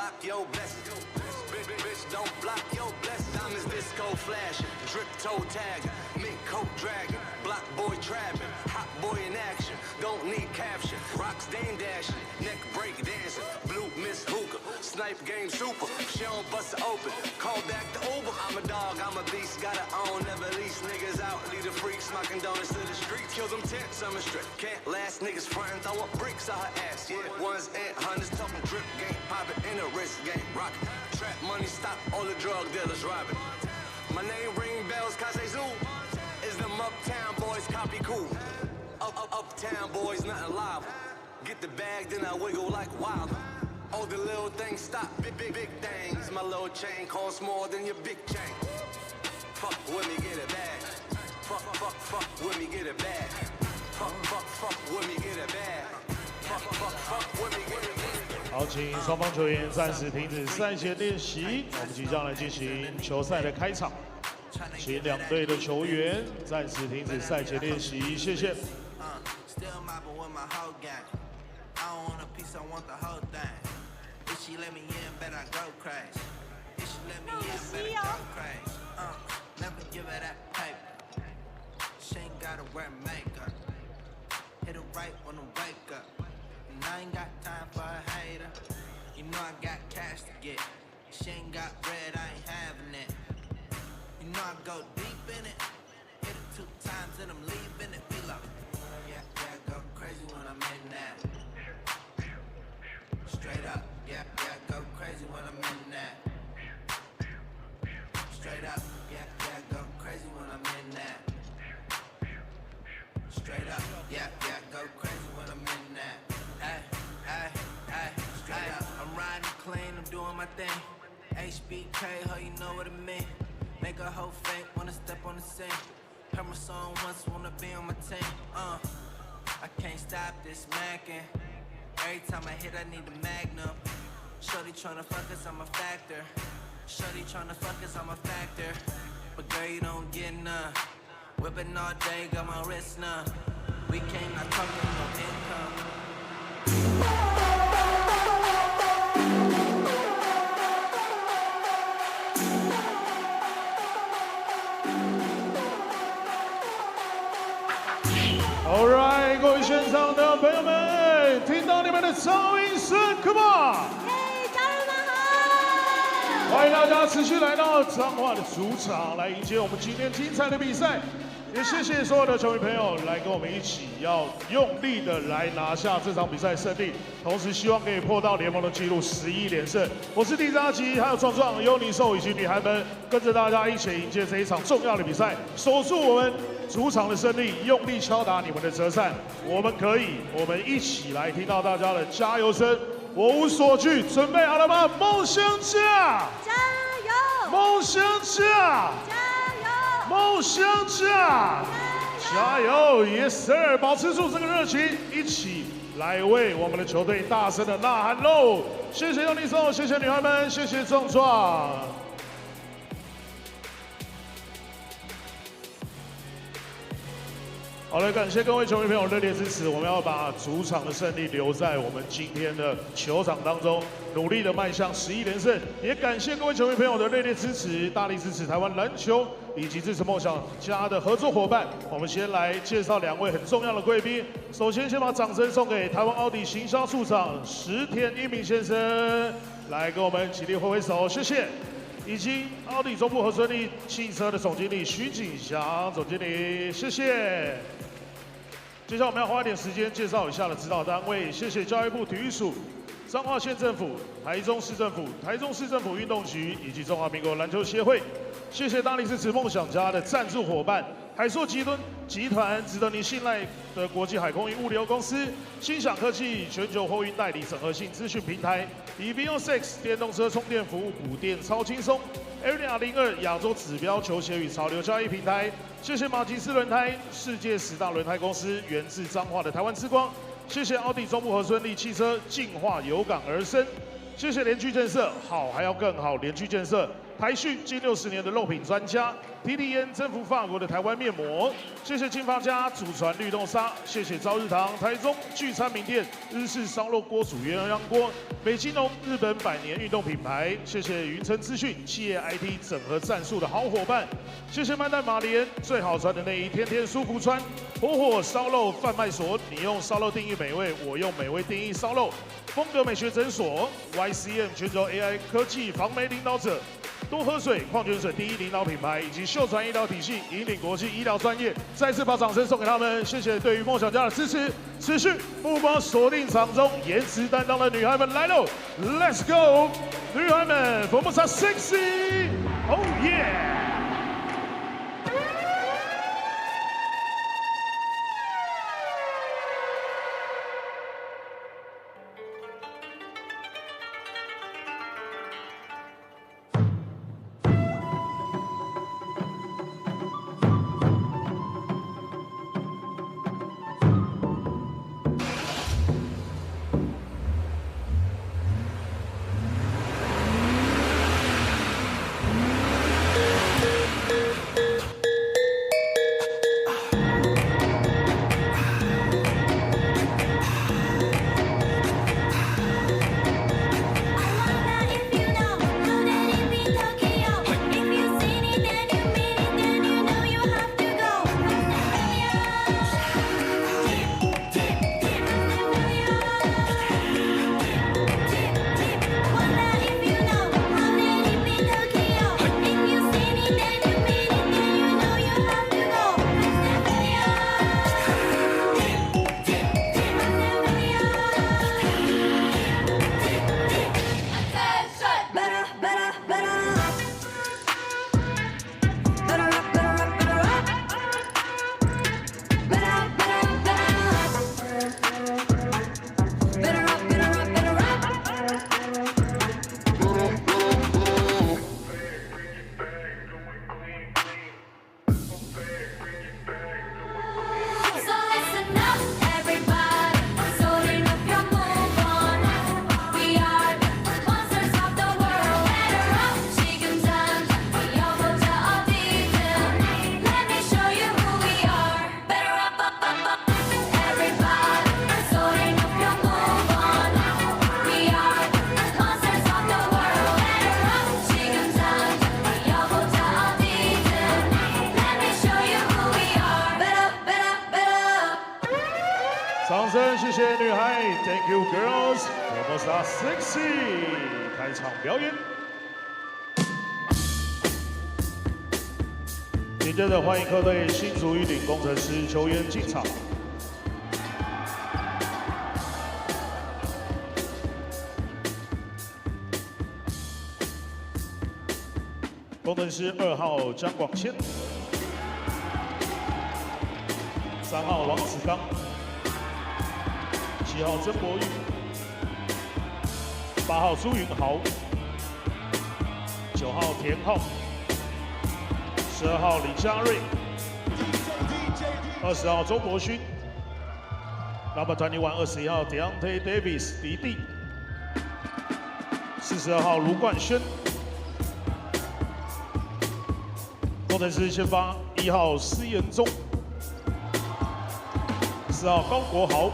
block your blessings. Bitch, don't block your blessings. Diamonds disco flashing, drip toe tagging, mink coat dragging, block boy trapping, hot boy in action. Don't need caption. Rocks dame dashing, neck break dancing, blue miss hookah, snipe game super. She don't bust it open, call back the Uber. I'm a dog, I'm a beast, gotta own, never lease niggas out. Lead the freaks, knocking donuts to the streets. Kill them tents, I'm a strip. Can't last niggas frontin', throwin' bricks on her ass. Yeah, ones and hundreds, talking drip game, poppin' in a wrist game, rockin'. Trap money, stop all the drug dealers robbing. My name ring bells, Kase Zoo. Is them uptown boys copy cool? Uptown boys, nothing live. Get the bag, then I wiggle like wild. All the little things stop, big things. My little chain costs more than your big chain. Fuck with me, get it bag. Fuck with me, get it bag. Fuck with me, get it bag. Fuck with me, get it bag. 好，请双方球员暂时停止赛前练习，我们即将来进行球赛的开场。请两队的球员暂时停止赛前练习，谢谢。I ain't got time for a hater. You know I got cash to get. She ain't got bread, I ain't having it. You know I go deep in it. Hit it 2 times and I'm leaving it. Be like, yeah, go crazy when I'm in that. Straight up, yeah, go crazy when I'm in that. Straight up, yeah, go crazy when I'm in that. Straight up, yeah, go crazy when I'm in that. Straight up, I'm riding clean, I'm doing my thing. HBK, ho, you know what I mean. Make a hoe fake, wanna step on the scene. Heard my song once, wanna be on my team. I can't stop this mackin'. Every time I hit, I need a magnum. Shorty tryna fuck us, I'm a factor. Shorty tryna fuck us, I'm a factor. But girl, you don't get none. Whipping all day, got my wrist numb. We came not talking no income. All right， 各位现场的朋友们，听到你们的噪音声 ，Come on！ 嘿，家人们好！欢迎大家持续来到彰化的主场，来迎接我们今天精彩的比赛。也谢谢所有的球迷朋友来跟我们一起，要用力的来拿下这场比赛胜利，同时希望可以破到联盟的纪录11连胜。我是第3集，还有壮壮、优尼兽以及女孩们，跟着大家一起迎接这一场重要的比赛，守住我们主场的胜利，用力敲打你们的折扇。我们可以，我们一起来听到大家的加油声。我无所惧，准备好了吗？梦想家，加油！梦想家，加油！梦想家，加油 ！Yes sir， 保持住这个热情，一起来为我们的球队大声的呐喊喽！谢谢优尼兽，谢谢女孩们，谢谢壮壮。好了，感谢各位球迷朋友热烈支持。我们要把主场的胜利留在我们今天的球场当中，努力的迈向11连胜。也感谢各位球迷朋友的热烈支持，大力支持台湾篮球以及支持梦想家的合作伙伴。我们先来介绍2位很重要的贵宾。首先，先把掌声送给台湾奥迪行销处长石田一鸣先生，来跟我们起立挥挥手，谢谢。以及奥迪中部和顺利汽车的总经理徐景祥总经理，谢谢。接下来我们要花一点时间介绍以下的指导单位，谢谢教育部体育署、彰化县政府、台中市政府、台中市政府运动局以及中华民国篮球协会。谢谢大力支持梦想家的赞助伙伴，海硕集团值得您信赖的国际海空运物流公司，心想科技全球货运代理整合性资讯平台 ，EVO6 电动车充电服务补电超轻松 ，Area 02亚洲指标球鞋与潮流交易平台。谢谢马吉斯轮胎，世界10大轮胎公司，源自彰化的台湾之光。谢谢奥迪中部和顺利汽车，进化有感而生。谢谢联居建设，好还要更好，联居建设台旭近60年的肉品专家，提提烟征服法国的台湾面膜。谢谢金发家祖传绿豆沙，谢谢朝日堂台中聚餐名店日式烧肉锅煮鸳鸯锅，美津浓日本100年运动品牌。谢谢云城资讯企业 IT 整合战术的好伙伴。谢谢曼旦玛莲最好穿的内衣，天天舒服穿。火烧肉贩卖所，你用烧肉定义美味，我用美味定义烧肉。风格美学诊所 YCM 全球 AI 科技防媒领导者。多喝水，矿泉水第一领导品牌，以及秀传医疗体系引领国际医疗专业，再次把掌声送给他们，谢谢对于梦想家的支持。持续目光锁定场中，颜值担当的女孩们来喽 ，Let's go， 女孩们 ，Formosa sexy，Oh yeah！掌声，谢谢女孩 ，Thank you girls，Formosa sexy， 开场表演。紧接着欢迎客队新竹玉鼎工程师球员进场。工程师2号张广谦，3号王子刚。7号曾博玉，8号朱云豪，9号田浩，12号李佳瑞，20号周博勋 ，Number 21 21号 Deontay Davis 迪弟，42号卢冠轩，工程师先发1号施延忠，4号高国豪。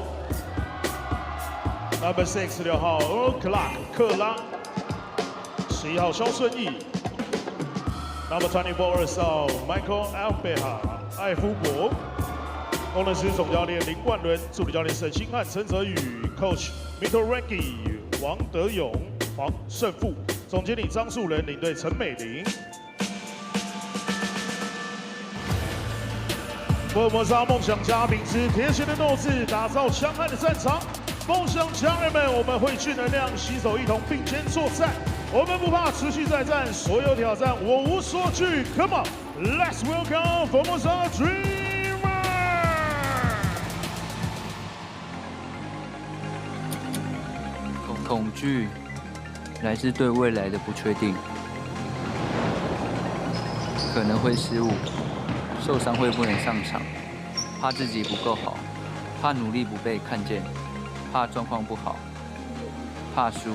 Number 6 6号 克拉，11号肖顺义 ，Number 24 20号 Michael Albeha 艾夫伯，工程师总教练林冠伦，助理教练沈星汉、陈泽宇 ，Coach Mito Ranky 王德勇、黄胜富，总经理张树仁，领队陈美玲。福尔摩沙梦想家秉持铁血的斗志，打造强悍的战场。梦想家人们，我们汇聚能量，携手一同并肩作战。我们不怕，持续再战，所有挑战我无所惧。Come on, let's welcome Formosa Dreamer。恐惧来自对未来的不确定，可能会失误，受伤会不能上场，怕自己不够好，怕努力不被看见。怕状况不好，怕输，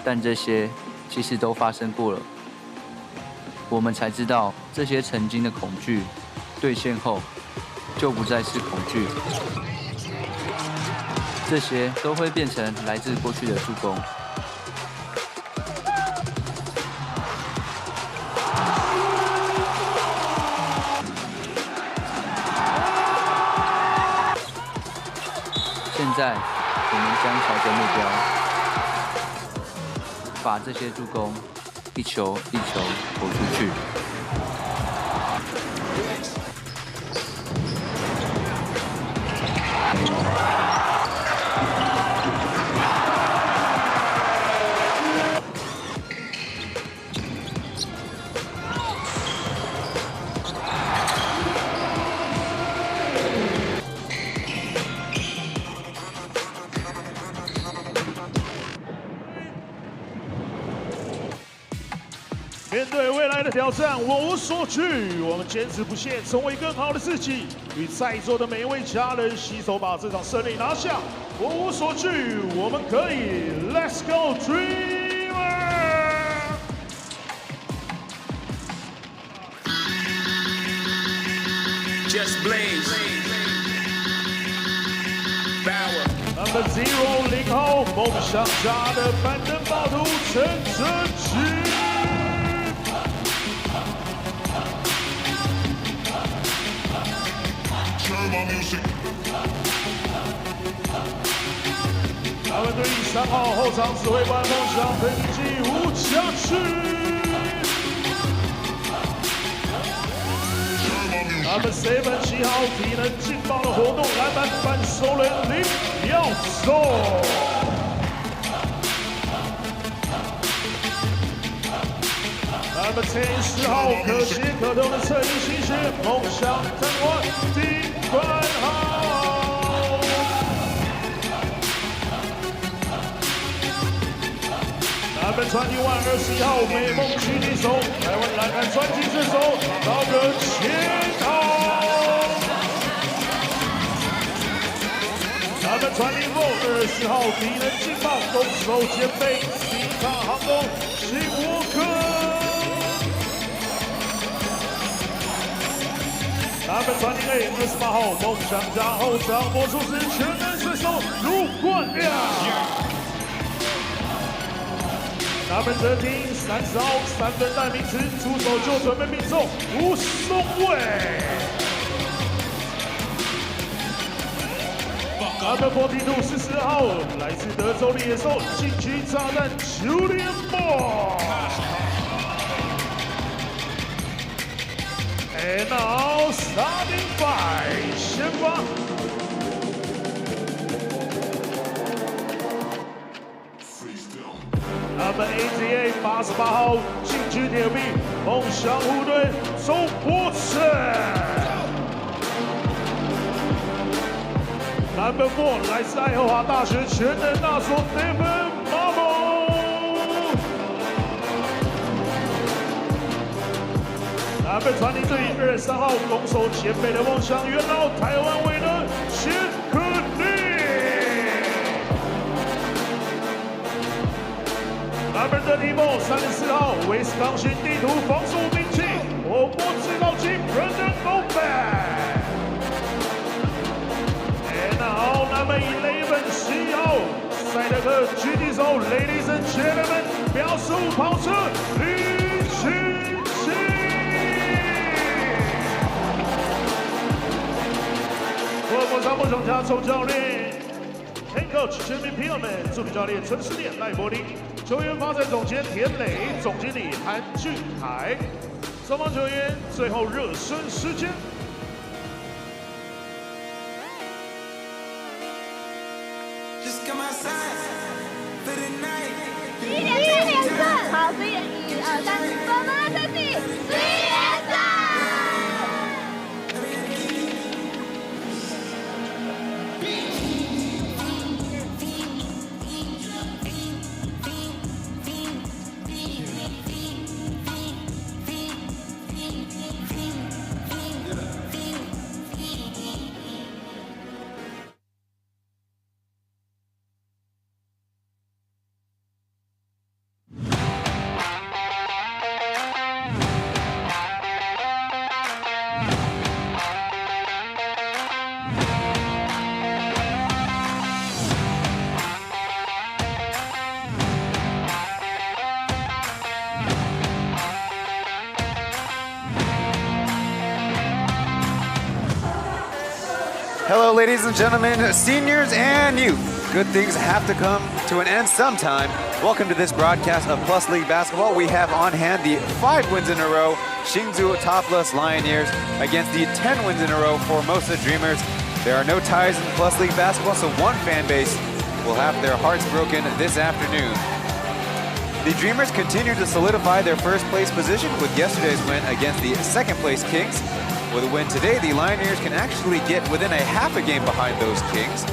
但这些其实都发生过了。我们才知道这些曾经的恐惧兑现后就不再是恐惧，这些都会变成来自过去的助攻。现在我们将朝着目标，把这些助攻一球一球投出去。面对未来的挑战，我无所惧。我们坚持不懈，成为更好的自己。与在座的每一位家人携手把这场胜利拿下。我无所惧，我们可以 ，Let's go Dreamer！ Just blaze. Power. Number 00号梦想家的板凳暴徒陈哲奇。他们对3号后场指挥官梦想分析吴家旭。他们7分7号体能劲爆的活动篮板反手人林耀宗。他们10号可写可动的侧翼新血梦想战官丁冠豪。他们传奇1 21号美梦狙击手，台湾篮坛传奇之手高哥千豪。他们传奇梦24号敌人劲爆攻守兼备，新场航空新沃克。他们传奇A 28号梦想家后场魔术师全能水手卢冠亮。他们这听30号3分代名词，出手就准备命中吴松伟。他们42 40号来自德州的野兽禁区炸弹Julian Moore。And now starting five， 先发。他们 ATA 88号禁区铁壁梦想护队周柏成。Number 4来自爱荷华大学全能大手 David Marble。他们传奇队23号攻守兼备的梦想元老台湾卫的钱可宁。Number 34 34号威斯康星地图防守兵器火锅制造机 Brandon Gomez。And now Number 11 10号赛德克狙击手 Ladies and Gentlemen 标速跑车李欣琪。佛摩萨梦想家总教练 Head Coach 全民平友们，助理教练陈思念赖柏林。球员发展总监田磊，总经理韩俊凯，双方球员最后热身时间。11连胜，好，11连1、2、3，我们的成绩11连胜。Hello, ladies and gentlemen, seniors and youth. Good things have to come to an end sometime. Welcome to this broadcast of Plus League Basketball. We have on hand the 5 wins in a row Hsinchu Toplus Lioneers against the 10 wins in a row Formosa Dreamers. There are no ties in Plus League Basketball, so one fan base will have their hearts broken this afternoon. The Dreamers continue to solidify their first place position with yesterday's win against the second place Kings. With a win today, the Lioneers can actually get within a half a game behind those Kings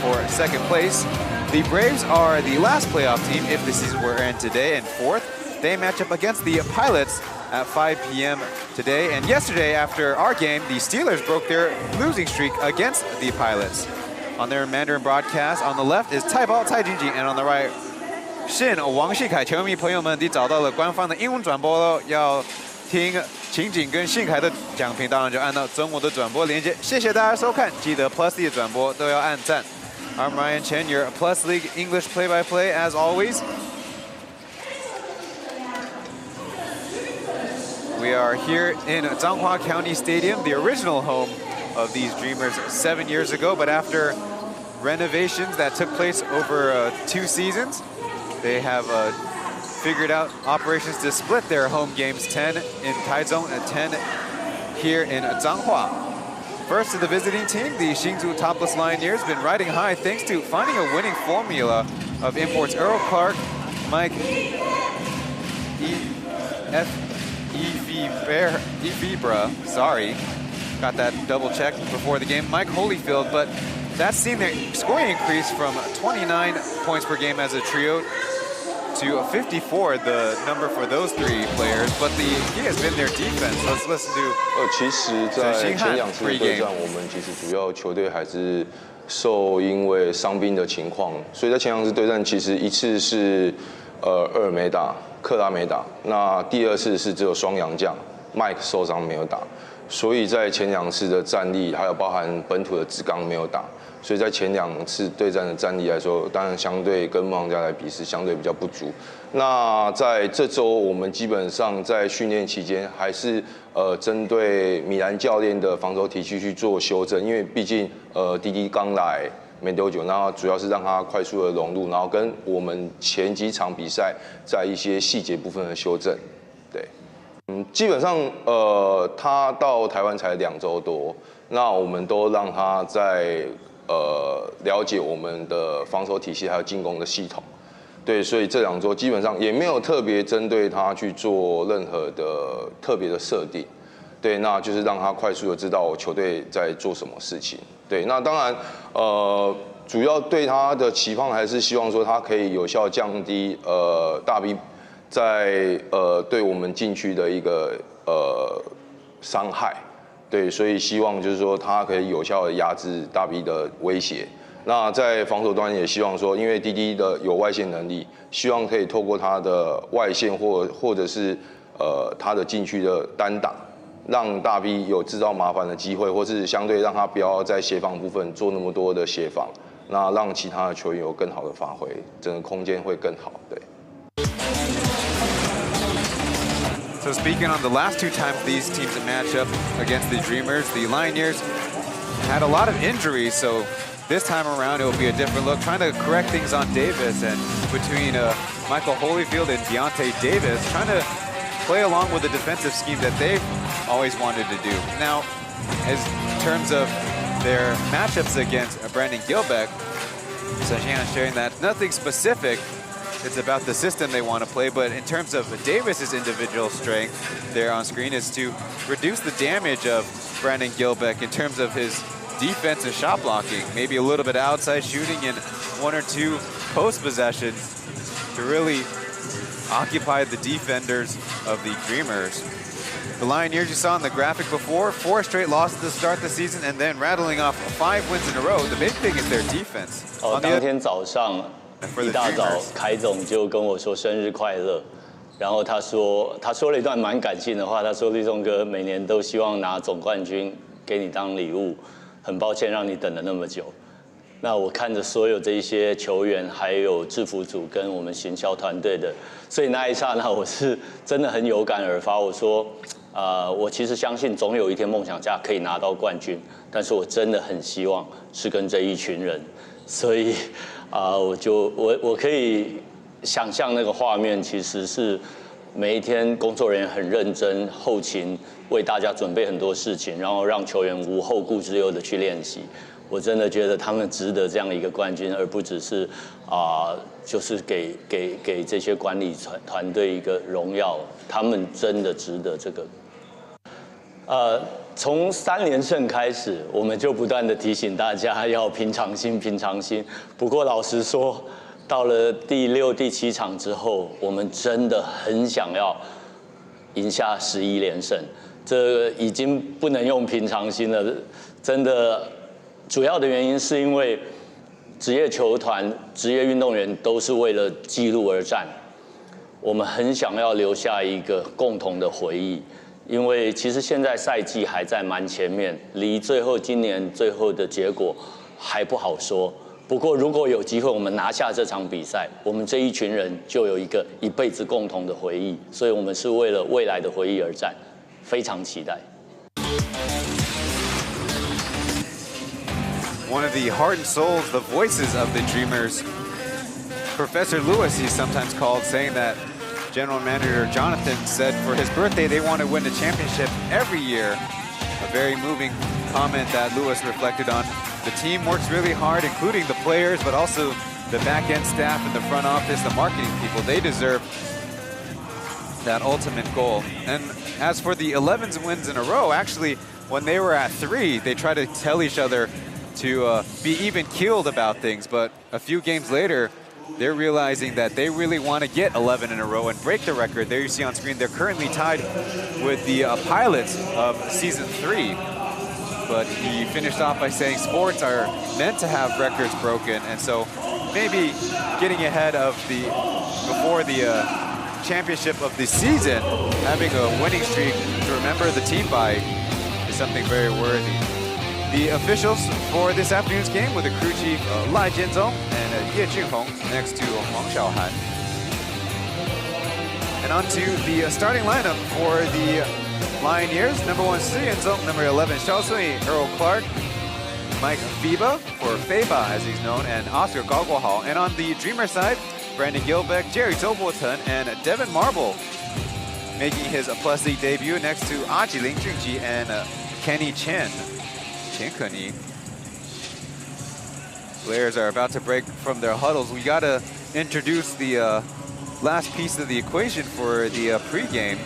for second place. The Braves are the last playoff team if the season were to end today, and fourth. They match up against the Pilots at 5 p.m. today. And yesterday, after our game, the Steelers broke their losing streak against the Pilots. On their Mandarin broadcast, on the left is Cai Bao Cai Jingjing, and on the right, Chen 王世凯。球迷朋友们，你找到了官方的英文转播喽，要听情景跟信凯的讲评，当然就按到中文的转播连接。谢谢大家收看，记得 Plus League 的转播都要按赞。I'm Ryan Chen, your Plus League English play-by-play as always. We are here in Zhanghua County Stadium, the original home of these Dreamers 7 years ago, but after renovations that took place over 2 seasons, they have figured out operations to split their home games, 10 in Taichung and 10 here in Zhanghua. First to the visiting team, the Hsinchu Toplus Lioneers been riding high thanks to finding a winning formula of imports Earl Clark, Mike Efibra, sorry, got that double checked before the game, Mike Holyfield, but that's seen their scoring increase from 29 points per game as a trio to 54, the number for those 3 players, but the key has been their defense. Let's listen to 其实在前2次对战，我们其实主要球队还是受因为伤兵的情况，所以在前2次对战，其实一次是厄尔没打，克拉没打，那第2次是只有双洋将，Mike 受伤没有打，所以在前2次的战力，还有包含本土的子刚没有打。所以在前2次对战的战力来说，当然相对跟梦想家来比是相对比较不足。那在这周，我们基本上在训练期间还是针对米兰教练的防守体系去做修正，因为毕竟滴滴刚来没多久，然后主要是让他快速的融入，然后跟我们前几场比赛在一些细节部分的修正。对，基本上他到台湾才2周多，那我们都让他在了解我们的防守体系还有进攻的系统，对，所以这2周基本上也没有特别针对他去做任何的特别的设定，对，那就是让他快速的知道球队在做什么事情，对，那当然主要对他的期望还是希望说他可以有效降低大 B 在对我们禁区的一个伤害。对，所以希望就是说他可以有效的压制大 B 的威胁。那在防守端也希望说，因为滴滴的有外线能力，希望可以透过他的外线或者是他的禁区的单打，让大 B 有制造麻烦的机会，或是相对让他不要在协防部分做那么多的协防，那让其他的球员有更好的发挥，整个空间会更好。对。So speaking on the last 2 times these teams match up against the Dreamers, the Lioneers had a lot of injuries, so this time around it will be a different look, trying to correct things on Davis, and between Michael Holyfield and Deontay Davis, trying to play along with the defensive scheme that they've always wanted to do. Now, in terms of their matchups against Brandon Gilbeck, Sashian sharing that nothing specific. It's about the system they want to play, but in terms of Davis's individual strength there on screen is to reduce the damage of Brandon Gilbeck in terms of his defense and shot blocking, maybe a little bit of outside shooting and 1 or 2 post possessions to really occupy the defenders of the Dreamers. The Lioneers you saw in the graphic before, 4 straight losses to start the season and then rattling off 5 wins in a row. The big thing is their defense. 当天早上一大早，凯总就跟我说生日快乐，然后他说了一段蛮感性的话，他说立中哥每年都希望拿总冠军给你当礼物，很抱歉让你等了那么久。那我看着所有这一些球员，还有制服组跟我们行销团队的，所以那一刹那我是真的很有感而发。我说我其实相信总有一天梦想家可以拿到冠军，但是我真的很希望是跟这一群人，所以我可以想象那个画面，其实是每一天工作人员很认真，后勤为大家准备很多事情，然后让球员无后顾之忧的去练习。我真的觉得他们值得这样一个冠军，而不只是就是给这些管理团队一个荣耀，他们真的值得这个。从3连胜开始，我们就不断的提醒大家要平常心，平常心。不过老实说，到了第6、第7场之后，我们真的很想要赢下11连胜，这已经不能用平常心了，真的。主要的原因是因为职业球团、职业运动员都是为了纪录而战，我们很想要留下一个共同的回忆。因为其实现在赛季还在蛮前面，离今年最后的结果还不好说。不过如果有机会我们拿下这场比赛，我们这一群人就有一个一辈子共同的回忆，所以我们是为了未来的回忆而战，非常期待。One of the heart and souls, the voices of the Dreamers, Professor Lewis, he's sometimes called, saying that General Manager Jonathan said for his birthday they want to win the championship every year. A very moving comment that Lewis reflected on. The team works really hard, including the players, but also the back-end staff and the front office, the marketing people. They deserve that ultimate goal. And as for the 11 wins in a row, actually, when they were at 3, they tried to tell each other to be even-keeled about things, but a few games later, they're realizing that they really want to get 11 in a row and break the record. There you see on screen, they're currently tied with the pilots of Season 3. But he finished off by saying sports are meant to have records broken, and so maybe getting ahead of before the championship of the season, having a winning streak to remember the team by is something very worthy. The officials for this afternoon's game were the crew chief Lai Jianzong and Ye Junhong next to Wang Xiaohan. And on to the starting lineup for the Lioneers. Number 1, Si Yunzong. Number 11, Xiao Sui, Earl Clark. Mike Fiba, or Feiba as he's known, and Oscar Gao Guohao. And on the Dreamer side, Brandon Gilbeck, Jerry Zhouboten, and Devin Marble making his Plus League debut next to Ajiling Junji and Kenny Chen. Players are about to break from their huddles. We gotta introduce the last piece of the equation for the pregame.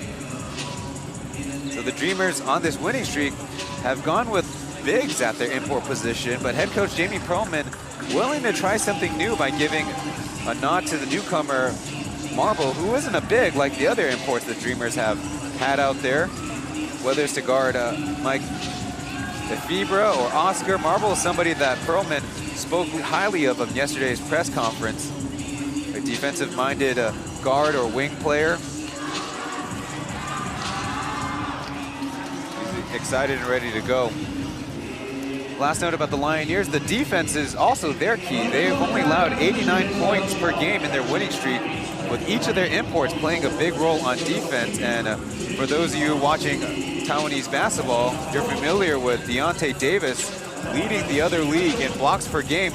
So the Dreamers on this winning streak have gone with bigs at their import position, but head coach Jamie Perlman willing to try something new by giving a nod to the newcomer Marble, who isn't a big like the other imports the Dreamers have had out there. Whether it's to guard Mike Fibra or Oscar, Marble is somebody that Perlman spoke highly of yesterday's press conference. A defensive-minded guard or wing player. He's excited and ready to go. Last note about the Lioneers, the defense is also their key. They've only allowed 89 points per game in their winning streak, with each of their imports playing a big role on defense. And for those of you watching Taiwanese basketball, you're familiar with Deontay Davis leading the other league in blocks per game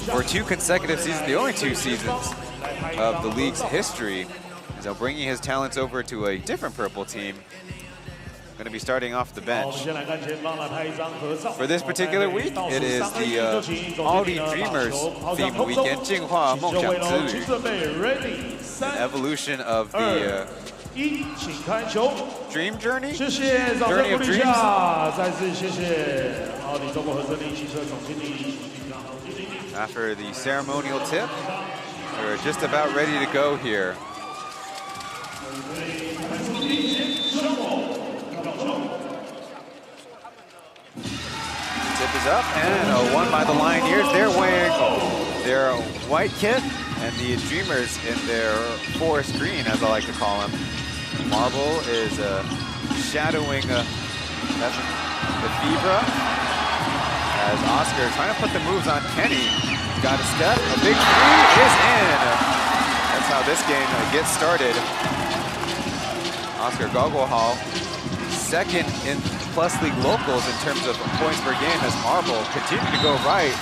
for 2 consecutive seasons, the only 2 seasons of the league's history. So bringing his talents over to a different purple team. Going to be starting off the bench. For this particular week, it is the All the Dreamers themed weekend, 进化梦想之旅, an evolution of the Dream Journey? Journey of Dreams? After the ceremonial tip, we're just about ready to go here. Tip is up, and won by the Lioneers. They're wearing their white kit, and the Dreamers in their forest green, as I like to call them. Marble is shadowing the Fibra, as Oscar trying to put the moves on Kenny. Got a step, a big 3 is in. That's how this game gets started. Oscar Gogolhal, second in Plus League locals in terms of points per game as Marble continued to go right,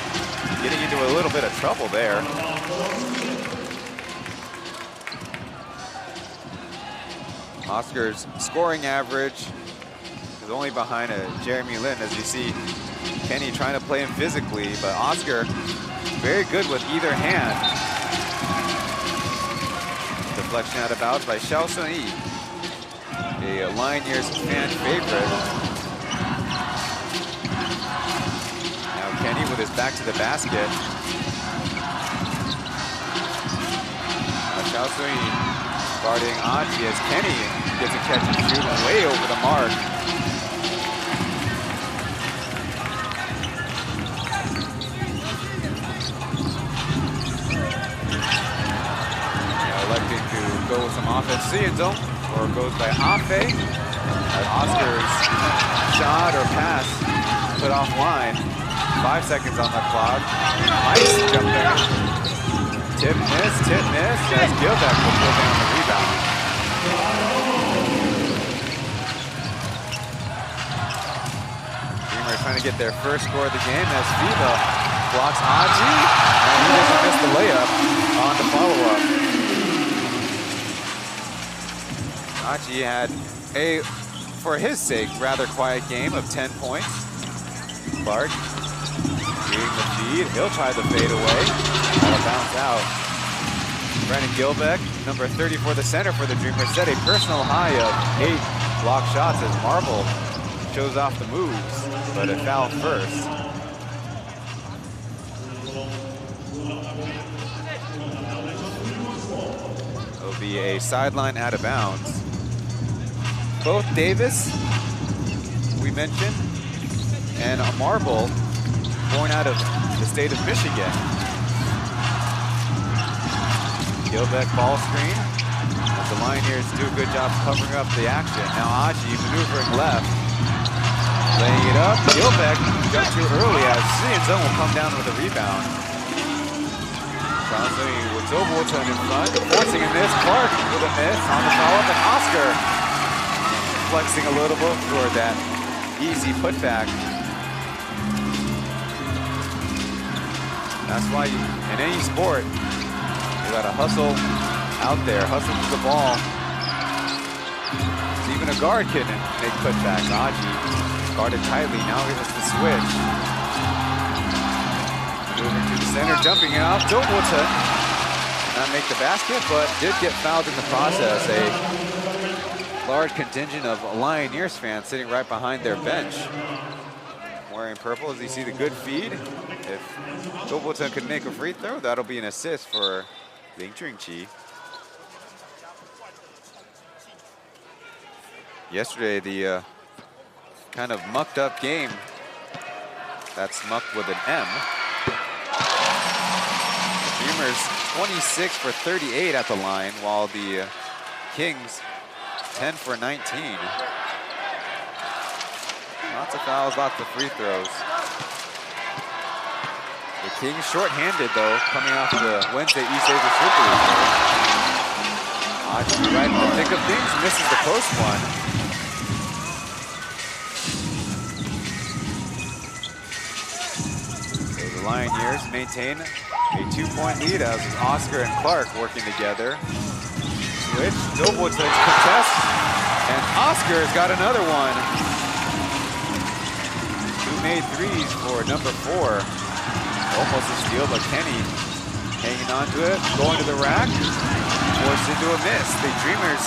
getting into a little bit of trouble there. Oscar's scoring average is only behind Jeremy Lin, as you see Kenny trying to play him physically, but Oscar very good with either hand. Deflection out of bounds by Xiao Sun-yi, a Lioneers fan favorite. Now Kenny with his back to the basket. Xiao Sun-yi guarding Aji as Kenny gets a catch and shoot way over the mark. Electing to go with some offense, Hsinchu, or goes by Afe. Oscar's shot or pass put offline. 5 seconds on the clock. Nice jump there. Tip miss, as Gilbeck will pull down the rebound. Dreamers trying to get their first score of the game as Viva blocks Aji, and he doesn't miss the layup on the follow-up. Aji had a, for his sake, rather quiet game of 10 points. Clark getting the feed. He'll try the fade away. That'll bounce out. Brandon Gilbeck, number 34, the center for the Dreamers, set a personal high of 8 block shots as Marble shows off the moves, but a foul first. It'll be a sideline out of bounds. Both Davis, we mentioned, and a Marble, born out of the state of Michigan. Gilbeck ball screen. As the Lioneers do a good job covering up the action. Now Aji maneuvering left. Laying it up. Gilbeck jumped too early as Hsinchu will come down with a rebound. Constantly with Toplus in front, forcing a miss. Clark with a miss on the follow-up, and Oscar flexing a little bit toward that easy putback. That's why in any sport, you gotta hustle out there, hustle to the ball. So even a guard can make putbacks. Aji guarded tightly, now he has to switch. Moving to the center, jumping out. Toplus not make the basket, but did get fouled in the process. A large contingent of Lioneers fans sitting right behind their bench. Wearing purple as you see the good feed. If Toplus could make a free throw, that'll be an assist for Ling Chun-chi. Yesterday, the kind of mucked up game, that's mucked with an M. The Dreamers 26 for 38 at the line, while the Kings 10 for 19. Lots of fouls, lots of free throws. The Kings short-handed though, coming off the Wednesday East Asia Super League. Aji right in the thick of things, misses the post one. So the Lioneers maintain a 2-point lead as Oscar and Clark working together. Switch, Toplus contest, and Oscar's got another one. 2 made threes for number 4. Almost a steal, but Kenny hanging on to it, going to the rack, forced into a miss. The Dreamers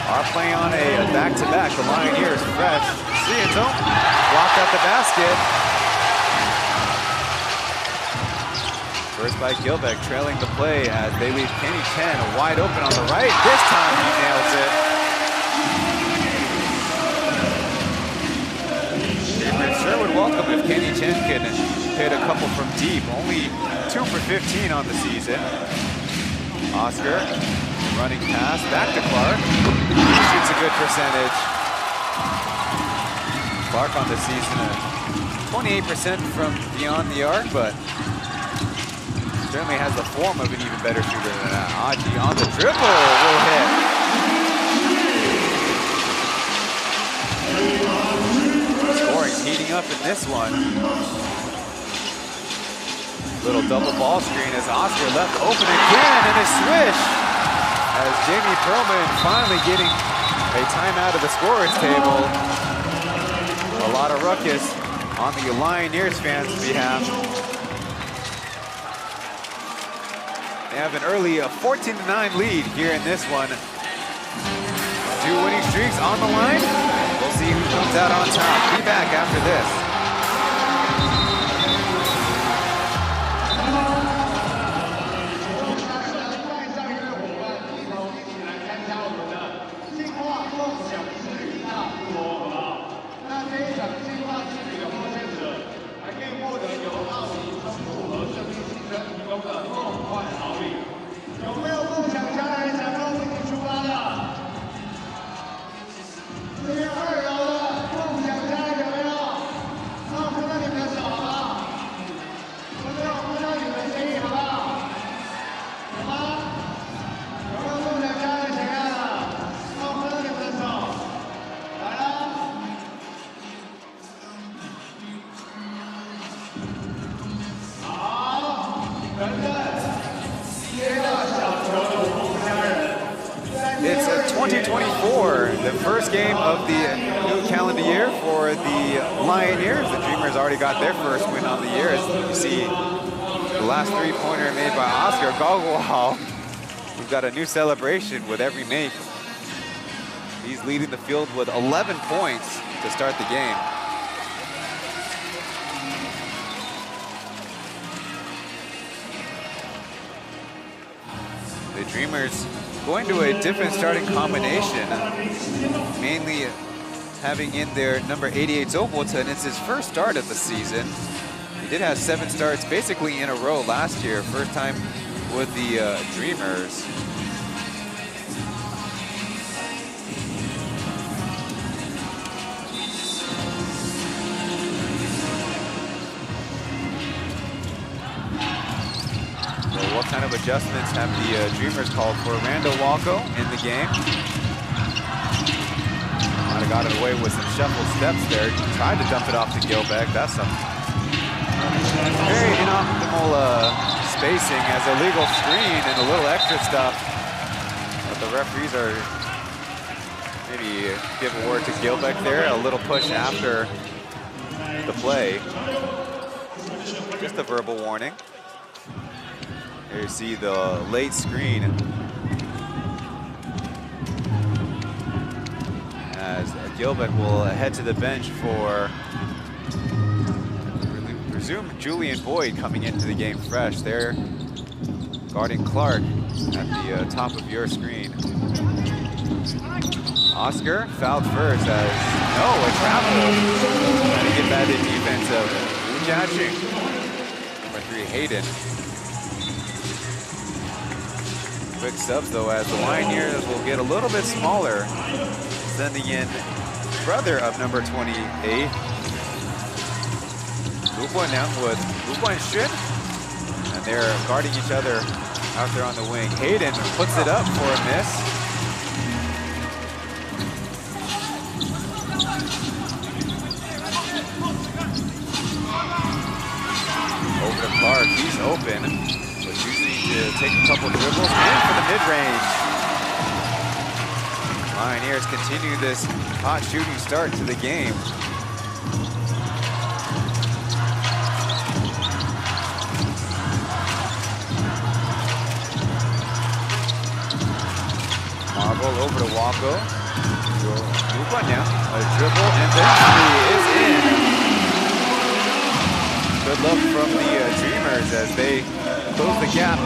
are playing on a back-to-back. The Lioneers fresh. Hsinchu blocked out the basket. First by Gilbeck, trailing the play as they leave Kenny Chen wide open on the right. This time he nails it. Dreamers sure would welcome if Kenny Chen could hit a couple from deep. Only 2 for 15 on the season. Oscar running pass, back to Clark. He shoots a good percentage. Clark on the season, 28% from beyond the arc, but certainly has the form of an even better shooter than that. Aji on the dribble will hit. up in this one. Little double ball screen as Oscar left open again, and a swish as Jamie Perlman finally getting a timeout of the scorer's table. A lot of ruckus on the Lioneers fans' behalf. They have an early 14-9 lead here in this one. 2 winning streaks on the line. We'll see who comes out on top. Be back after this. It's 2024, the first game of the new calendar year for the Lioneers. The Dreamers already got their first win on the year. As you see, the last three-pointer made by Oscar Gogwal. We've got a new celebration with every make. He's leading the field with 11 points to start the game. The Dreamers going to a different starting combination, mainly having in their number 88 Zobulton. It's his first start of the season. He did have 7 starts basically in a row last year, first time with the Dreamers. What kind of adjustments have the Dreamers called for? Randall Walko in the game. Might have got it away with some shuffle steps there. Tried to dump it off to Gilbeck. That's some very inoptimal spacing as a legal screen and a little extra stuff. But the referees are maybe give a word to Gilbeck there. A little push after the play. Just a verbal warning. Here you see the late screen as Gilbeck will head to the bench for, presume, Julian Boyd coming into the game fresh. There, guarding Clark at the top of your screen. Oscar fouled first as, no, a travel. Trying to get that in defense of Jaching. Number 3, Hayden. Quick subs though, as the Lioneers will get a little bit smaller, sending in brother of number 28, Luguan now with Luguan Shin, and they're guarding each other out there on the wing. Hayden puts it up for a miss. Over to Clark, he's open. To take a couple dribbles and for the mid-range. Lioneers continue this hot shooting start to the game. Marble over to Walko. Now a dribble and then 3 is in. Good luck from the Dreamers as they close the gap.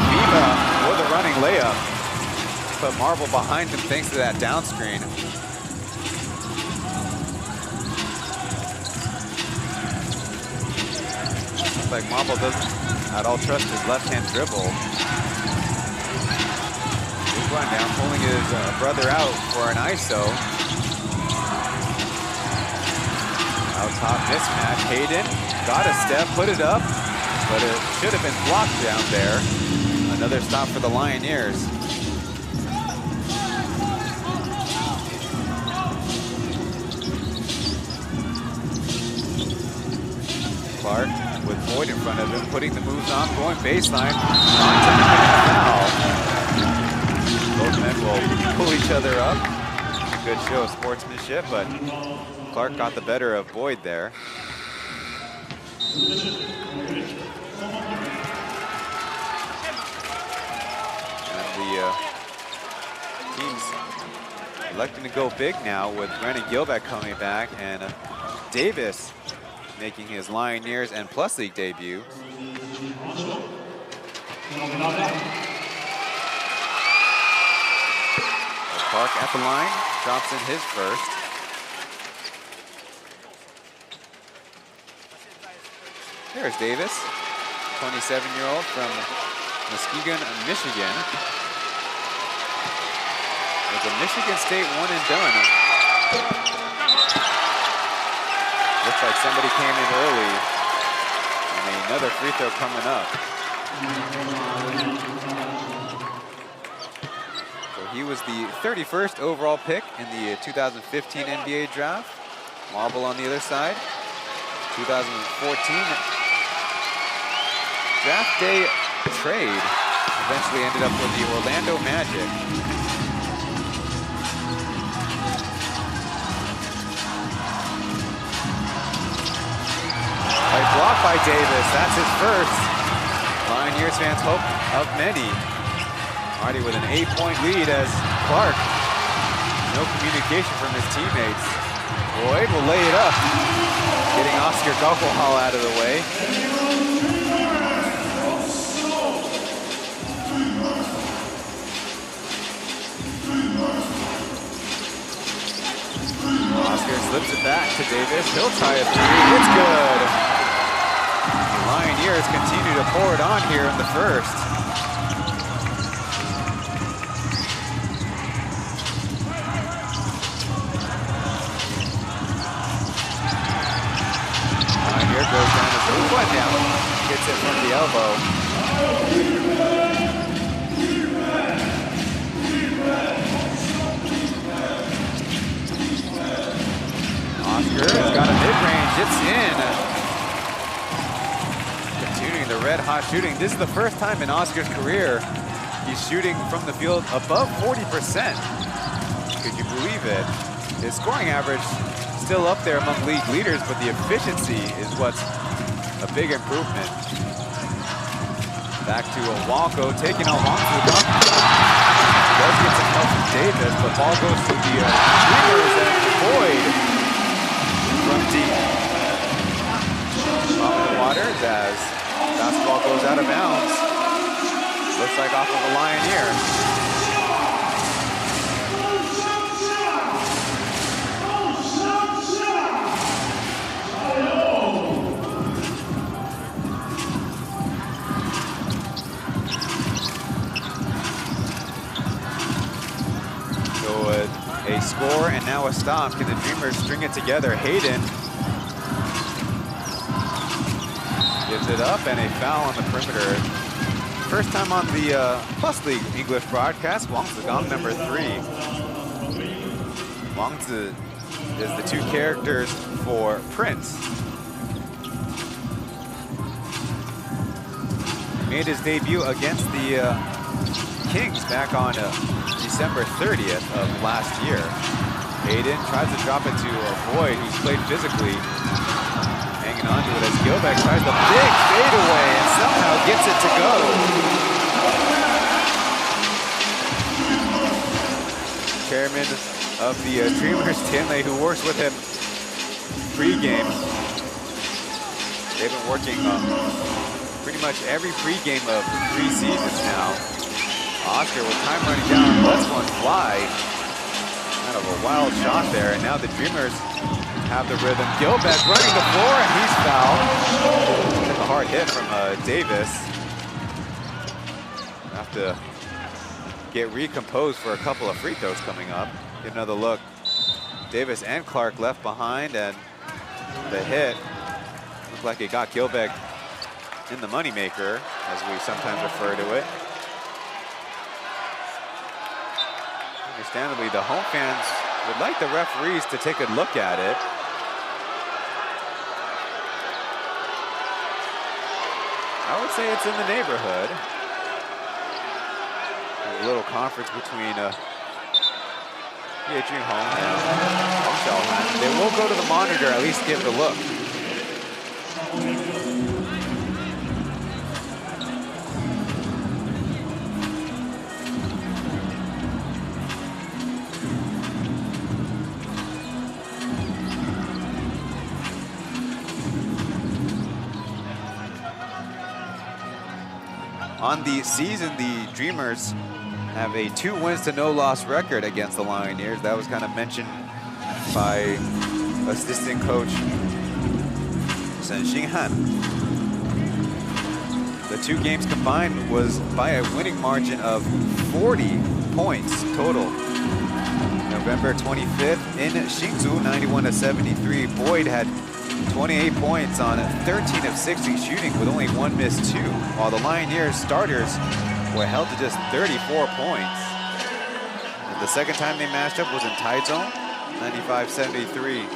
Viva with a running layup. Put Marble behind him thanks to that down screen. Looks like Marble doesn't at all trust his left-hand dribble. Down, pulling his brother out for an ISO. Out top mismatch. Hayden got a step, put it up, but it should have been blocked down there. Another stop for the Lioneers. Clark with Boyd in front of him, putting the moves on, going baseline, on to the foul. Both men will pull each other up. A good show of sportsmanship, but Clark got the better of Boyd there. And the team's electing to go big now with Brandon Gilbeck coming back and Davis making his Lioneers and Plus League debut. Clark at the line, drops in his first. There's Davis, 27-year-old from Muskegon, Michigan. With a Michigan State one and done. Looks like somebody came in early. And another free throw coming up. So he was the 31st overall pick in the 2015 NBA draft. Marble on the other side. 2014 draft day trade. Eventually ended up with the Orlando Magic. Blocked by Davis, that's his first. Lioneers fans hope of many. Already with an 8-point lead as Clark. No communication from his teammates. Boyd will lay it up. Getting Oscar Gockelhall out of the way. Oscar slips it back to Davis. He'll try a three. It's good. The Lioneers continue to pour it on here in the first. Lioneer goes down as the foot down. Gets it from the elbow. Oscar has got a mid-range. It's in. Continuing the red-hot shooting. This is the first time in Oscar's career he's shooting from the field above 40%. Could you believe it? His scoring average still up there among league leaders, but the efficiency is what's a big improvement. Back to Walko, taking on Wongfu. Does get some help from Davis, but ball goes to the Dreamers and Boyd from deep. Off the waters as basketball goes out of bounds. Looks like off of a Lioneer. A score and now a stop. Can the Dreamers string it together? Hayden gives it up and a foul on the perimeter. First time on the Plus League English broadcast. Wangzi Gong number 3. Wangzi is the two characters for Prince. Made his debut against the Kings back on December 30th of last year. Hayden tries to drop it to Boyd, who's played physically. Hanging on to it as Gilbeck tries the big fadeaway and somehow gets it to go. Chairman of the Dreamers, Stanley, who works with him pre-game. They've been working pretty much every pre-game of 3 seasons now. Oscar with time running down, lets one fly. Kind of a wild shot there, and now the Dreamers have the rhythm. Gilbeck running the floor, and he's fouled. Took a hard hit from Davis. Have to get recomposed for a couple of free throws coming up. Get another look. Davis and Clark left behind, and the hit looked like it got Gilbeck in the moneymaker, as we sometimes refer to it. Understandably, the home fans would like the referees to take a look at it. I would say it's in the neighborhood. A little conference between PLG Home and Hong. They will go to the monitor, at least give it a look. On the season, the Dreamers have a 2 wins to no loss record against the Lioneers. That was kind of mentioned by assistant coach Chen. The 2 games combined was by a winning margin of 40 points total. November 25th in Hsinchu, 91-73. Boyd had 28 points on 13 of 60 shooting with only 1 missed 2, while the Lioneers starters were held to just 34 points. And the second time they matched up was in Taichung, 95-73.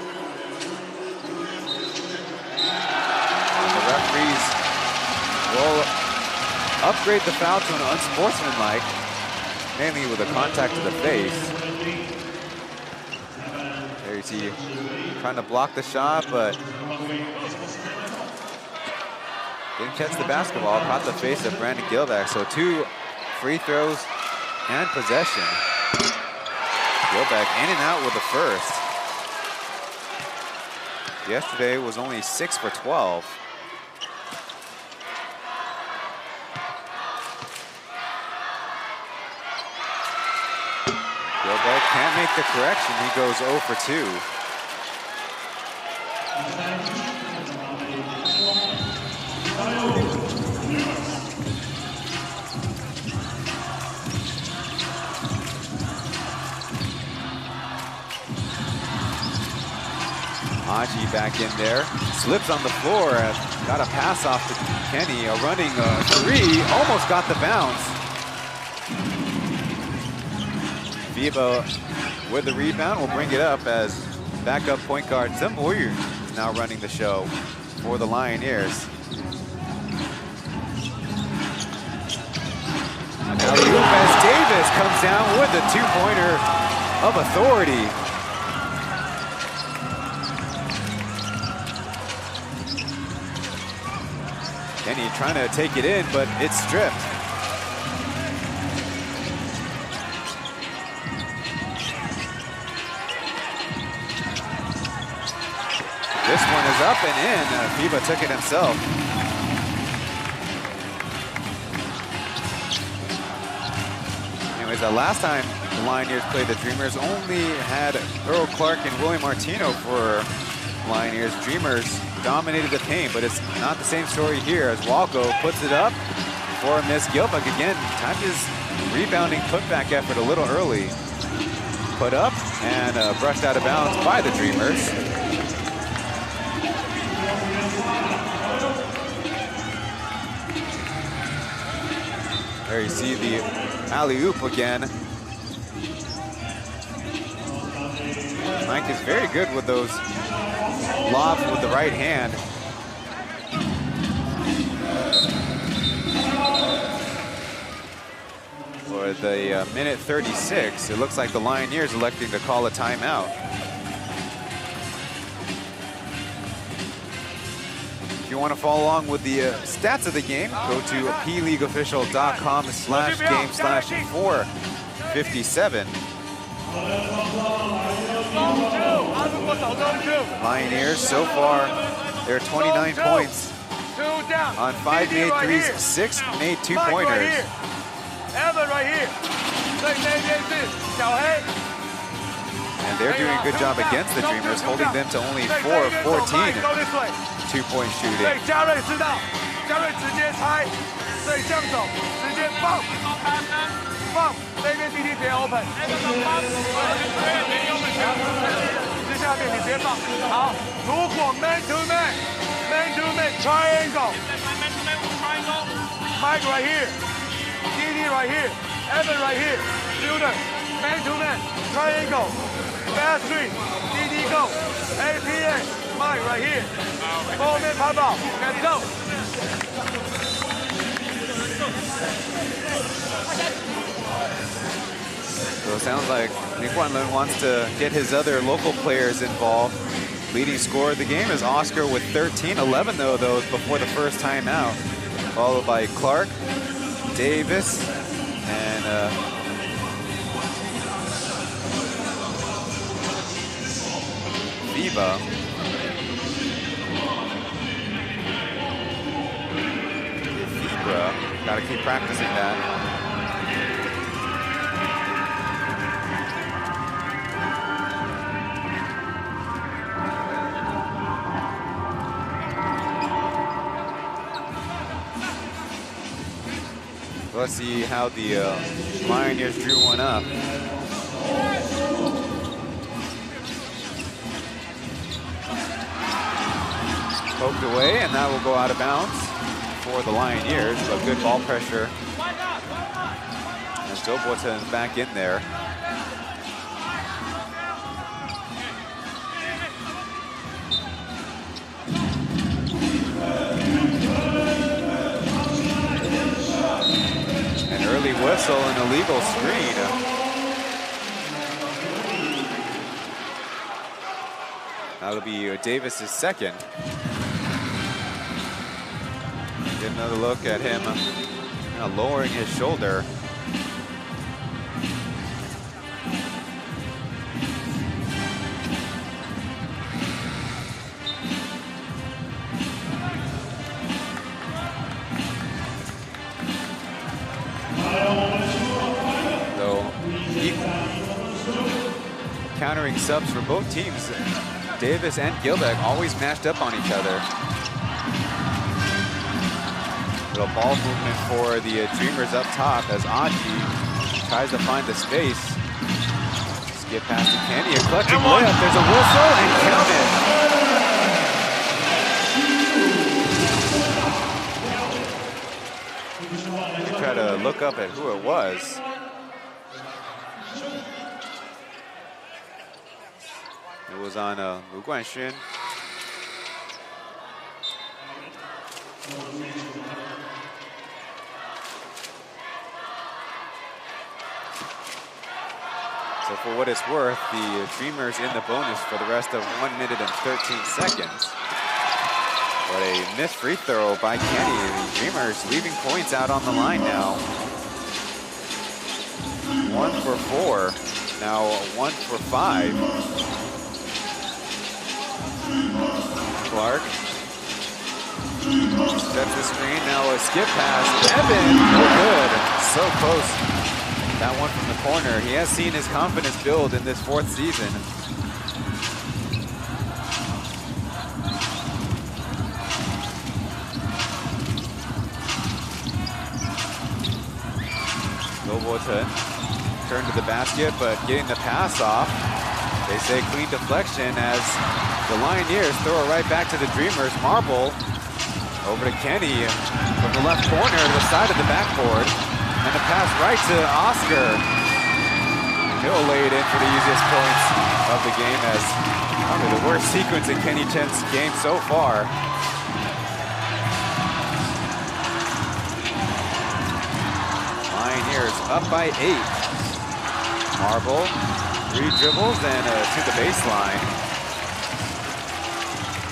And the referees will upgrade the foul to an unsportsmanlike, mainly with a contact to the face. There you see, trying to block the shot, but didn't catch the basketball, caught the face of Brandon Gilbeck. So 2 free throws and possession. Gilbeck in and out with the first. Yesterday was only 6 for 12. Gilbeck can't make the correction. He goes 0 for 2. Aji back in there, slips on the floor, got a pass off to Kenny, a running 3, almost got the bounce. Viva with the rebound will bring it up as backup point guard Chen Boyu is now running the show for the Lioneers. Now Lucas Davis comes down with the 2-pointer of authority. Kenny trying to take it in, but it's stripped. This one is up and in. FIBA took it himself. Anyways, the last time the Lioneers played the Dreamers only had Earl Clark and William Martino for Lioneers. Dreamers dominated the paint, but it's not the same story here as Walco puts it up for a miss. Gilbeck again, timed his rebounding putback effort a little early. Put up and brushed out of bounds by the Dreamers. There you see the alley-oop again. Mike is very good with those lobs with the right hand. For the minute 36, it looks like the Lioneers electing to call a timeout. If you want to follow along with the stats of the game, go to pleagueofficial.com/game/457. Lioneers, so far, they're 29 points on 5 made threes, 6 made 2-pointers. And they're doing a good job against the Dreamers, holding them to only 4 of 14 2-point shooting. triangle. Mike right here, DD right here, Evan right here, Fielder. Man-to-man, triangle, fast 3, DD go, APA, mine right here. 4-man pop out, let's go. So it sounds like Nick Guanlun wants to get his other local players involved. Leading scorer of the game is Oscar with 13, 11 though those before the first timeout, followed by Clark, Davis, and Viva. Vibra, gotta keep practicing that. Let's see how the Lioneers drew one up. Poked away, and that will go out of bounds for the Lioneers. So good ball pressure. And Toplus back in there. Early whistle and illegal screen. That'll be Davis's second. Get another look at him kind of lowering his shoulder. Countering subs for both teams. Davis and Gilbeck always matched up on each other. Little ball movement for the Dreamers up top as Aji tries to find the space. Skip past to Kenny, a clutching layup. There's a whistle and count it. Try to look up at who it was. It was on Lu Guanxun. So for what it's worth, the Dreamers in the bonus for the rest of 1 minute and 13 seconds. But a missed free throw by Kenny. The Dreamers leaving points out on the line now. 1 for 4, now 1 for 5. Clark sets the screen, now a skip pass. Evan, no good. So close. That one from the corner. He has seen his confidence build in this 4th season. Lobotan turned to the basket, but getting the pass off. They say clean deflection as the Lioneers throw it right back to the Dreamers. Marble over to Kenny from the left corner to the side of the backboard. And the pass right to Oscar. He'll lay it in for the easiest points of the game as probably the worst sequence in Kenny Chen's game so far. Lioneers up by 8. Marble, 3 dribbles and to the baseline.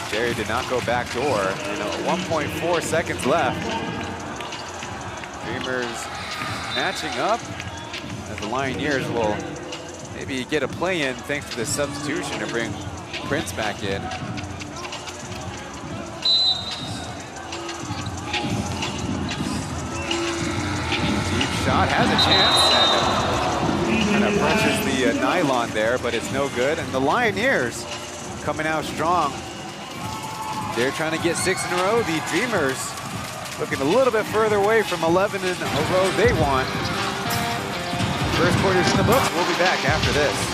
Jerry did not go back door. 1.4 seconds left. Dreamers matching up as the Lioneers will maybe get a play in thanks to the substitution to bring Prince back in. Deep shot, has a chance, and kind of pressures the nylon there, but it's no good. And the Lioneers coming out strong. They're trying to get 6 in a row. The Dreamers looking a little bit further away from 11 in a row they want. First quarter's in the books. We'll be back after this.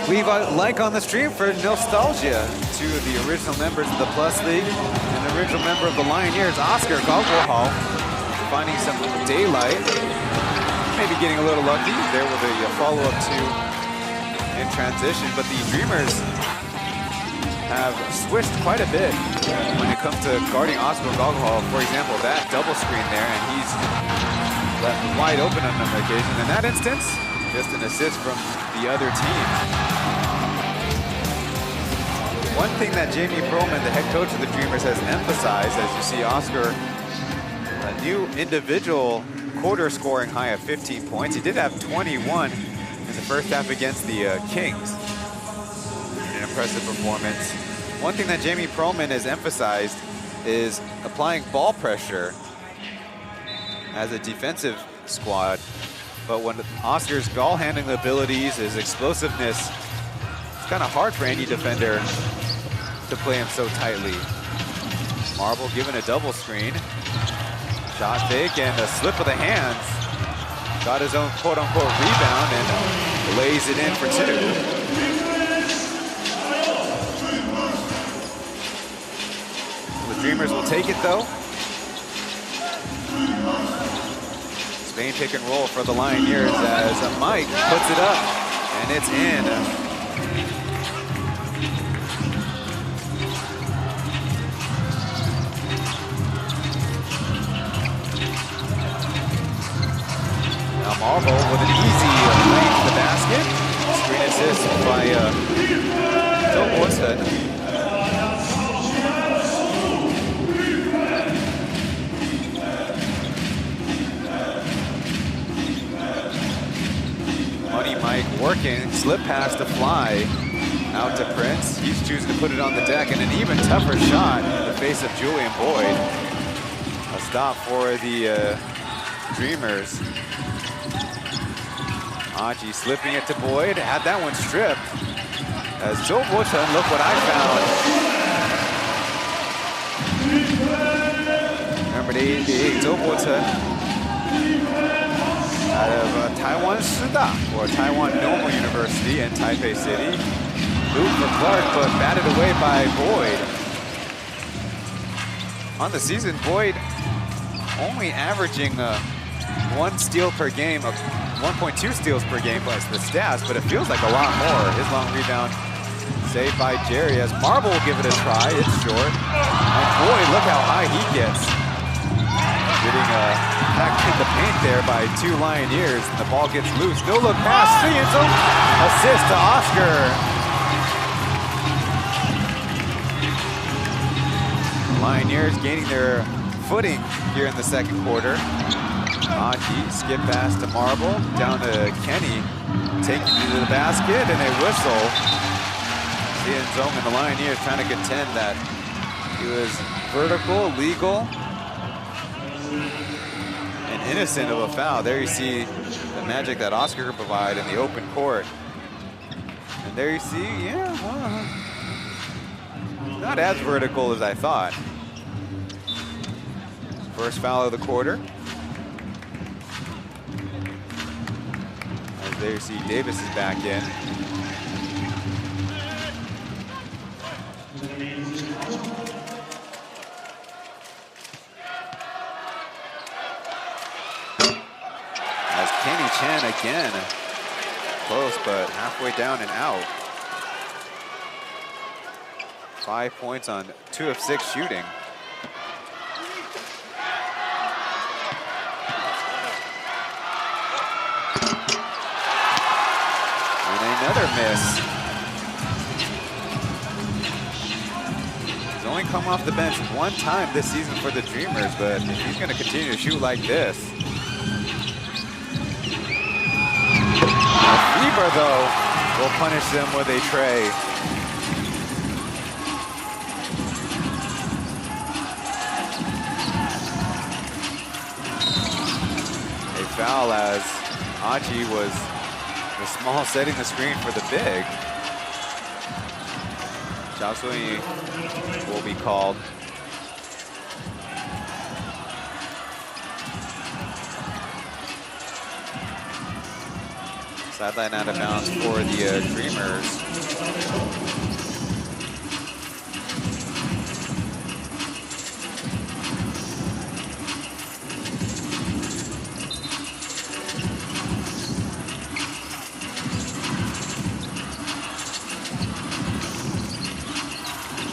Leave a like on the stream for nostalgia. Two of the original members of the Plus League, and the original member of the Lioneers, Oscar Gogolhal, finding some daylight. Maybe getting a little lucky there with a follow-up to in transition, but the Dreamers have switched quite a bit when it comes to guarding Oscar Gogolhal. For example, that double screen there, and he's left wide open on another occasion. In that instance, just an assist from the other team. One thing that Jamie Perlman, the head coach of the Dreamers, has emphasized, as you see Oscar, a new individual quarter scoring high of 15 points. He did have 21 in the first half against the Kings. An impressive performance. One thing that Jamie Perlman has emphasized is applying ball pressure as a defensive squad. But when Oscar's ball handling abilities, his explosiveness, it's kind of hard for any defender to play him so tightly. Marble given a double screen. Shot fake and a slip of the hands. Got his own quote-unquote rebound and lays it in for two. The Dreamers will take it though. Spain pick and roll for the Lioneers as Mike puts it up and it's in. Now Marble with an easy lane to the basket. Screen assist by Toplus. Money Mike working, slip pass to Fly. Out to Prince. He's choosing to put it on the deck, and an even tougher shot in the face of Julian Boyd. A stop for the Dreamers. Aji slipping it to Boyd, had that one stripped. As Joe Wotan, look what I found. Number 88, Joe Wotan. Out of Taiwan Shida, or Taiwan Normal University in Taipei City. Boot for Clark, but batted away by Boyd. On the season, Boyd only averaging 1 steal per game, 1.2 steals per game plus the stats, but it feels like a lot more. His long rebound saved by Jerry as Marble will give it a try. It's short. And Boyd, look how high he gets. Getting back in the paint there by two Lioneers. And the ball gets loose. No look pass. Hsinchu. Assist to Oscar. Lioneers gaining their footing here in the second quarter. Aji, skip pass to Marble, down to Kenny, taking it to the basket, and a whistle. Hsinchu and the Lioneers trying to contend that he was vertical, legal, and innocent of a foul. There you see the magic that Oscar can provide in the open court. And there you see, yeah, well, not as vertical as I thought. First foul of the quarter. There you see Davis is back in. As Kenny Chen again. Close, but halfway down and out. 5 points on 2 of 6 shooting. another miss. He's only come off the bench one time this season for the Dreamers, but if he's going to continue to shoot like this. Fever, though, will punish them with a tray. A foul as Achi was the small setting the screen for the big. Xiaosui will be called. Sideline out of bounds for the Dreamers.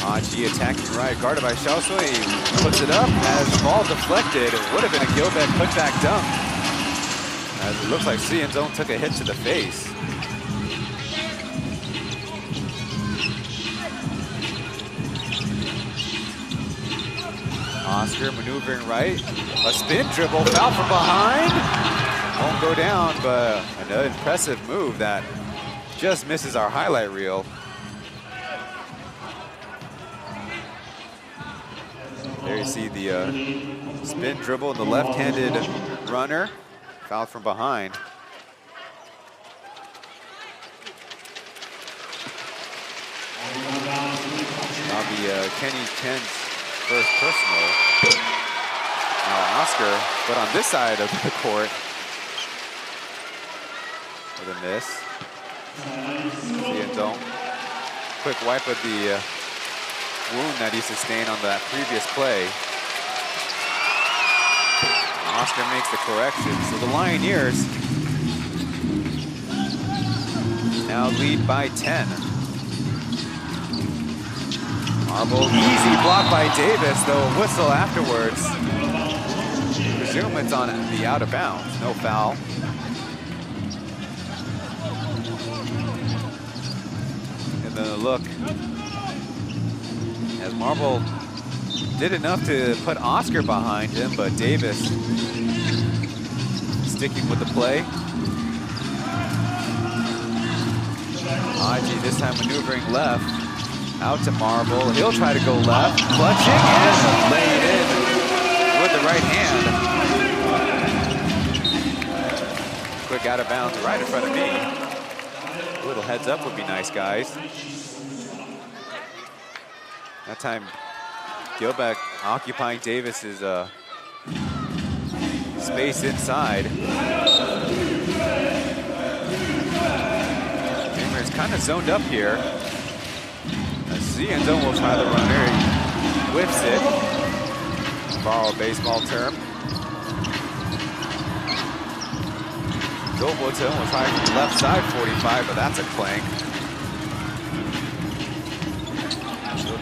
Achi attacking right, guarded by Xiaosui. Puts it up as ball deflected. It would have been a Gilbeck putback dunk. As it looks like Hsinchu took a hit to the face. Oscar maneuvering right. A spin dribble, foul from behind. Won't go down, but an impressive move that just misses our highlight reel. There you see the spin dribble, the left-handed runner. Foul from behind. That'll be Kenny Chen's first personal. Now Oscar, but on this side of the court with a miss. Hsinchu, quick wipe of the wound that he sustained on that previous play. Oscar makes the correction. So the Lioneers now lead by 10. Marble, easy block by Davis, though a whistle afterwards. Presume it's on the out of bounds, no foul. And then a look as Marble did enough to put Oscar behind him, but Davis sticking with the play. Aji this time maneuvering left, out to Marble. He'll try to go left, clutching and laid in with the right hand. Quick out of bounds right in front of me. A little heads up would be nice, guys. That time, Gilbeck occupying Davis's space inside. Dreamers kind of zoned up here. Hsinchu will try the runner. He whips it. Borrow a baseball term. Toplus will try from the left side 45, but that's a clank.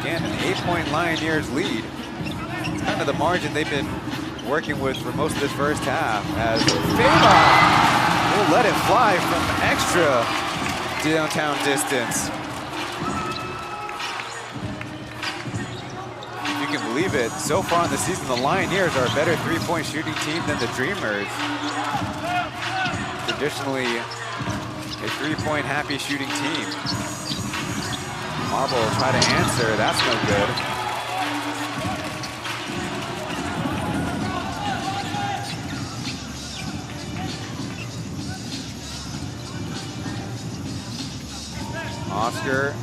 Again, an 8-point Lioneers lead. It's kind of the margin they've been working with for most of this first half, as Fema will let it fly from extra downtown distance. If you can believe it, so far in the season, the Lioneers are a better three-point shooting team than the Dreamers. Traditionally, a three-point happy shooting team. Marble will try to answer, that's no good. Oscar,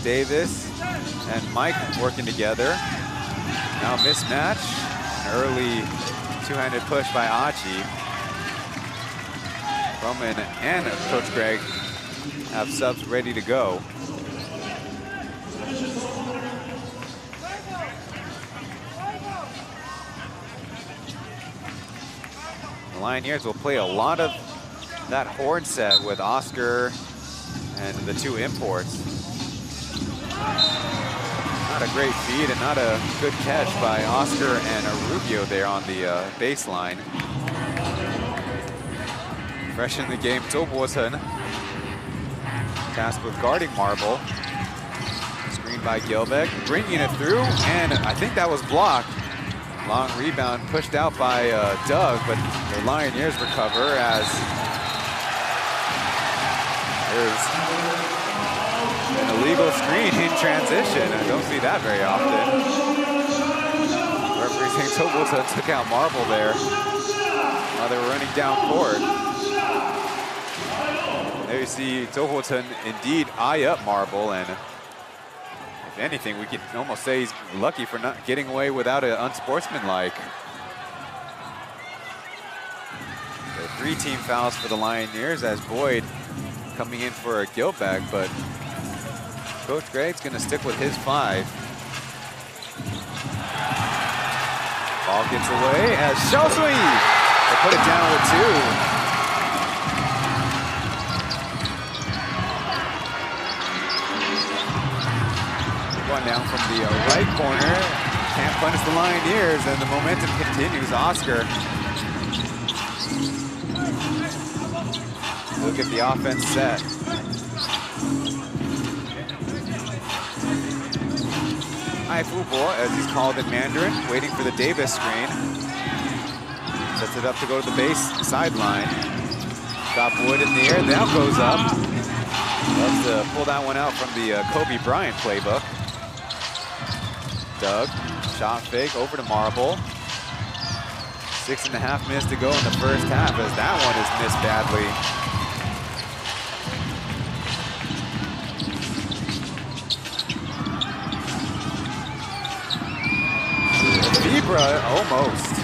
Davis, and Mike working together. Now mismatch, an early two-handed push by Achi. Roman and Coach Greg have subs ready to go. The Lioneers will play a lot of that horn set with Oscar and the two imports. Not a great feed and not a good catch by Oscar and Rubio there on the baseline. Fresh in the game, Toplus tasked with guarding Marble. Screen by Gilbeck, bringing it through, and I think that was blocked. Long rebound pushed out by Doug, but the Lioneers recover as there's an illegal screen in transition. I don't see that very often. Referee saying Toplus took out Marble there while they were running down court. There you see Toplus indeed eye up Marble, and if anything, we could almost say he's lucky for not getting away without an unsportsmanlike. So 3 team fouls for the Lioneers as Boyd coming in for a Gilbeck, but Coach Gregg's gonna stick with his 5. Ball gets away as Xiaosui, they put it down with 2. One down from the right corner. Can't punish the Lioneers, and the momentum continues. Oscar. Look at the offense set. High football, as he's called in Mandarin, waiting for the Davis screen. Sets it up to go to the base sideline. Got Wood in the air, now goes up. Loves to pull that one out from the Kobe Bryant playbook. Doug, shot fake over to Marble. 6.5 minutes to go in the first half as that one is missed badly. Fibra, almost.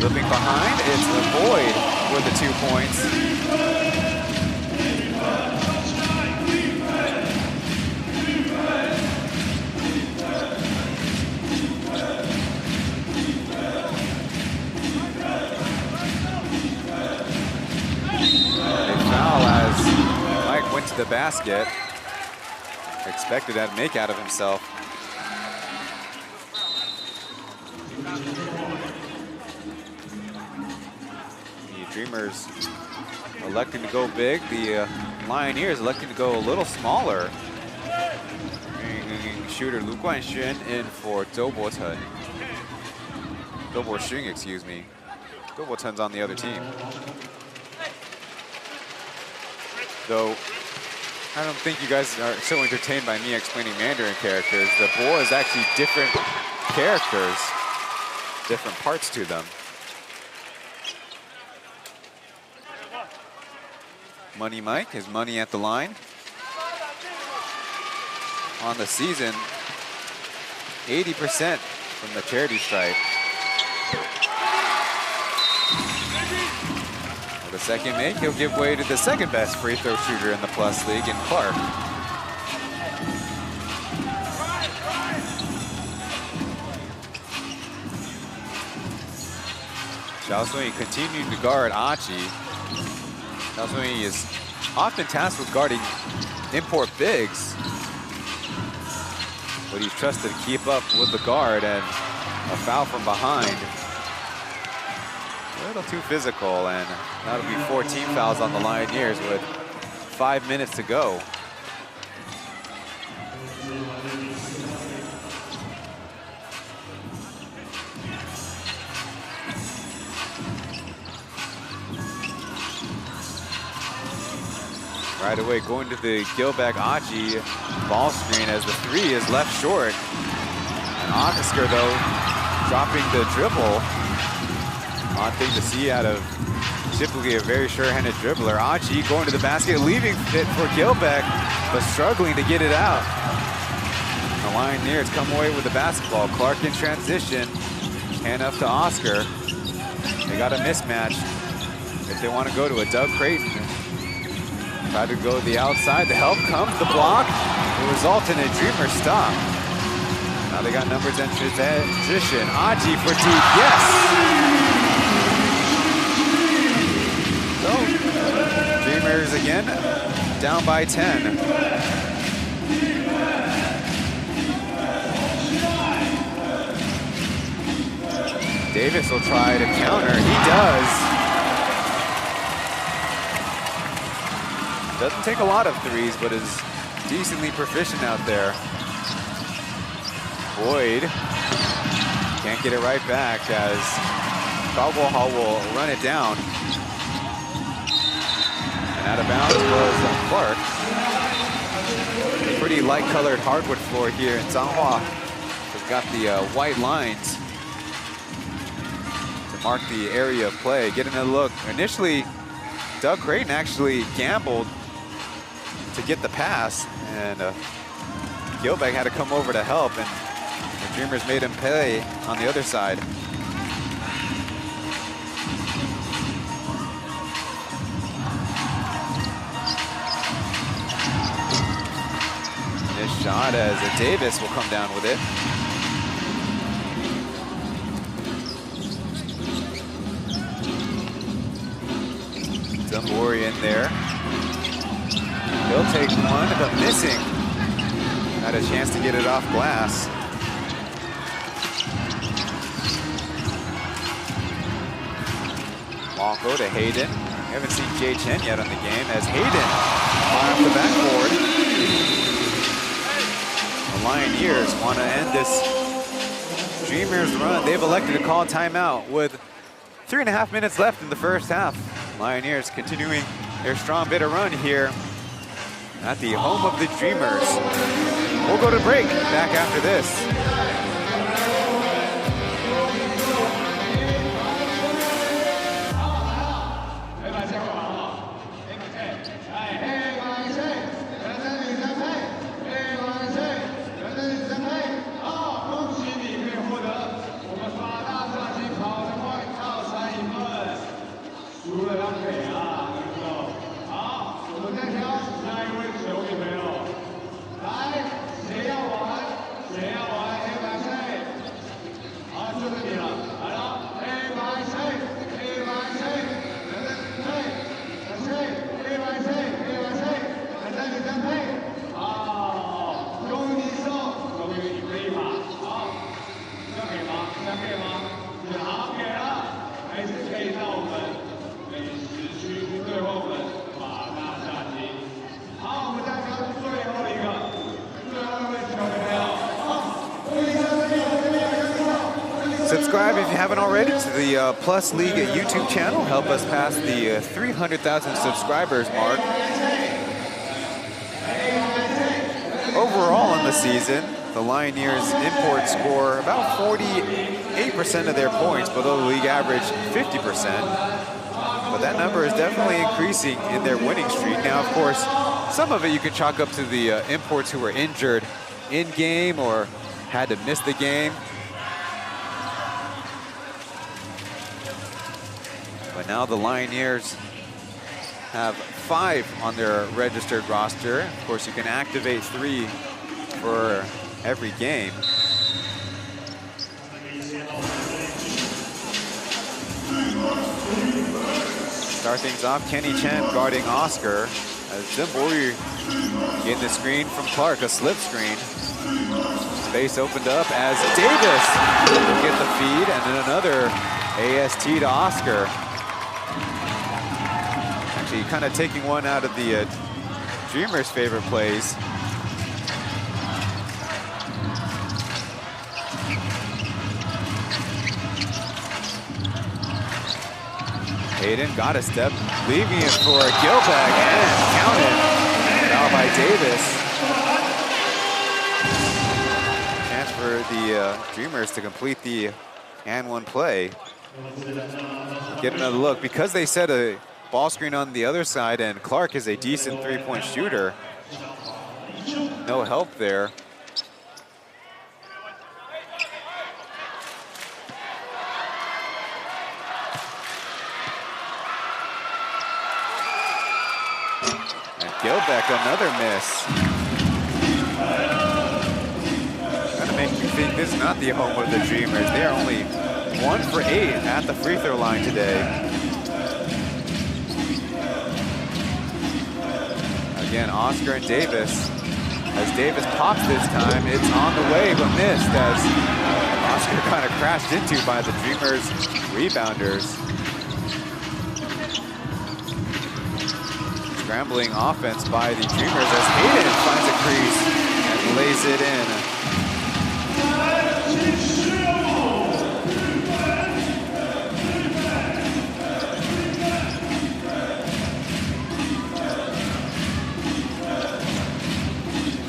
Slipping behind, it's a Boyd with the 2 points. A foul as Mike went to the basket. Expected that make out of himself. Dreamers electing to go big. The Lioneers electing to go a little smaller. Shooter Lu Guanxuan in for Zhou Bocheng. Zhou Bocheng, excuse me. Zhou Bocheng's on the other team. Though, I don't think you guys are so entertained by me explaining Mandarin characters. The Bo is actually different characters, different parts to them. Money Mike, his money at the line. On the season, 80% from the charity stripe. With a second make, he'll give way to the second best free throw shooter in the Plus League in Clark. Xiaosui continuing to guard Achi. Xiaosui is often tasked with guarding import bigs, but he's trusted to keep up with the guard, and a foul from behind. A little too physical, and that'll be 14 fouls on the Lioneers with 5 minutes to go. Right away, going to the Gilbeck Achi ball screen as the 3 is left short. And Oscar, though, dropping the dribble. Odd thing to see out of typically a very sure-handed dribbler. Achi going to the basket, leaving it for Gilbeck, but struggling to get it out. The Lioneers come away with the basketball. Clark in transition, hand up to Oscar. They got a mismatch if they want to go to a Doug Creighton. Try to go to the outside. The help comes, the block. Will result in a Dreamer stop. Now they got numbers in transition. Achi for deep, yes! So, Dreamers again down by 10. Davis will try to counter. He does. Doesn't take a lot of threes, but is decently proficient out there. Boyd can't get it right back as Hall will run it down. And out of bounds was Clark. A pretty light-colored hardwood floor here in Changhua. We've got the white lines to mark the area of play. Getting a look. Initially, Doug Creighton actually gambled to get the pass, and Gilbeck had to come over to help, and the Dreamers made him pay on the other side. This shot as Davis will come down with it. Dumbori in there. He'll take one, but missing. Had a chance to get it off glass. Walko to Hayden. We haven't seen Jay Chen yet on the game as Hayden off the backboard. The Lioneers want to end this Dreamers run. They've elected to call timeout with 3.5 minutes left in the first half. Lioneers continuing their strong bit of run here at the home of the Dreamers. We'll go to break, back after this. Subscribe if you haven't already to the Plus League YouTube channel. Help us pass the 300,000 subscribers mark. Overall in the season, the Lioneers import score about 48% of their points, below the league average 50%. But that number is definitely increasing in their winning streak. Now, of course, some of it you can chalk up to the imports who were injured in-game or had to miss the game. But now the Lioneers have 5 on their registered roster. Of course, you can activate 3 for every game. Start things off, Kenny Chen guarding Oscar as Zimboyu getting the screen from Clark, a slip screen. Space opened up as Davis will get the feed, and then another AST to Oscar. Actually, kind of taking one out of the Dreamers' favorite plays. Hayden got a step, leaving it for Gilbeck, and counted. Foul by Davis. Chance for the Dreamers to complete the and one play. Get another look. Because they set a ball screen on the other side and Clark is a decent three-point shooter, no help there. Gilbeck, another miss. Kind of makes me think this is not the home of the Dreamers. They are only 1 for 8 at the free throw line today. again, Oscar and Davis. As Davis pops this time, it's on the way, but missed as Oscar kind of crashed into by the Dreamers rebounders. Scrambling offense by the Dreamers as Hayden finds a crease and lays it in.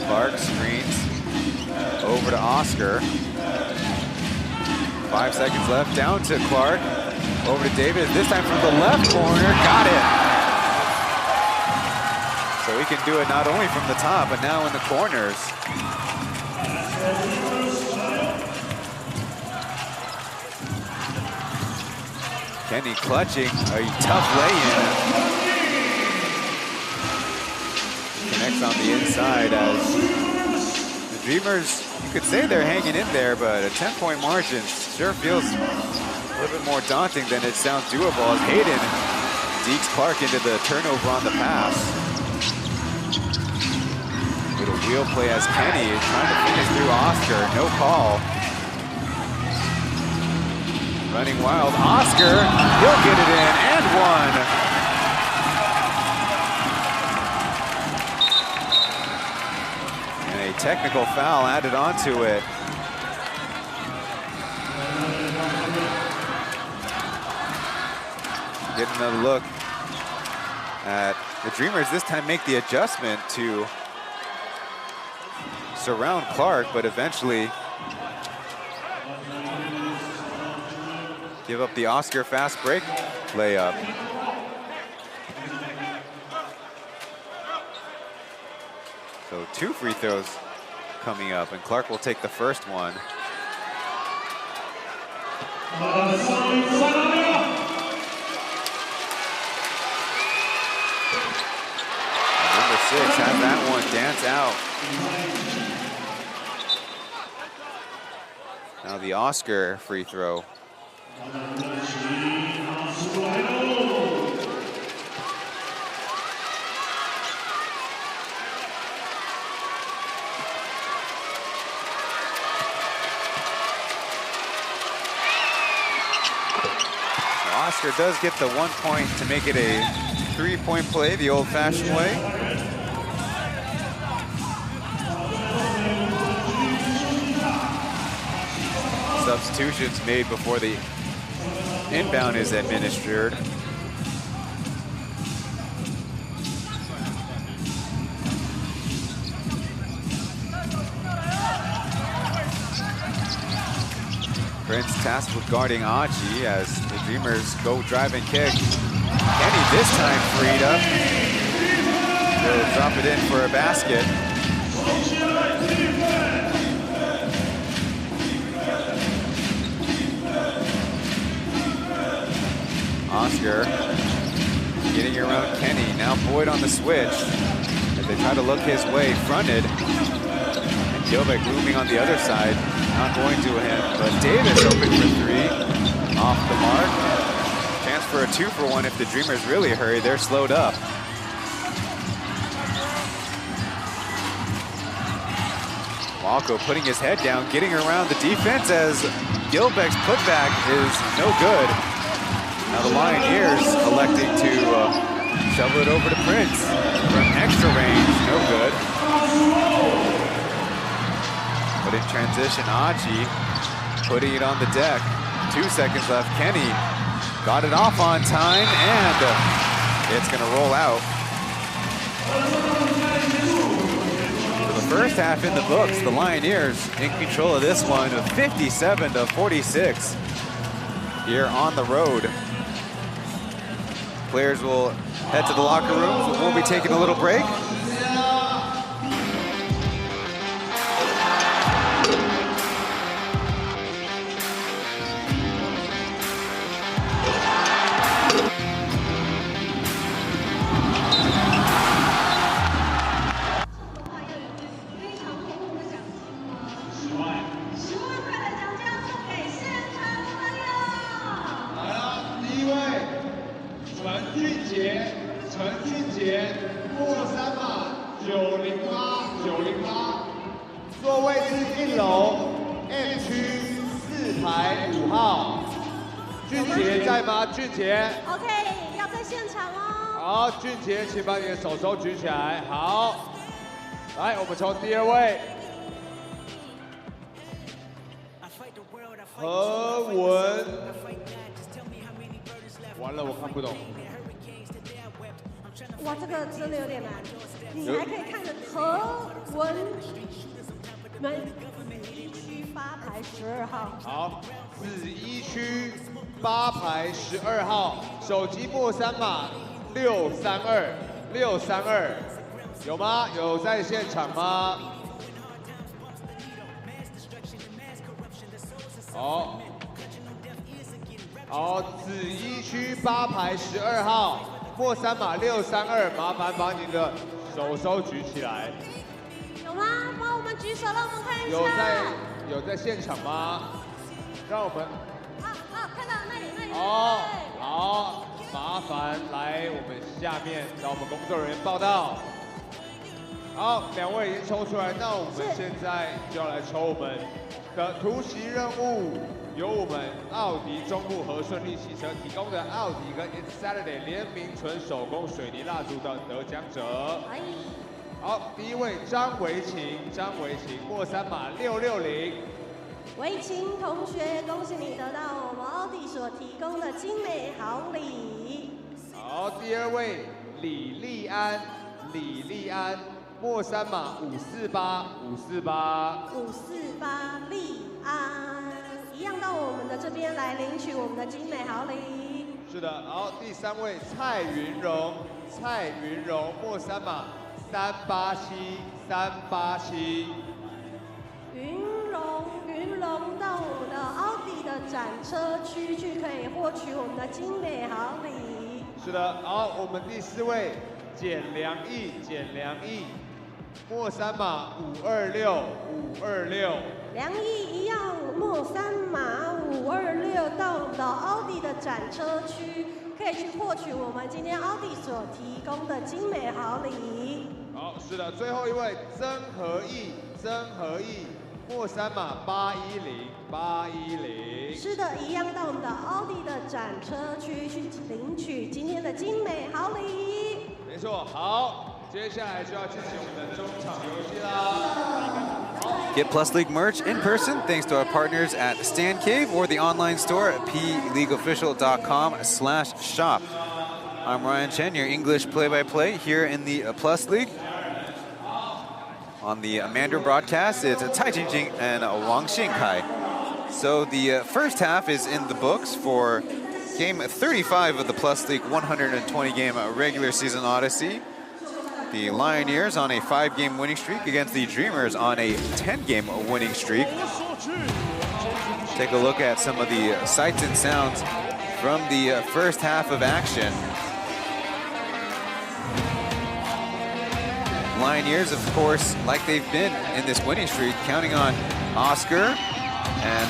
Clark screens over to Oscar. 5 seconds left, down to Clark. Over to Davis, this time from the left corner, got it. So he can do it not only from the top, but now in the corners. Kenny clutching a tough lay-in. Connects on the inside as the Dreamers, you could say they're hanging in there, but a 10-point margin sure feels a little bit more daunting than it sounds doable as Hayden dekes Clark into the turnover on the pass. Little wheel play as Kenny is trying to finish through Oscar, no call. Running wild, Oscar, he'll get it in, and one. Technical foul added onto it. Get another look at the Dreamers this time make the adjustment to surround Clark, but eventually give up the Oscar fast break layup. So 2 free throws coming up, and Clark will take the first one. Number 6 has that one dance out. Now the Oscar free throw. Oscar does get the 1 point to make it a 3-point play the old-fashioned way. Substitutions made before the inbound is administered. Prince tasked with guarding Aji as the Dreamers go drive and kick. Kenny this time freed up. He'll drop it in for a basket. Oscar getting around Kenny. Now Boyd on the switch. As they try to look his way, fronted. And Gilbeck looming on the other side. Not going to him, but Davis open for 3. Off the mark. Chance for a 2-for-1 if the Dreamers really hurry. They're slowed up. Walco putting his head down, getting around the defense as Gilbeck's putback is no good. Now the Lioneers electing to shovel it over to Prince from extra range, no good. But in transition, Aji putting it on the deck. 2 seconds left. Kenny got it off on time, and it's going to roll out. For the first half in the books, the Lioneers in control of this one, 57-46 here on the road. Players will head to the locker rooms. We'll be taking a little break.陈俊杰过3码。位是1楼 M 区4排5号，俊杰在吗？俊杰 OK， 要在现场哦。好，俊杰，请把你的手举起来。好，来，我们从第2位。 何文，完了，我看不懂。哇，这个真的有点难。你还可以看着何文，门1区8排12号。好，紫1区8排12号，手机末3码632，有吗？有在现场吗？ 好，紫1区8排12号，末3码632，麻烦把你的手举起来。有吗？帮我们举手，让我们看一下。有在现场吗？让我们。看到那里。哦，好，麻烦来我们下面找我们工作人员报到。好，2位已经抽出来，那我们现在就要来抽我们的突袭任务。 由我们奥迪中部和顺利汽车提供的奥迪跟 It's Saturday 联名纯手工水泥蜡烛的得奖者。好，第1位张维晴，末3码660。维晴同学，恭喜你得到我们奥迪所提供的精美好礼。好，第2位李立安，末3码548。立安。 一样到我们的这边来领取我们的精美好礼。是的，好，第3位蔡云荣，末3码387。云龙到我们的奥迪的展车区去，可以获取我们的精美好礼。是的，好，我们第4位简良义，末3码526。梁毅一样，末3码526到我们的奥迪的展车区，可以去获取我们今天奥迪所提供的精美好礼。好，是的，最后一位曾和义，末3码810。是的，一样到我们的奥迪的展车区去领取今天的精美好礼。没错，好，接下来就要进行我们的中场游戏啦。 Get Plus League merch in person thanks to our partners at Stand Cave or the online store at pleagueofficial.com/shop. I'm Ryan Chen, your English play-by-play here in the Plus League. On the Mandarin broadcast, it's Tai Jingjing and Wang Xinkai. So the first half is in the books for game 35 of the Plus League 120-game regular season Odyssey. The Lioneers on a 5-game winning streak against the Dreamers on a 10-game winning streak. Take a look at some of the sights and sounds from the first half of action. Lioneers, of course, like they've been in this winning streak, counting on Oscar and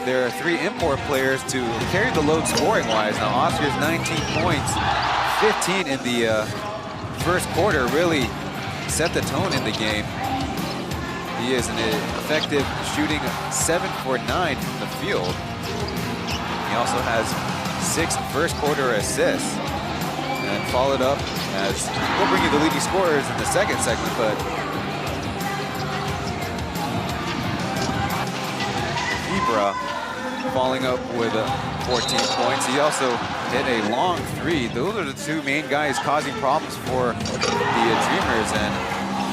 there are 3 import players to carry the load scoring-wise. Now, Oscar's 19 points, 15 in the first quarter really set the tone in the game. He is an effective shooting 7 for 9 from the field. He also has 6 first quarter assists and followed up as we'll bring you the leading scorers in the second segment, but Ibra following up with 14 points. He also hit a long 3. Those are the 2 main guys causing problems for the Dreamers, and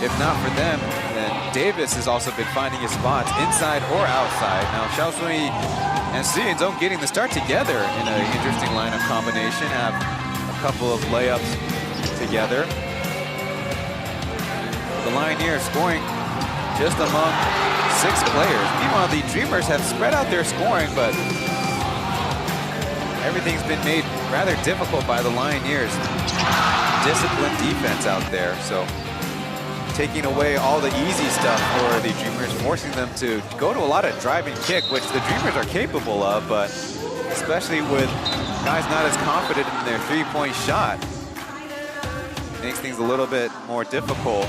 if not for them, then Davis has also been finding his spots inside or outside. Now, Xiao Sui and Zhou getting the start together in an interesting lineup combination, have a couple of layups together. The Lioneers scoring just among 6 players. Meanwhile, the Dreamers have spread out their scoring, but everything's been made rather difficult by the Lioneers. Disciplined defense out there, so taking away all the easy stuff for the Dreamers, forcing them to go to a lot of drive and kick, which the Dreamers are capable of, but especially with guys not as confident in their 3-point shot, makes things a little bit more difficult.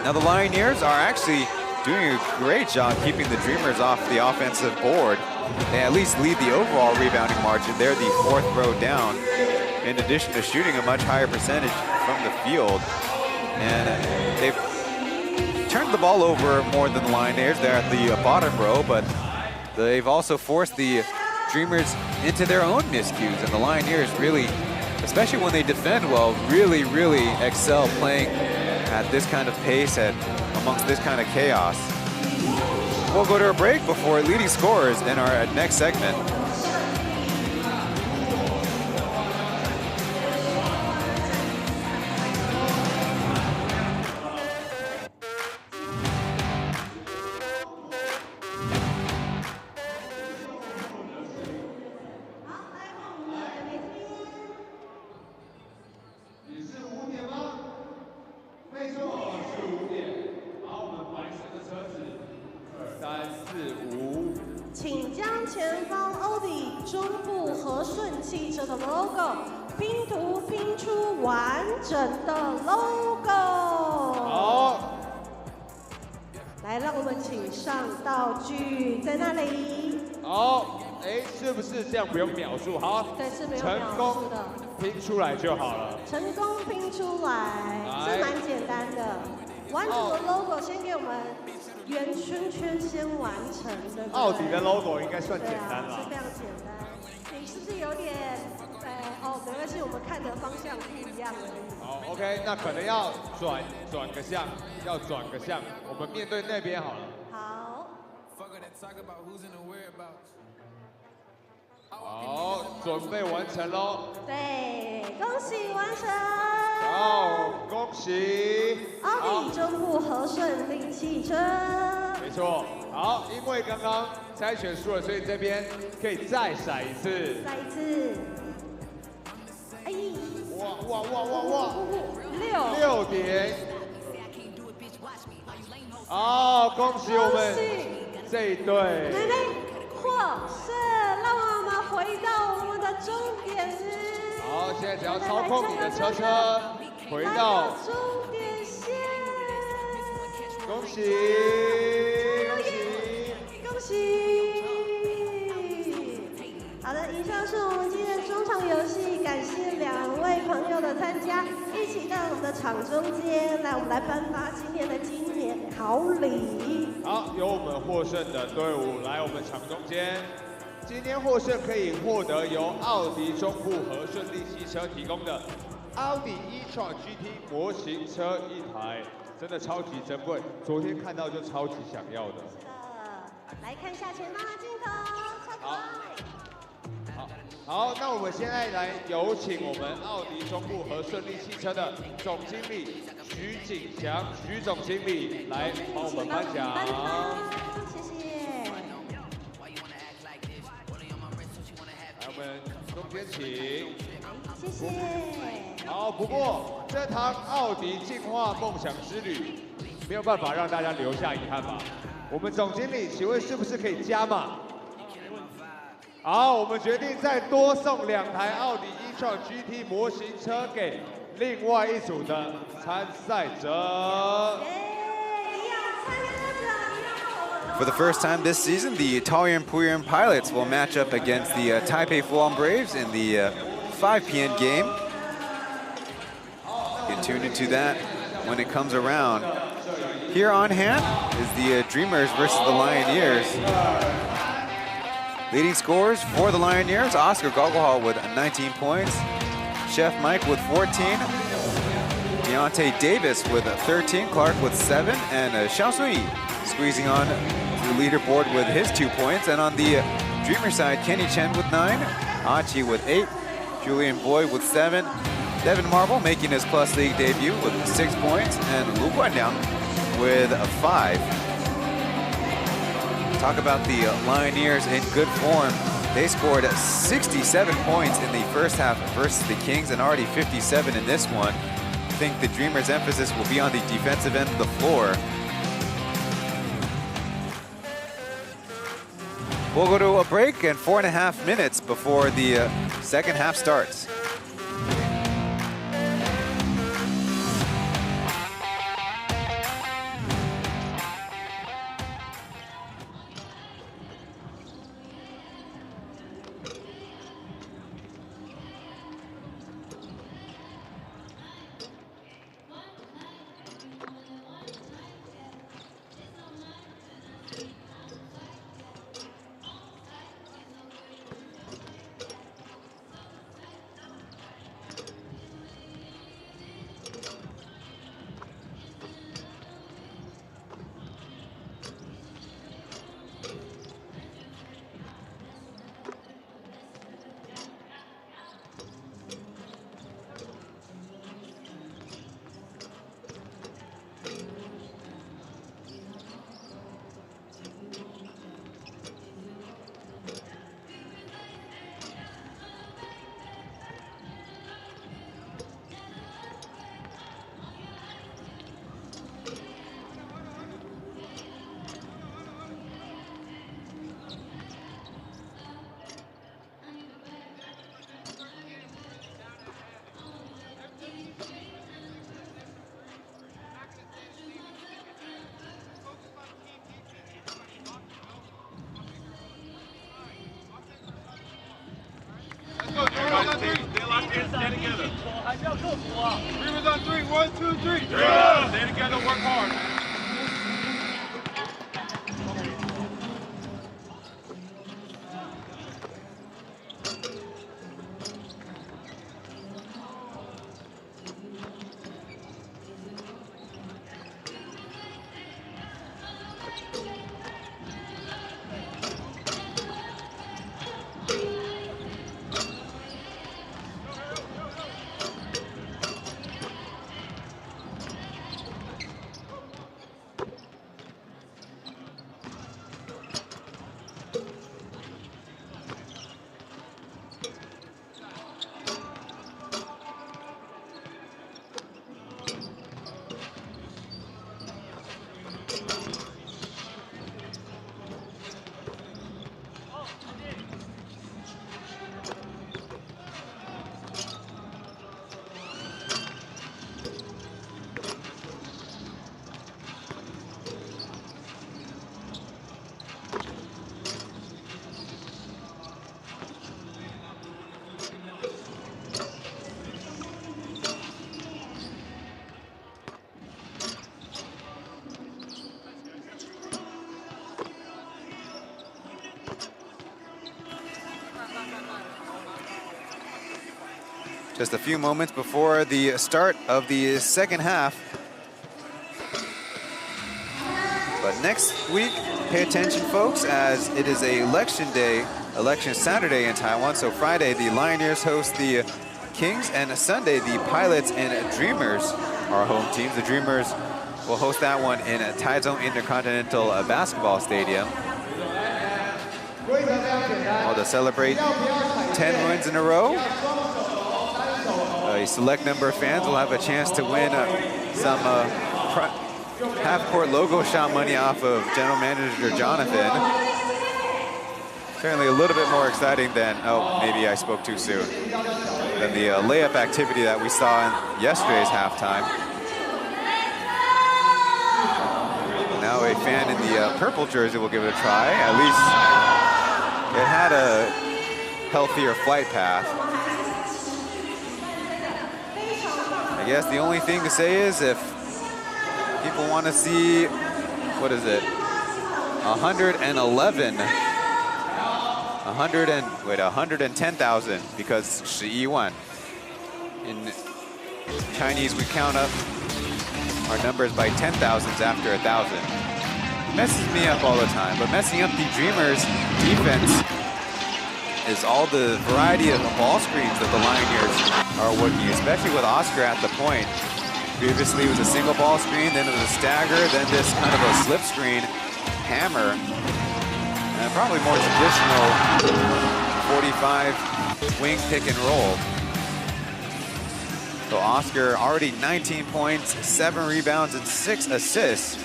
Now the Lioneers are actually doing a great job keeping the Dreamers off the offensive board. They at least lead the overall rebounding margin. They're the 4th row down, in addition to shooting a much higher percentage from the field. And they've turned the ball over more than the Lioneers. They're at the bottom row, but they've also forced the Dreamers into their own miscues. And the Lioneers really, especially when they defend well, really excel playing at this kind of pace and amongst this kind of chaos. We'll go to a break before leading scorers in our next segment.请将前方欧迪中部和顺汽车的 logo 拼图拼出完整的 logo。好，来，让我们请上道具，在那里。好，是不是这样不用描述？好，对，是没有描述的，拼出来就好了。成功拼出来是蛮简单的，完整的 logo 先给我们。圆圈圈先完成的。奥迪的 logo 应该算简单了。是非常简单。你是不是有点没关系，我们看的方向不一样而已。好 ，OK， 那可能要转个向，我们面对那边好了。好。好，准备完成喽。对，恭喜完成。好，恭喜！奥迪中部和顺利汽车。没错，好，因为刚刚猜拳输了，所以这边可以再骰一次。再一次。哎！哇！6点。好，恭喜我们这一队。妹妹获胜，让我们回到我们的终点。好，现在只要操控你的车回到终点线。恭喜！恭喜！好的，以上是我们今天的中场游戏，感谢2位朋友的参加，一起到我们的场中间来，我们来颁发今天的经典好礼。好，由我们获胜的队伍来我们场中间。今天获胜可以获得由奥迪中部和顺利汽车提供的奥迪e-tron GT 模型车1台，真的超级珍贵，昨天看到就超级想要的。是的，来看一下前方的镜头，超可爱。好，那我们现在来有请我们奥迪中部和顺利汽车的总经理徐景祥徐总经理来帮我们颁奖。谢谢。我们中间请，谢谢。好，不过这趟奥迪进化梦想之旅没有办法让大家留下遗憾吧？我们总经理，请问是不是可以加码？好，我们决定再多送2台奥迪e-tron GT 模型车给另外一组的参赛者。For the first time this season, the Taoyuan Puyuan Pilots will match up against the Taipei Fuan Braves in the 5 p.m. game. You can tune into that when it comes around. Here on hand is the Dreamers versus the Lioneers. Leading scorers for the Lioneers, Oscar Gogglehall with 19 points, Chef Mike with 14, Deontay Davis with 13, Clark with 7, and Xiao Sui squeezing on the leaderboard with his 2 points. And on the Dreamer side, Kenny Chen with 9, Achi with 8, Julian Boyd with 7, Devin Marble making his Plus League debut with 6 points, and Lu Guanyang with 5. Talk about the Lioneers in good form. They scored 67 points in the first half versus the Kings and already 57 in this one. I think the Dreamers' emphasis will be on the defensive end of the floor. We'll go to a break and 4.5 minutes before the second half starts. seconds. Stay together. Dreamers on 3. 1, 2, 3. Stay together. Work hard. Just a few moments before the start of the second half. But next week, pay attention, folks, as it is election day, election Saturday in Taiwan. So Friday, the Lioneers host the Kings, and Sunday, the Pilots and Dreamers are home teams. The Dreamers will host that one in Taichung Intercontinental Basketball Stadium. Well, to celebrate 10 wins in a row, a select number of fans will have a chance to win some half-court logo shot money off of General Manager Jonathan. Certainly a little bit more exciting than, oh, maybe I spoke too soon, than the layup activity that we saw in yesterday's halftime. Now a fan in the purple jersey will give it a try. At least it had a healthier flight path. I guess the only thing to say is if people want to see, what is it, 110,000 because 11万. In Chinese, we count up our numbers by 10,000s after 1,000. Messes me up all the time, but messing up the Dreamers' defense is all the variety of ball screens that the Lioneers are working, especially with Oscar at the point. Previously it was a single ball screen, then it was a stagger, then this kind of a slip screen hammer, and probably more traditional 45 wing pick and roll. So Oscar already 19 points, 7 rebounds, and 6 assists.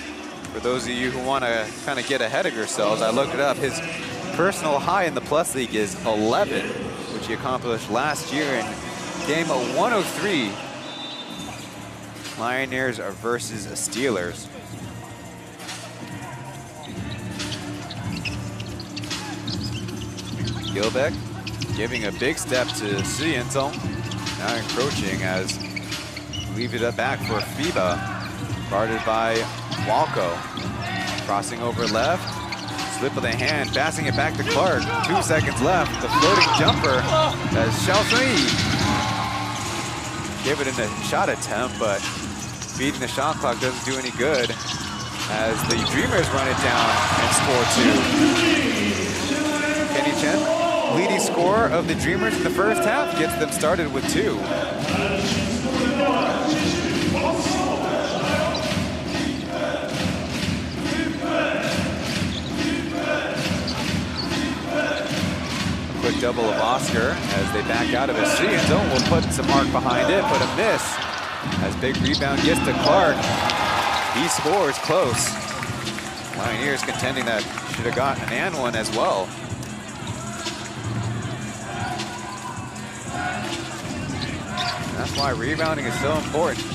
For those of you who want to kind of get ahead of yourselves, I looked it up. His personal high in the Plus League is 11, which he accomplished last year in game 103. Lioneers versus Steelers. Gilbeck giving a big step to Hsinchu. Now encroaching as leave it up back for FIBA. Guarded by Walco. Crossing over left. Slip of the hand, passing it back to Clark. 2 seconds left. The floating jumper as Xiaoshui gave it in a shot attempt, but beating the shot clock doesn't do any good as the Dreamers run it down and score 2. Kenny Chen, leading scorer of the Dreamers in the first half, gets them started with 2. Quick double of Oscar as they back out of it. Hsinchu will put some mark behind it, but a miss. As big rebound gets to Clark. He scores close. Lioneers contending that should have gotten an and one as well. And that's why rebounding is so important.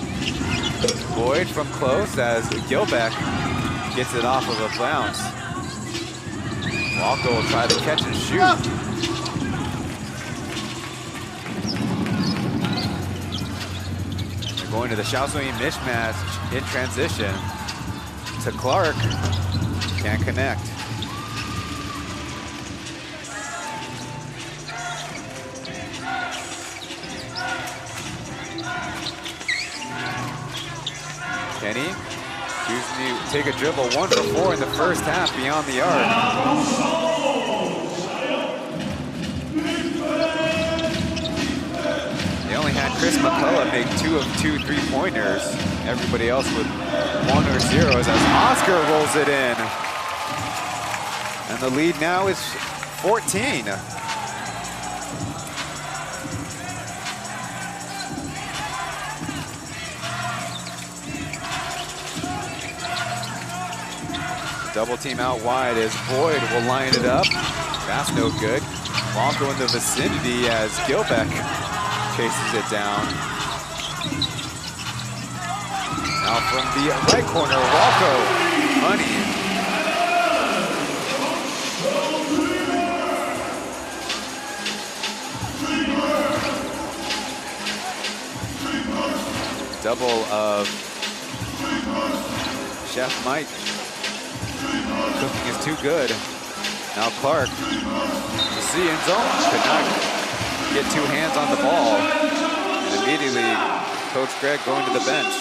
Boyd from close as Gilbeck gets it off of a bounce. Walco will try to catch and shoot. Going to the Xiaosui mismatch in transition to Clark. Can't connect. Kenny choosing to take a dribble, 1 for 4 in the first half beyond the arc. They only had Chris McCullough make 2 of 2 3-pointers. Everybody else with 1 or 0s as Oscar rolls it in. And the lead now is 14. Double team out wide as Boyd will line it up. That's no good. Ball go in the vicinity as Gilbeck chases it down. Now from the right corner, Walco, Money. Double of Chef Mike. Cooking is too good. Now Clark, the C end zone, could not get 2 hands on the ball. And immediately, Coach Greg going to the bench.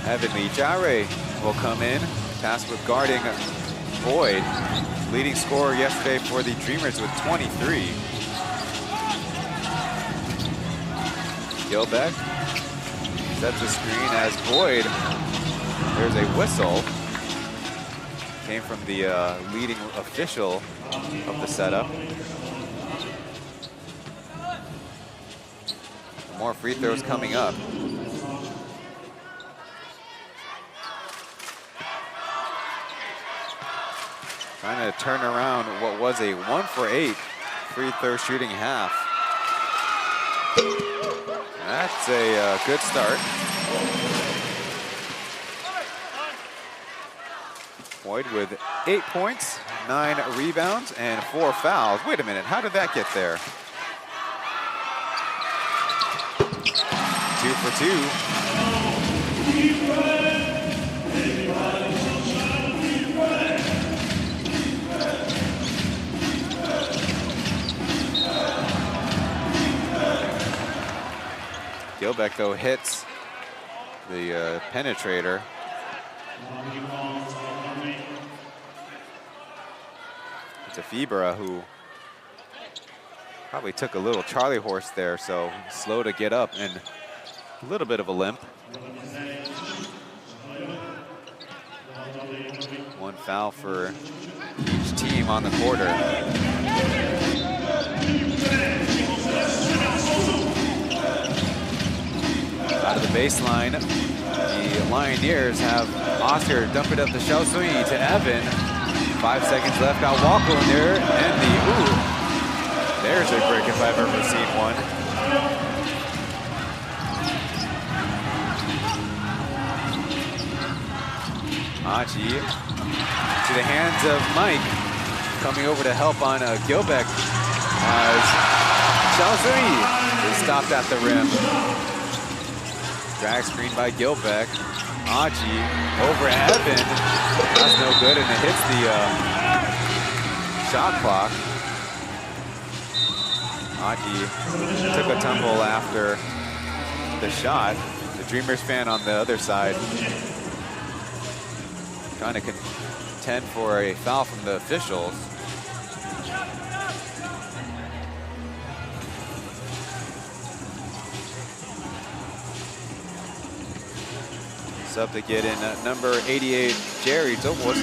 Evan Lee Jare will come in, tasked with guarding Boyd. Leading scorer yesterday for the Dreamers with 23. Gilbeck sets the screen as Boyd. There's a whistle. Came from the leading official of the setup. More free throws coming up. Trying to turn around what was a 1 for 8 free throw shooting half. That's a good start. Boyd with 8 points, 9 rebounds, and 4 fouls. Wait a minute, how did that get there? 2 for 2. Gilbeck, though, hits the penetrator. It's a Fibra who probably took a little Charlie horse there, so slow to get up and a little bit of a limp. 1 foul for each team on the quarter. Out of the baseline, the Lioneers have Oscar dump it up to Xiaosui to Evan. 5 seconds left, got Walco in there, and there's a break if I've ever seen one. Achi to the hands of Mike, coming over to help on Gilbeck as Xiaosui is stopped at the rim. Drag screen by Gilbeck. Achi over Evan. That's no good, and it hits the shot clock. Achi took a tumble after the shot. The Dreamers fan on the other side trying to contend for a foul from the officials. Up to get in number 88, Jerry Toplus.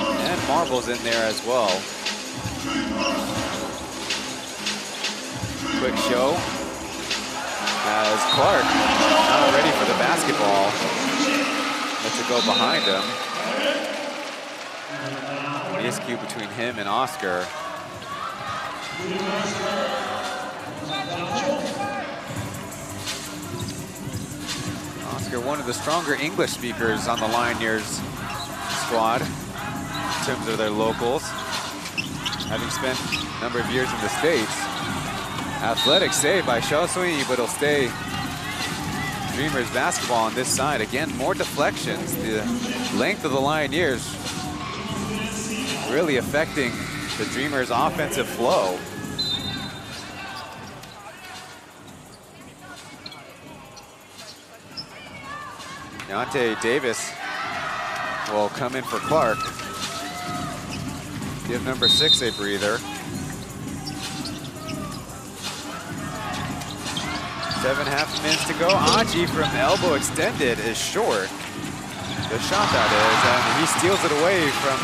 And Marvel's in there as well. Quick show as Clark not ready for the basketball. Lets it go behind him. ESQ between him and Oscar. speaker, one of the stronger English speakers on the Lioneers squad in terms of their locals. Having spent a number of years in the States. Athletic save by Xiaosui, but it'll stay Dreamers basketball on this side. Again, more deflections. The length of the Lioneers really affecting the Dreamers' offensive flow. Deontay Davis will come in for Clark. Give number 6 a breather. 7.5 minutes to go. Aji from elbow extended is short. The shot that is, and he steals it away from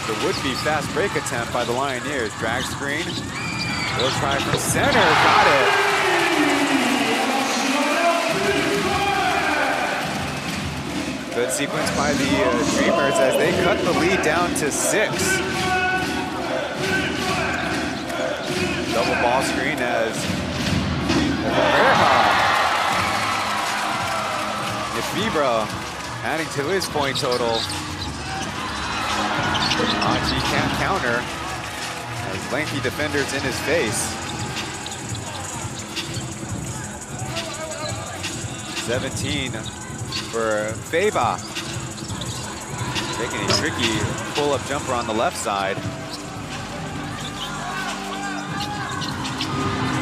the would-be fast break attempt by the Lioneers. Drag screen. Will try from center. Got it. Good sequence by the Dreamers as they cut the lead down to 6. Double ball screen as Yefibra adding to his point total. Aji can't counter as lengthy defenders in his face. 17 for Feba. Taking a tricky pull-up jumper on the left side.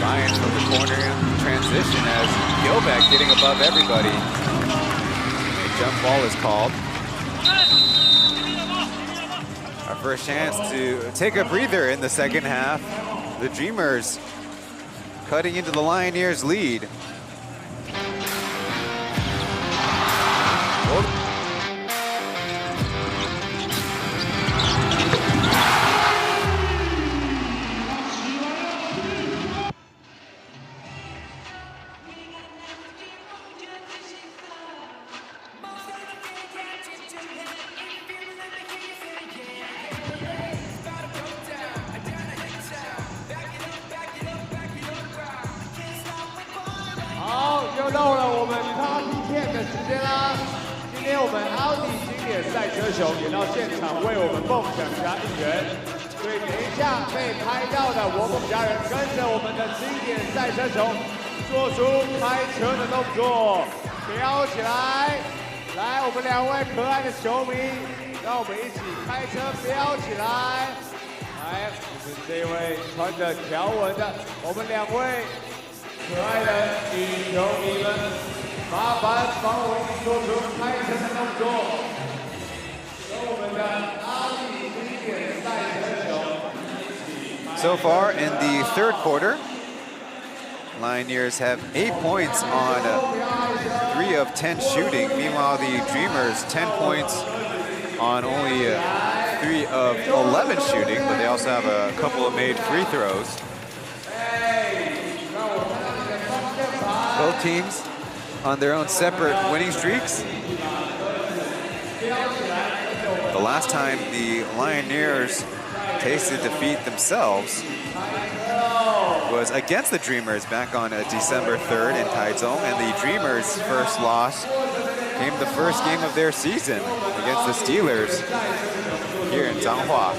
Ryan from the corner transition as Gilbeck getting above everybody. A jump ball is called. Our first chance to take a breather in the second half. The Dreamers cutting into the Lioneers' lead.做出开车的动作，飙起来！来，我们2位可爱的球迷，让我们一起开车飙起来！来，就是这位穿着条纹的，我们2位可爱的女球迷们，麻烦帮我一起做出开车的动作，和我们的阿里经典赛车手一起。So far in the third quarter, Lioneers have 8 points on 3 of 10 shooting. Meanwhile, the Dreamers 10 points on only 3 of 11 shooting, but they also have a couple of made free throws. Both teams on their own separate winning streaks. The last time the Lioneers tasted defeat themselves was against the Dreamers back on December 3rd in Taichung, and the Dreamers' first loss came the first game of their season against the Steelers here in Changhua.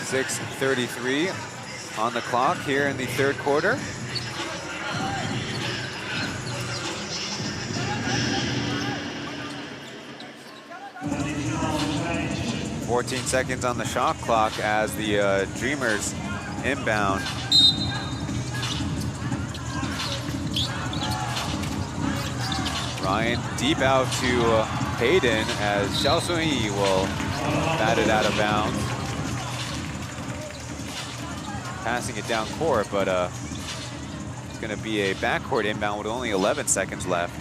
.633 on the clock here in the third quarter. .14 seconds on the shot clock as the Dreamers inbound. Ryan deep out to Hayden as Xiao Sun-yi will bat it out of bounds. Passing it down court, but it's going to be a backcourt inbound with only 11 seconds left.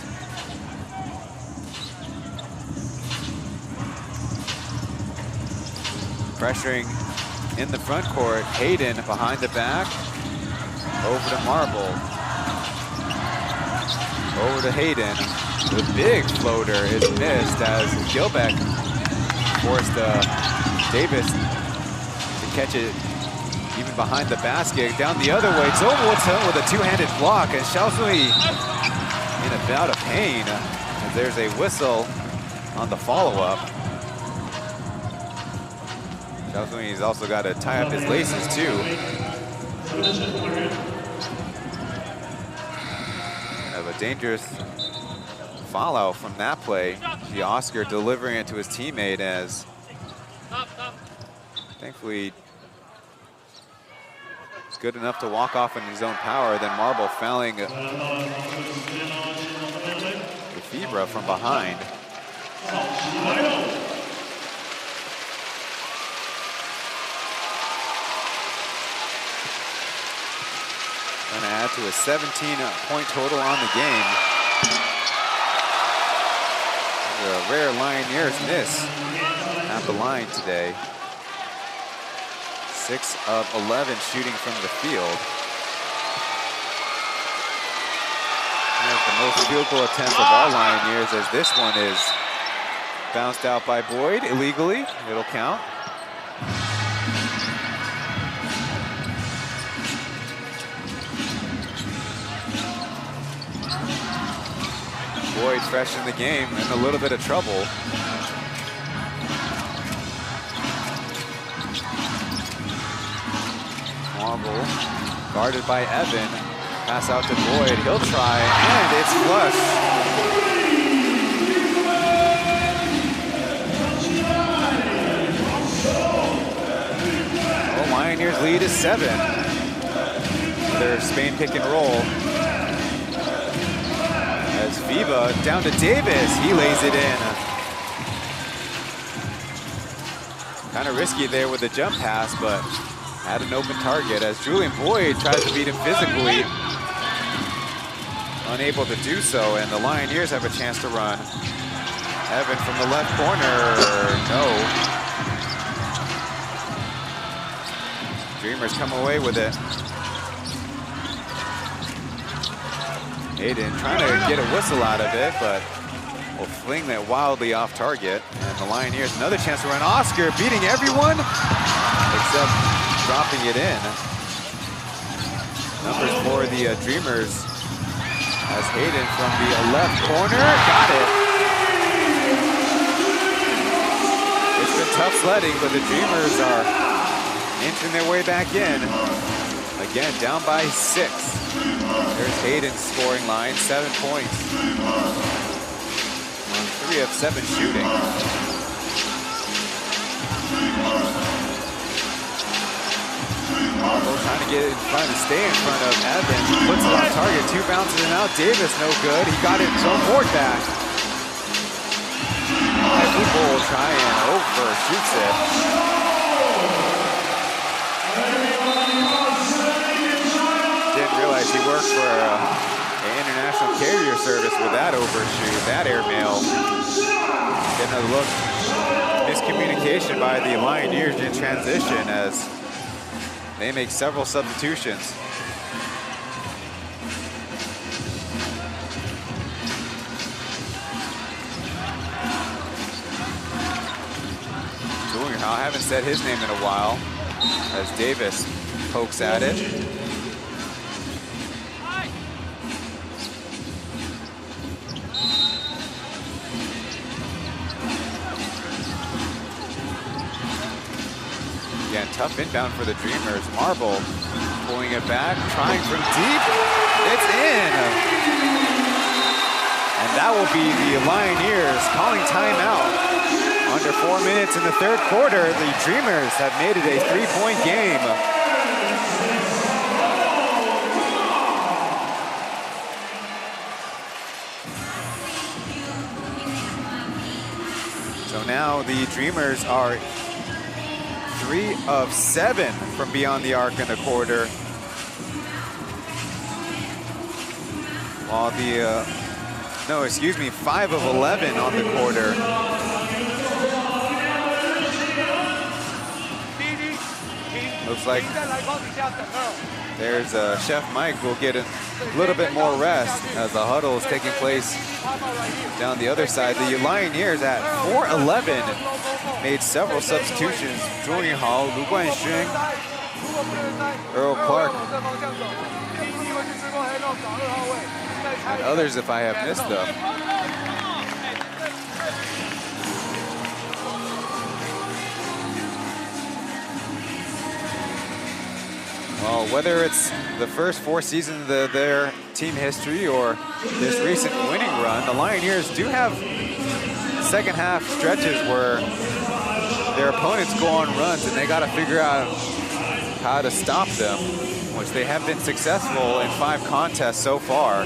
Pressuring in the front court, Hayden behind the back, over to Marble, over to Hayden. The big floater is missed as Gilbeck forced Davis to catch it even behind the basket. Down the other way, Zhou with a two-handed block, and Xiaosui in a bout of pain. And there's a whistle on the follow-up. Xiaosui's also got to tie up his laces too. Have a dangerous follow from that play. The Oscar delivering it to his teammate as thankfully it's good enough to walk off in his own power. Then Marble fouling the Fibra from behind. Gonna add to a 17-point total on the game. A rare Lioneers miss at the line today. 6 of 11 shooting from the field. There's the most field goal attempts of all Lioneers, as this one is bounced out by Boyd illegally. It'll count. Boyd fresh in the game, in a little bit of trouble. Marble, guarded by Evan. Pass out to Boyd, he'll try, and it's flush. Oh, Lioneers lead is 7. Their Spain pick and roll. As Viva down to Davis, he lays it in. Kind of risky there with the jump pass, but had an open target as Julian Boyd tries to beat him physically. Unable to do so, and the Lioneers have a chance to run. Evan from the left corner, no. Dreamers come away with it. Aiden trying to get a whistle out of it, but will fling that wildly off target. And the Lioneers, another chance to run. Oscar beating everyone, except dropping it in. Numbers for the Dreamers, as Hayden from the left corner, got it. It's been tough sledding, but the Dreamers are inching their way back in. Again, down by 6. There's Hayden's scoring line, 7 points. On 3 of 7 shooting. Marble trying to get in front and stay in front of Evan. Puts it on target, 2 bounces and out. Davis no good. He got it his own board back. Bull trying over, shoots it. Didn't realize he worked for an international carrier service with that overshoot, that airmail. Getting a look, miscommunication by the Lioneers in transition as they make several substitutions. I haven't said his name in a while as Davis pokes at it. Again, tough inbound for the Dreamers. Marble pulling it back, trying from deep. It's in. And that will be the Lioneers calling timeout. Under 4 minutes in the third quarter, the Dreamers have made it a 3-point game. So now the Dreamers are 3 of 7 from beyond the arc in the quarter. While the, 5 of 11 on the quarter. Looks like There's Chef Mike will get a little bit more rest as the huddle is taking place down the other side. The Lioneers at 4:11 made several substitutions. Zhong Yihao, Lu Guanxun, Earl Clark, and others if I have missed them. Well, whether it's the first 4 seasons of their team history or this recent winning run, the Lioneers do have second half stretches where their opponents go on runs and they got to figure out how to stop them, which they have been successful in 5 contests so far.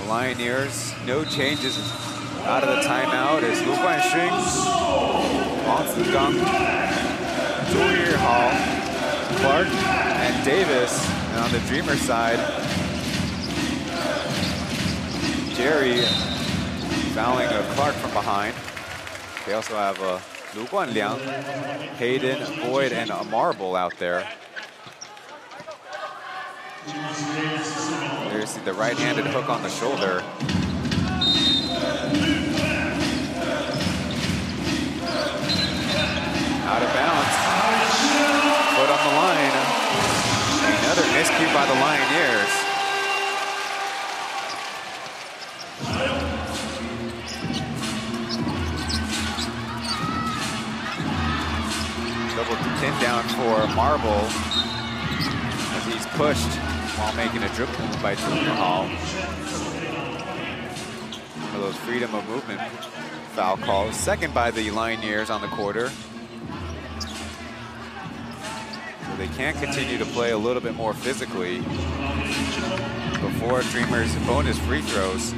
Lioneers, no changes out of the timeout as Lu Guanxun, Wang Zigang, Zhong Yihao, Clark, and Davis. And on the Dreamer side, Jerry fouling Clark from behind. They also have Lu Guanliang, Hayden, Boyd, and a Marble out there. There's the right-handed hook on the shoulder. Out of bounds. Foot on the line. Another miscue by the Lioneers. Double pin down for Marble as he's pushed while making a dribble move by Zhong Yihao. One of those freedom of movement foul calls. Second by the Lioneers on the quarter. So they can continue to play a little bit more physically before Dreamers' bonus free throws.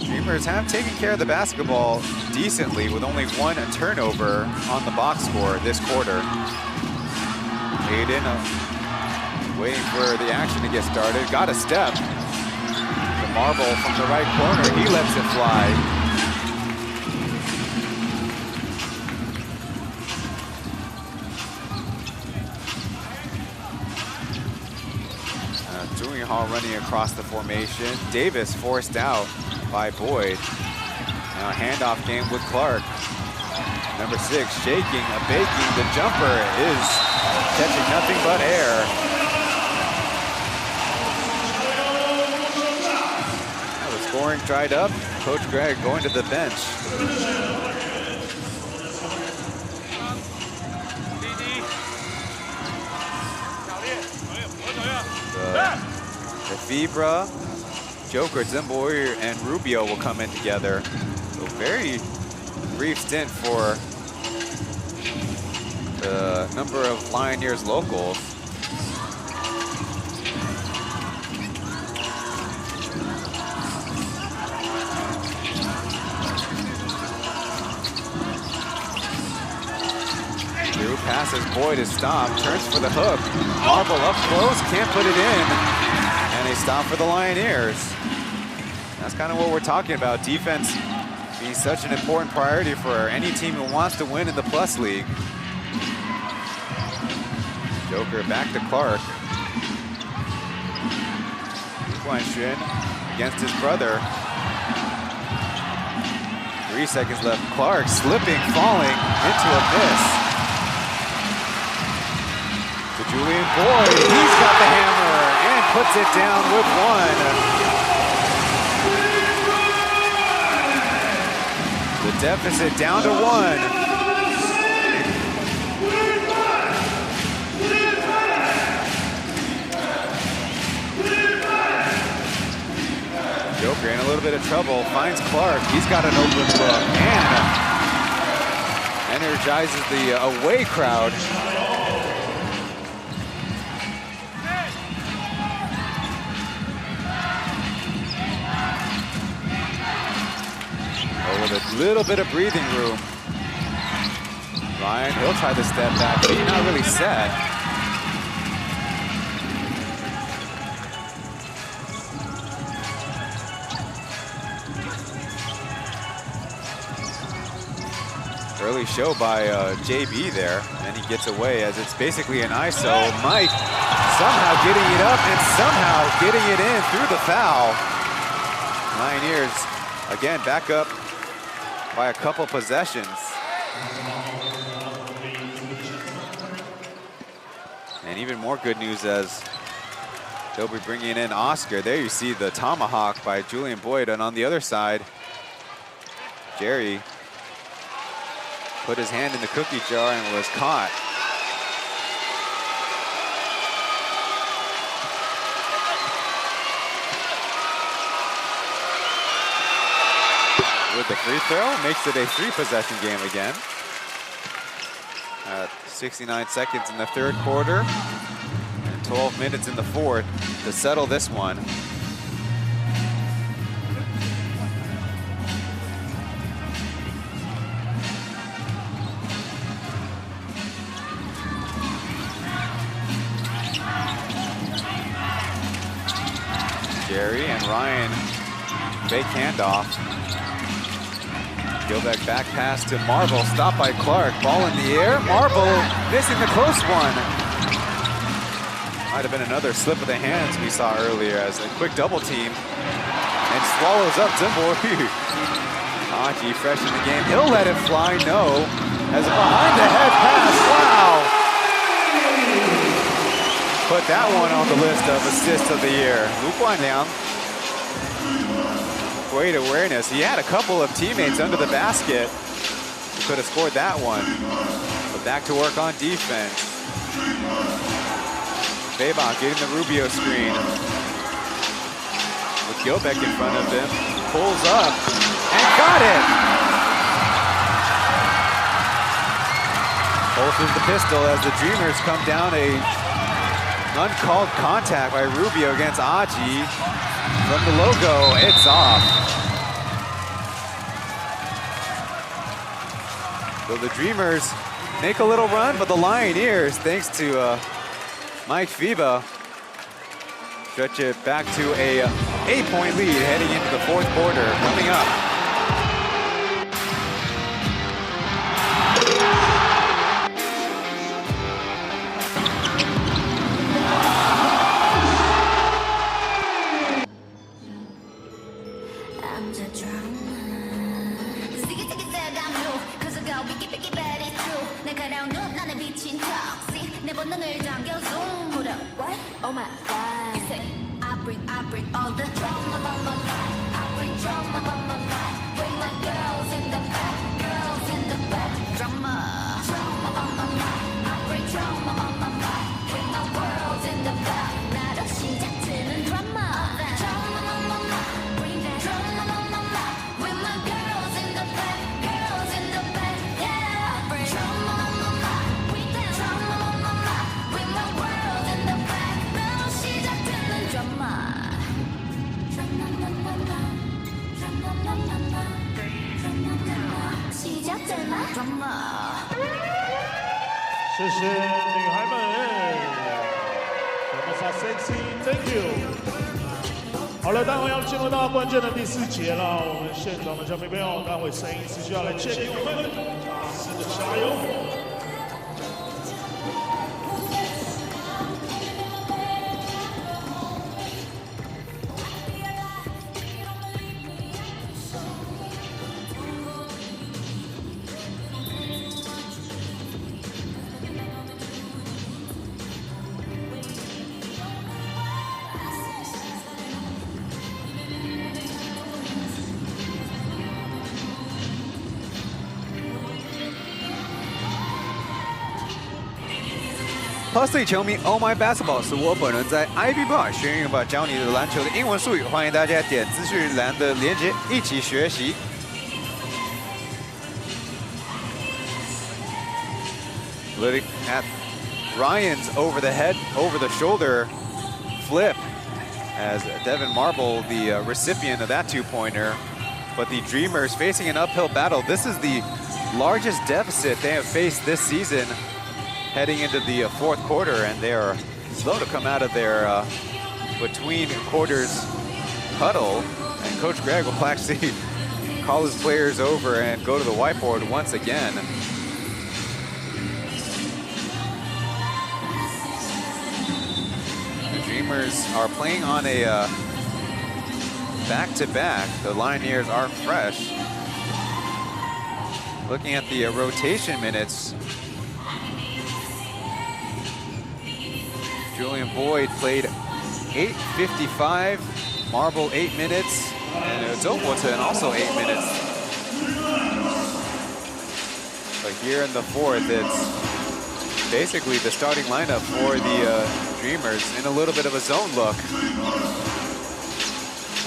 The Dreamers have taken care of the basketball decently with only 1 turnover on the box score this quarter. Hayden waiting for the action to get started. Got a step. The Marble from the right corner. He lets it fly. Zhong Yihao running across the formation. Davis forced out by Boyd. Now a handoff game with Clark. Number 6 shaking, baking. The jumper is catching nothing but air. Now the scoring dried up. Coach Greg going to the bench. The Fibra, Joker, Zimboy, and Rubio will come in together. So very brief stint for the number of Lioneers locals. Through passes, Boyd is stopped, turns for the hook. Marble up close, can't put it in. And a stop for the Lioneers. That's kind of what we're talking about. Defense being such an important priority for any team who wants to win in the Plus League. Joker back to Clark. Guanxun against his brother. 3 seconds left. Clark slipping, falling into a miss. To Julian Boyd, he's got the hammer and puts it down with 1. The deficit down to 1. Joker in a little bit of trouble, finds Clark. He's got an open look and energizes the away crowd. Oh, with a little bit of breathing room. Ryan, he'll try the step back, but he's not really set. Early show by JB there, and he gets away as it's basically an ISO. Mike somehow getting it up and somehow getting it in through the foul. Lioneers again back up by a couple possessions. And even more good news as they'll be bringing in Oscar. There you see the tomahawk by Julian Boyd, and on the other side, Jerry put his hand in the cookie jar and was caught. With the free throw, makes it a 3-possession game again. 69 seconds in the third quarter and 12 minutes in the fourth to settle this one. Jerry and Ryan fake handoff. Gilbeck back pass to Marble, stopped by Clark. Ball in the air. Marble missing the close one. Might have been another slip of the hands we saw earlier as a quick double team and swallows up Zimbo. Aji fresh in the game. He'll let it fly. No. As a behind the head pass. Wow. Put that one on the list of assists of the year. Lu Guanliang. Great awareness. He had a couple of teammates under the basket who could have scored that one. But back to work on defense. Beibach getting the Rubio screen. With Gilbeck in front of him. Pulls up and got it! Pulses the pistol as the Dreamers come down a uncalled contact by Rubio against Aji. From the logo, it's off. So the Dreamers make a little run, but the Lioneers, thanks to Mike Fiba, stretch it back to a 8-point lead heading into the fourth quarter. Coming up. Oh my God. You say, I bring all the drama on my life. I bring drama on my life. Bring my girls in the back, girls in the back. Drama, drama on my life. I bring drama on my life. Bring my world in the back. 나로 시작되는 drama. Drama on my life. Bring that drama on my life. With my girls in the back, girls in the back. Yeah, I bring drama on my life. Bring that drama on my life. With my world in the back. Drama. 谢谢女孩们 ，Formosa sexy，Thank you。好了，待会要进入到关键的第4节了，我们现场的小朋友，待会声音持续要来接给我们，是的，加油！ Plus 球迷 Oh My Basketball 是我本人在 IB Bar 学英语吧教你的篮球的英文术语，欢迎大家点资讯栏的连结一起学习。Looking at Ryan's over the head, over the shoulder flip as Devin Marble, the recipient of that 2-pointer. But the Dreamers facing an uphill battle. This is the largest deficit they have faced this season heading into the fourth quarter, and they are slow to come out of their between quarters huddle. And Coach Greg will actually call his players over and go to the whiteboard once again. The Dreamers are playing on a back-to-back. The Lioneers are fresh. Looking at the rotation minutes, Julian Boyd played 8:55, Marble 8 minutes, and Toplus also 8 minutes. But here in the fourth, it's basically the starting lineup for the Dreamers in a little bit of a zone look.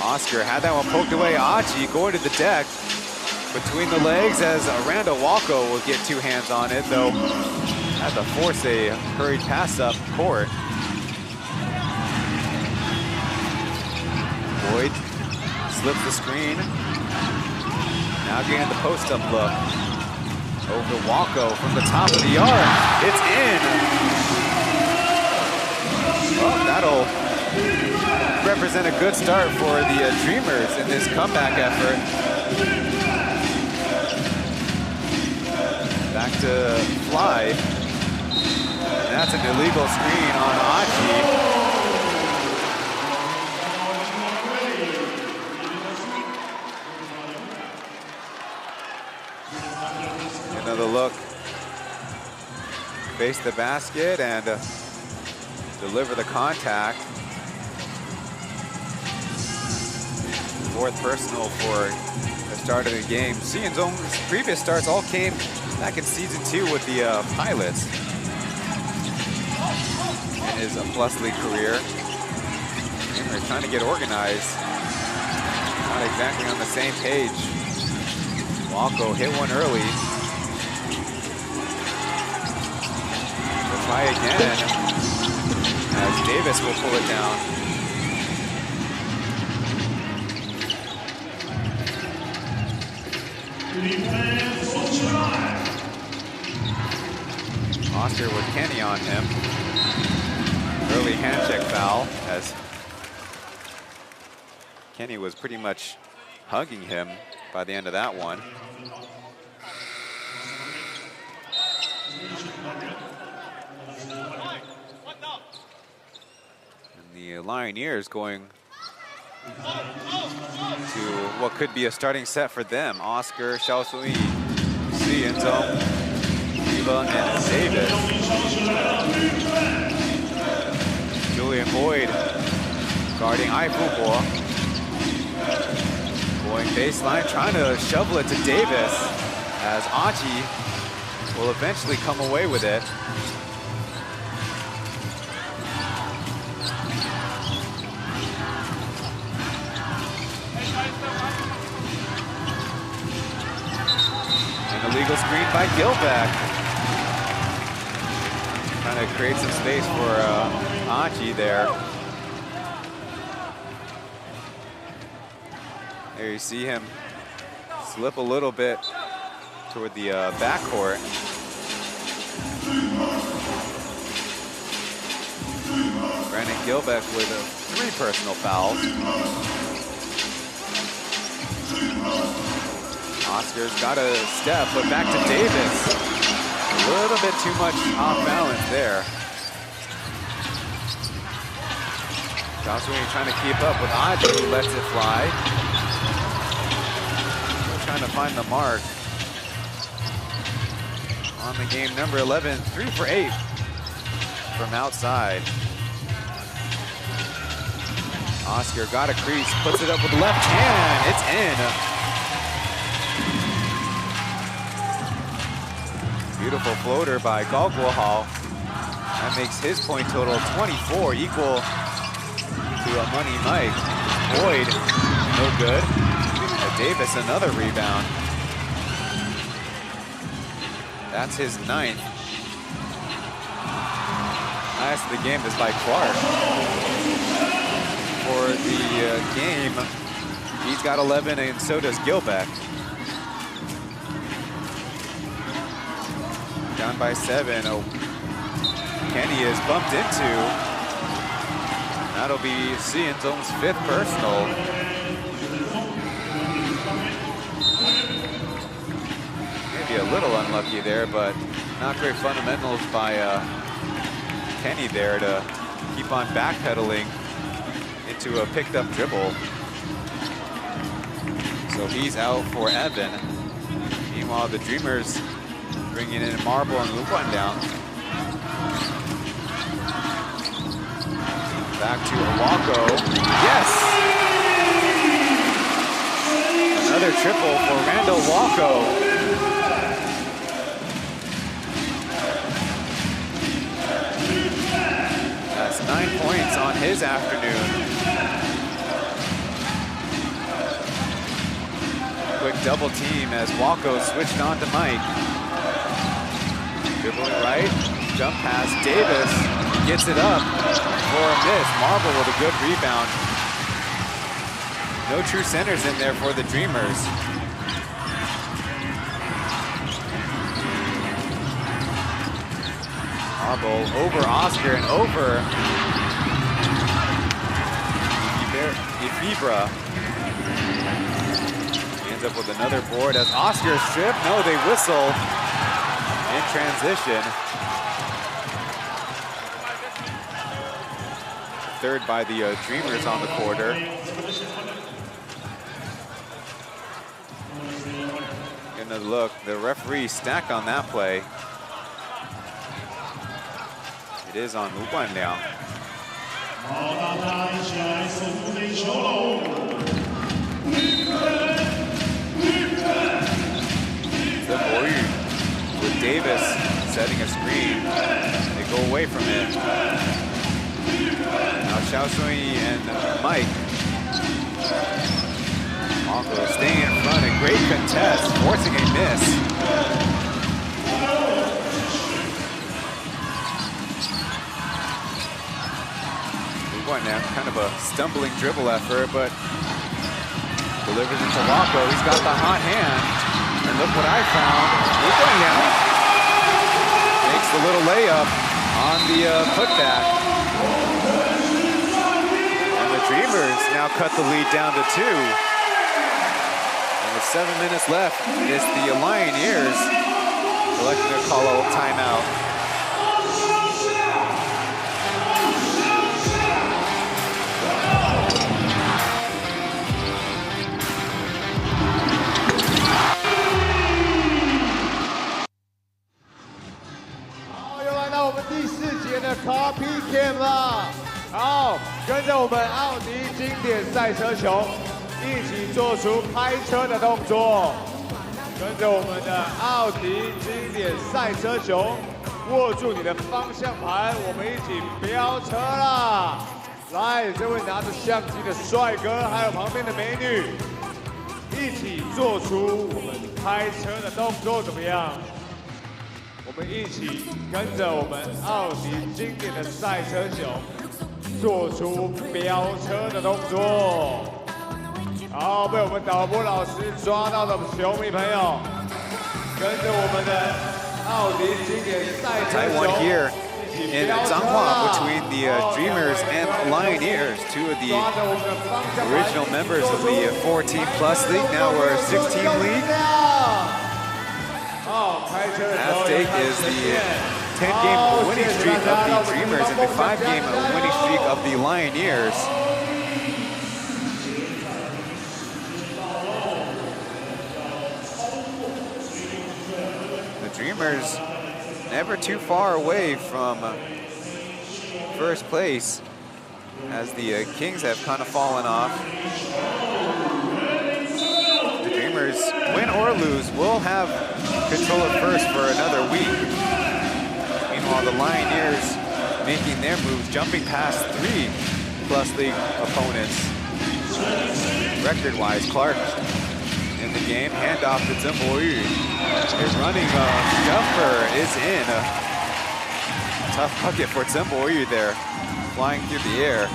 Oscar had that one poked away. Aji going to the deck between the legs as Randall Walco will get two hands on it, though had to force a hurried pass up court. Boyd slips the screen. Now getting the post-up look. Over Walco from the top of the arc. It's in. Well, that'll represent a good start for the Dreamers in this comeback effort. Back to Fly. And that's an illegal screen on Aji. Another look, face the basket and deliver the contact. Fourth personal for the start of the game. Cian's own previous starts all came back in season 2 with the Pilots in his Plus League career. And they're trying to get organized, not exactly on the same page. Walco hit one early. Try again, as Davis will pull it down. Oscar with Kenny on him. Early hand check foul, as Kenny was pretty much hugging him by the end of that one. The Lioneers going to what could be a starting set for them. Oscar, Xiaosui, Cianzo, Eva, and Davis. Julian Boyd guarding Aifubo. Going baseline, trying to shovel it to Davis, as Aji will eventually come away with it. Illegal screen by Gilbeck. Trying to create some space for Aji there. There you see him slip a little bit toward the backcourt. Brandon Gilbeck with 3 personal fouls. Oscar's got a step, but back to Davis. A little bit too much off balance there. Joshua trying to keep up with Aji, who lets it fly. Still trying to find the mark. On the game, number 11, 3 for 8 from outside. Oscar got a crease, puts it up with the left hand. It's in. Beautiful floater by Galgwahal. That makes his point total 24, equal to a Money Mike. Boyd, no good. But Davis, another rebound. That's his 9th. Last of the game is by Clark. For the game, he's got 11, and so does Gilbeck. Down by 7. Oh, Kenny is bumped into. That'll be Hsinchu's 5th personal. Maybe a little unlucky there, but not great fundamentals by Kenny there to keep on backpedaling into a picked up dribble. So he's out for Evan. Meanwhile, the Dreamers bringing in Marble and Lupan down. Back to Awako. Yes! Another triple for Randall Awako. That's 9 points on his afternoon. Quick double team as Wako switched on to Mike. Dribbling right, jump pass, Davis gets it up for a miss. Marble with a good rebound. No true centers in there for the Dreamers. Marble over Oscar and over Ifibra. Up with another board as Oscar strip. No, they whistle in transition. Third by the Dreamers on the quarter. And the look, the referee stacked on that play. It is on Wu Guanliang. With Davis setting a screen. They go away from it. Now Xiao Sui and Mike. Wako staying in front, a great contest, forcing a miss. Now kind of a stumbling dribble effort, but delivers it to Wako. He's got the hot hand. And look what I found. Makes the little layup on the putback. And the Dreamers now cut the lead down to 2. And with 7 minutes left, it's the Lioneers electing to call a timeout. Copy Cam 啦，好，跟着我们奥迪经典赛车熊一起做出开车的动作，跟着我们的奥迪经典赛车熊握住你的方向盘，我们一起飙车啦！来，这位拿着相机的帅哥，还有旁边的美女，一起做出我们开车的动作，怎么样？我们一起跟着我们奥迪经典的赛车熊做出飙车的动作。好，被我们导播老师抓到的球迷朋友，跟着我们的奥迪经典赛车熊。In Zhanghua between the Dreamers and Lioneers, 2 of the original members of the 14 Plus League. Now we're a 16 league. At stake is the 10-game winning streak of the Dreamers and the 5-game winning streak of the Lioneers. The Dreamers never too far away from first place as the Kings have kind of fallen off. The Dreamers, win or lose, will have control of first for another week. Meanwhile, the Lioneers making their moves, jumping past 3 Plus League opponents. Record-wise, Clark in the game, handoff to Zheng Yu. His running jumper is in. Tough bucket for Zheng Yu there, flying through the air.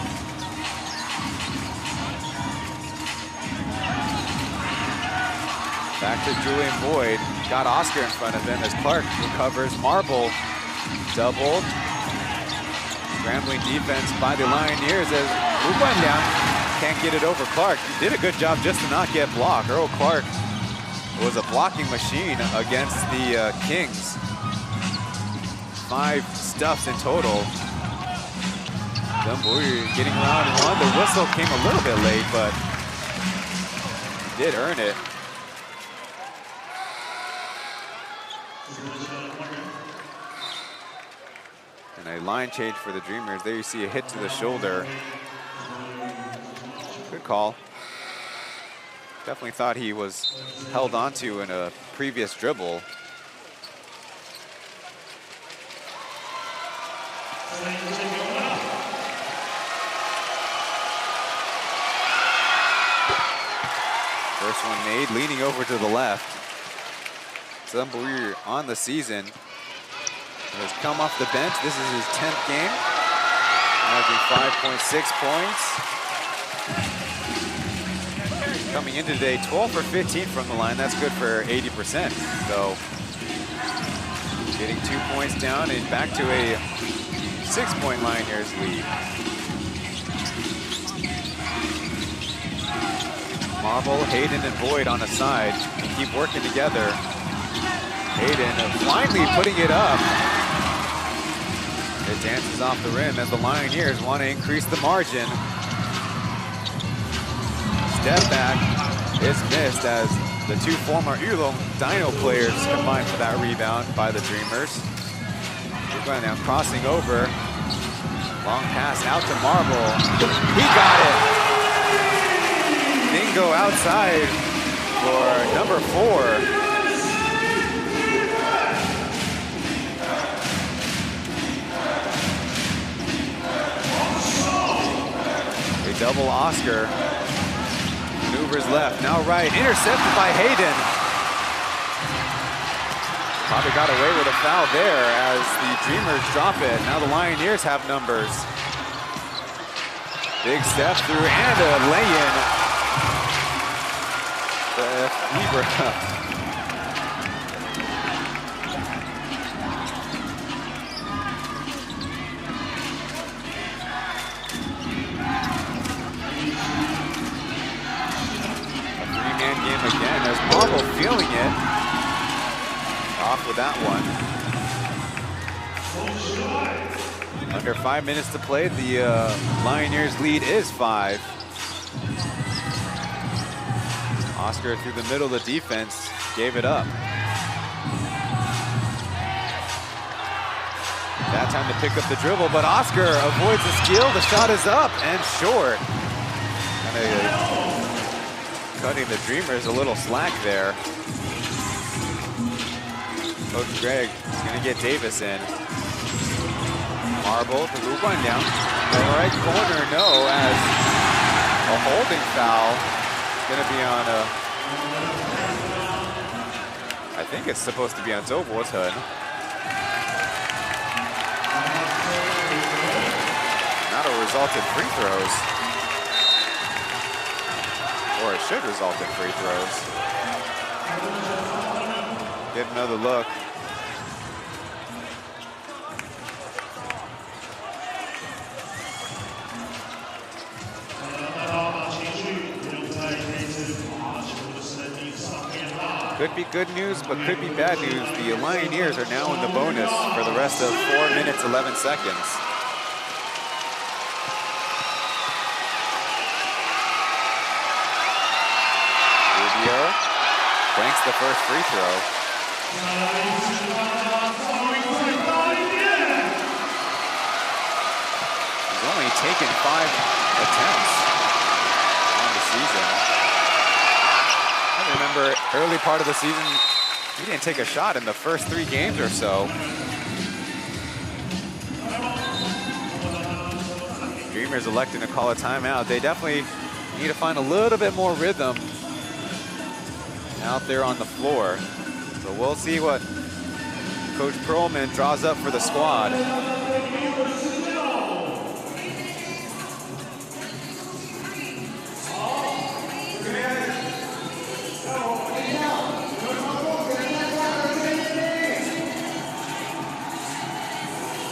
Back to Julian Boyd. got Oscar in front of him as Clark recovers. Marble doubled. Scrambling defense by the Lioneers as Luke went down. Can't get it over Clark. He did a good job just to not get blocked. Earl Clark was a blocking machine against the Kings. 5 stuffs in total. Dumbury getting around one. The whistle came a little bit late, but did earn it. And a line change for the Dreamers. There you see a hit to the shoulder. Good call. Definitely thought he was held onto in a previous dribble. First one made, leaning over to the left. Dumbury on the season. Has come off the bench. This is his 10th game. Averaging 5.6 points. Coming into today, 12 for 15 from the line. That's good for 80%. So getting 2 points down and back to a 6-point Lioneers lead. Marble, Hayden, and Boyd on the side. They keep working together. Hayden finally putting it up. It dances off the rim as the Lioneers want to increase the margin. Step back is missed as the 2 former Yulong Dino players combined for that rebound by the Dreamers. We're going down, crossing over. Long pass out to Marble. He got it. Bingo outside for number 4. Double Oscar. Maneuvers left, now right. Intercepted by Hayden. Probably got away with a foul there as the Dreamers drop it. Now the Lioneers have numbers. Big step through and a lay-in. Libra. Again, as Marble feeling it. Off with that one. Under 5 minutes to play, the Lioneers lead is 5. Oscar through the middle of the defense, gave it up. That time to pick up the dribble, but Oscar avoids the steal. The shot is up and short. Cutting the Dreamers a little slack there. Coach Greg is going to get Davis in. Marble, the loop run down. The right corner, no, as a holding foul. Going to be on I think it's supposed to be on Zobo's. Not a result in free throws. Or it should result in free throws. Get another look. Could be good news, but could be bad news. The Lioneers are now in the bonus for the rest of 4 minutes, 11 seconds. Banks the first free throw. He's only taken 5 attempts on the season. I remember early part of the season, he didn't take a shot in the first 3 games or so. Dreamers electing to call a timeout. They definitely need to find a little bit more rhythm out there on the floor. So we'll see what Coach Perlman draws up for the squad.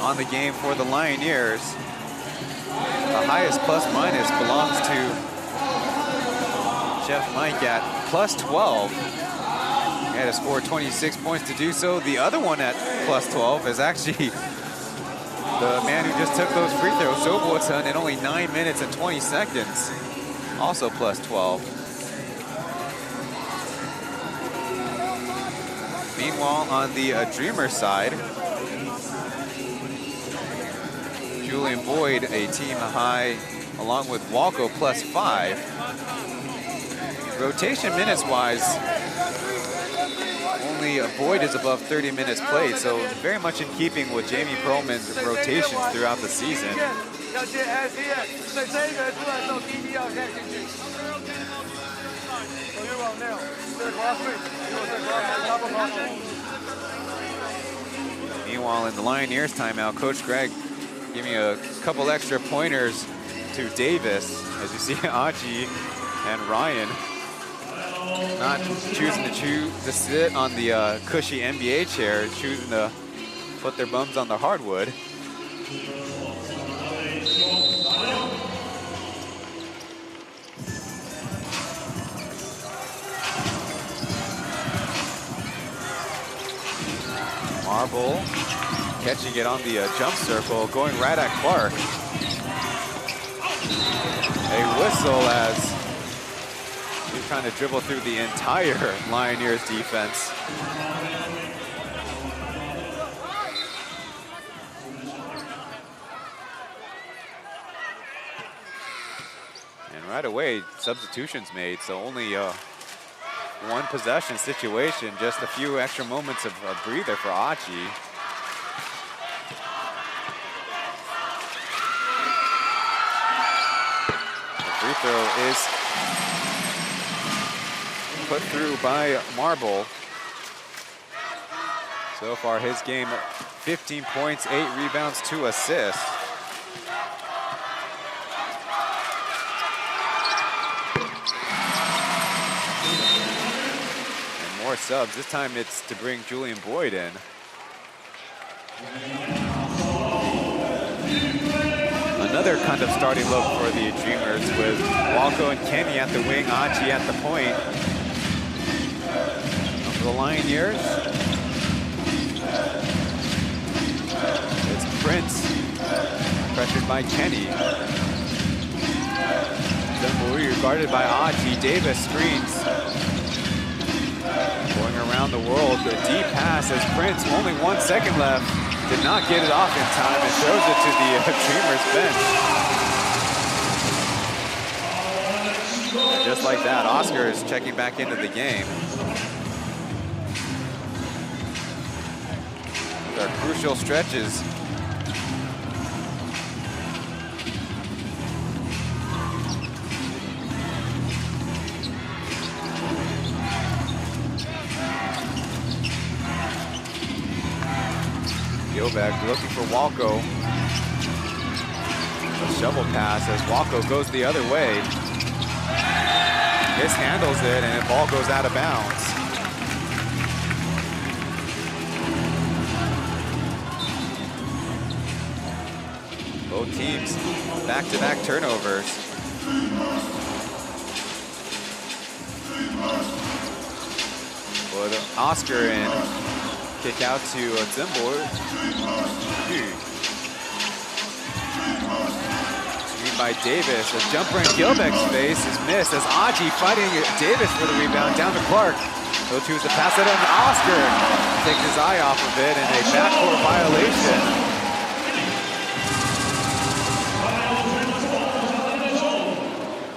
on the game for the Lioneers. The highest plus minus belongs to Chef Mike at plus 12. He had to score 26 points to do so. The other one at plus 12 is actually the man who just took those free throws, Sobo-san, in only 9 minutes and 20 seconds. Also plus 12. Meanwhile, on the Dreamer side, Julian Boyd, a team high, along with Walco plus 5. Rotation minutes-wise, only Boyd is above 30 minutes played, so very much in keeping with Jamie Perlman's rotations throughout the season. Meanwhile, in the Lioneers timeout, Coach Greg giving a couple extra pointers to Davis. As you see, Aji and Ryan not choosing to sit on the cushy NBA chair, choosing to put their bums on the hardwood. Marble catching it on the jump circle, going right at Clark. A whistle as he's trying to dribble through the entire Lioneers defense. And right away, substitutions made, so only one possession situation, just a few extra moments of a breather for Achi. The free throw is put through by Marble. So far his game, 15 points, 8 rebounds, 2 assists. More subs. This time it's to bring Julian Boyd in. Another kind of starting look for the Dreamers with Walco and Kenny at the wing, Achi at the point. For the Lioneers, it's Prince, pressured by Kenny. Then guarded by Achi. Davis screens. Going around the world, a deep pass as Prince, only 1 second left, did not get it off in time and throws it to the Dreamers bench. And just like that, Oscar is checking back into the game. These are crucial stretches. Gilbeck looking for Walco. A shovel pass as Walco goes the other way. Mishandles it and the ball goes out of bounds. Both teams back-to-back turnovers. With Oscar in. Kick out to Zimbo. Screen by Davis. A jumper in Gilbeck's face is missed as Aji fighting Davis for the rebound down to Clark. He'll choose to pass it on to Oscar. Takes his eye off of it and a backcourt violation.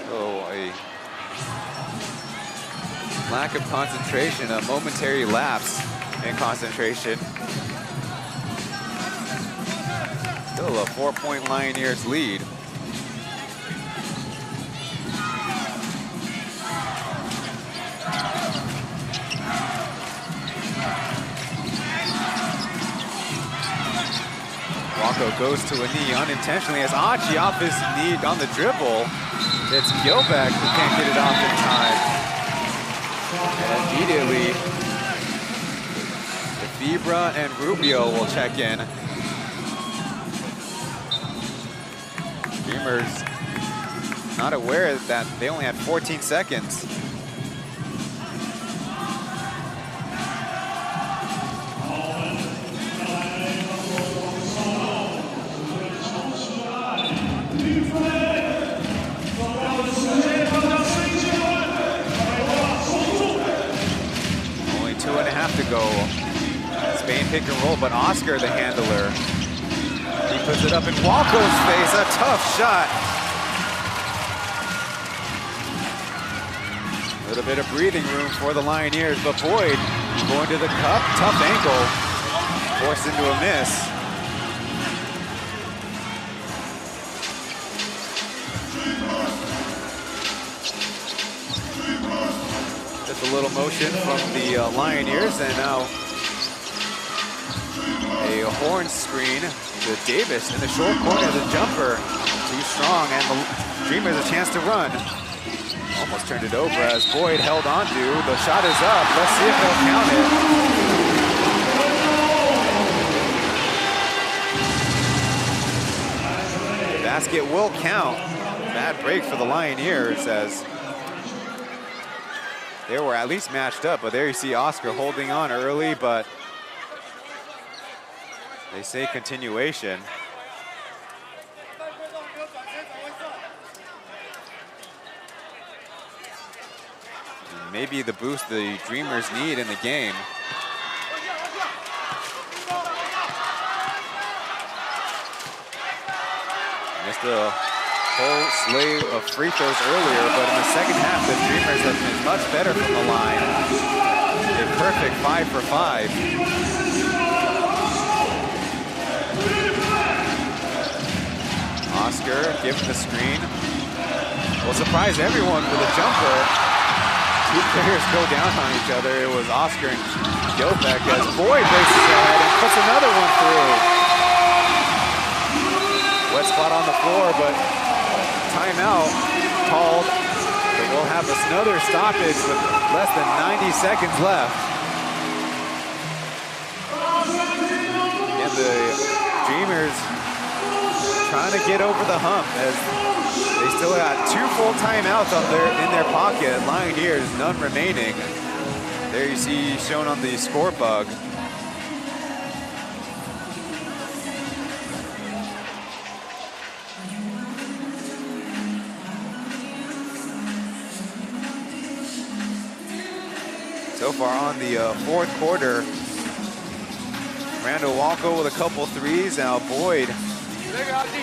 Oh, a lack of concentration, a momentary lapse in concentration. Still a 4-point Lioneers lead. Walco goes to a knee unintentionally as Achi off his knee on the dribble. It's Gilbeck who can't get it off in time. And immediately, Fibra and Rubio will check in. Dreamers not aware that they only had 14 seconds. Only 2.5 to go. Spain pick and roll, but Oscar, the handler, he puts it up in Walco's face. A tough shot. A little bit of breathing room for the Lioneers, but Boyd going to the cup. Tough ankle. Forced into a miss. Just a little motion from the Lioneers, and now a horn screen to Davis in the short corner. The jumper too strong, and the Dreamers a chance to run. Almost turned it over as Boyd held on to. The shot is up. Let's see if they'll count it. Basket will count. Bad break for the Lioneers as they were at least matched up, but there you see Oscar holding on early, but they say continuation. Maybe the boost the Dreamers need in the game. Missed a whole slew of free throws earlier, but in the second half, the Dreamers have been much better from the line. A perfect 5 for 5. Oscar given the screen. Will surprise everyone with a jumper. Two players go down on each other. It was Oscar and Gilbeck as Boyd races ahead and puts another one through. Wet spot on the floor, but timeout called. So we'll have another stoppage with less than 90 seconds left. And the Dreamers trying to get over the hump as they still got 2 full timeouts in their pocket. Lioneers, none remaining. There you see shown on the score bug. So far on the fourth quarter, Randall Walco with a couple threes. Now Boyd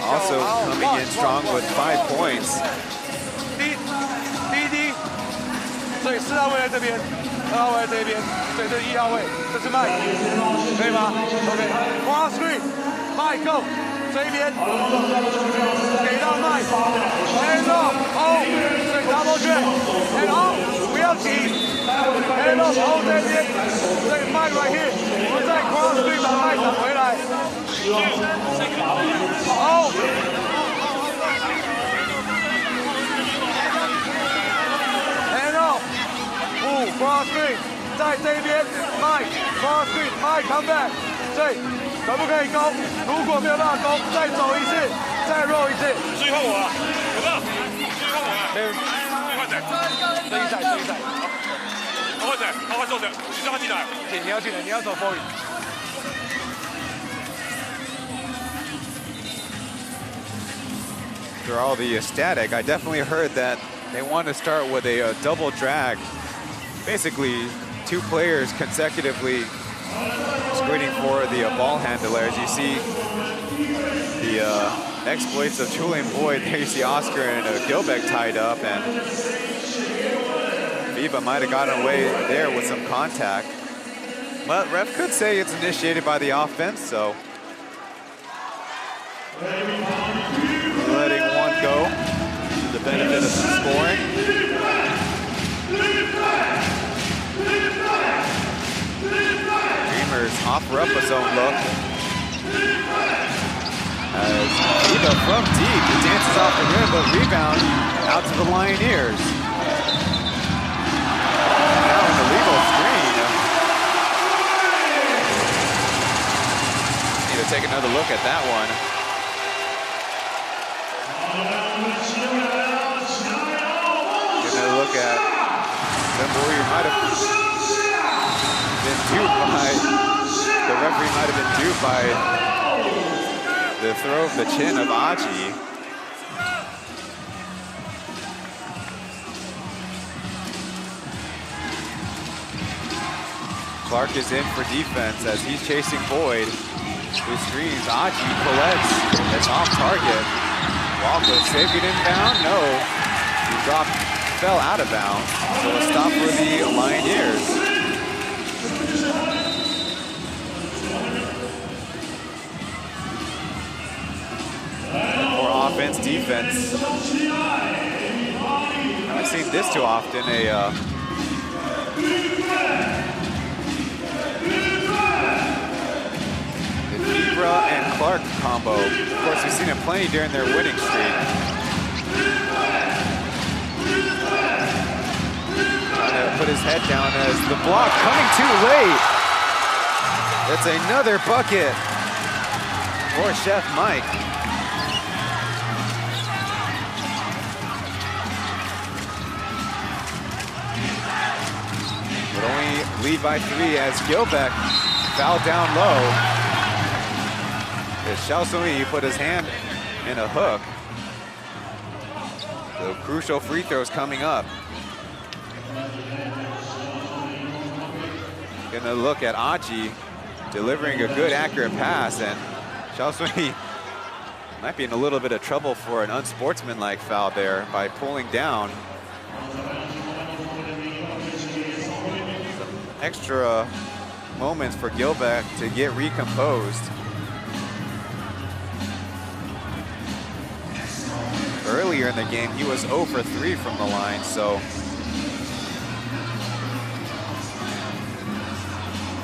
also coming in strong with 5 points. 第一，所以4号位在这边，2号位在这边，所以这是1号位，这是麦，可以吗 ？OK， screen， 麦 go， 这一边给到麦 ，hand off， 所以 double check，hand off， 不要急 ，hand off， 这边，所以麦 right here， 我们再 cross screen 把麦打回来。 hand off， cross screen， 在这边 Mike cross screen Mike come back， 所以可不可以攻？如果没有办法攻，再走一次，再 roll 一次。最后我，有没有？最后我，没有。这一赛。他会受伤，你让他进来。你要进来，你要走 forward。 After all the static, I definitely heard that they want to start with a double drag. Basically, 2 players consecutively screening for the ball handler. As you see the exploits of Julian Boyd, there you see Oscar and Gilbeck tied up, and Viva might have gotten away there with some contact. But ref could say it's initiated by the offense, so letting one go to the benefit of some scoring. Dreamers offer up a zone look. As Viva from deep, he dances off the rim, but rebound out to the Lioneers. Now an illegal screen. Need to take another look at that one. The referee might have been duped by the throw of the chin of Aji. Clark is in for defense as he's chasing Boyd, who screens. Aji collects. It's off target. Walko saved it inbound. No. He fell out of bounds. So a stop for the Lioneers. More offense, defense. I haven't seen this too often. Ibra and Clark combo. Of course, we've seen it plenty during their winning streak. Trying to put his head down as the block coming too late. It's another bucket for Chef Mike. But only lead by 3 as Gilbeck fouled down low. Xiao Sui put his hand in a hook. The crucial free throws coming up. Gonna look at Aji delivering a good accurate pass, and Xiao Sui might be in a little bit of trouble for an unsportsmanlike foul there by pulling down. Some extra moments for Gilbeck to get recomposed. Earlier in the game, he was 0 for 3 from the line, so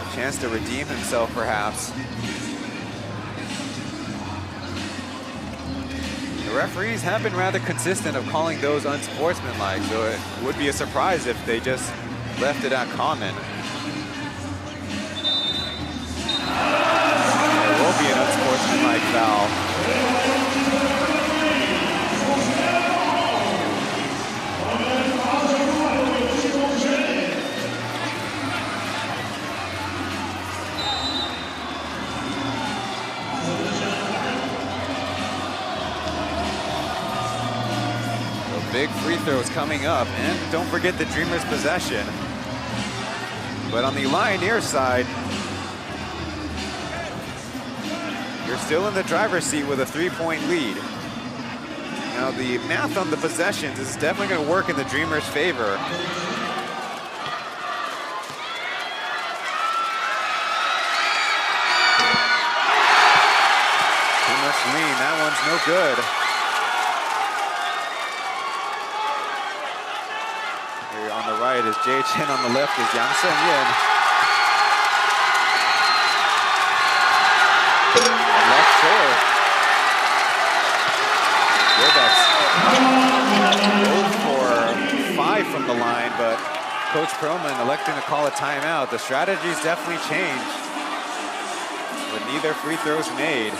a chance to redeem himself, perhaps. The referees have been rather consistent of calling those unsportsmanlike, so it would be a surprise if they just left it at common. There will be an unsportsmanlike foul. Big free throws coming up, and don't forget the Dreamers' possession. But on the Lioneers side, you're still in the driver's seat with a 3-point lead. Now the math on the possessions is definitely going to work in the Dreamers' favor. Too much lean, that one's no good. On the right is Jay Chen, on the left is Yang Sung Yin. And left short. Gilbeck's 0 for 5 from the line, but Coach Perlman electing to call a timeout. The strategy's definitely changed, with neither free throws made.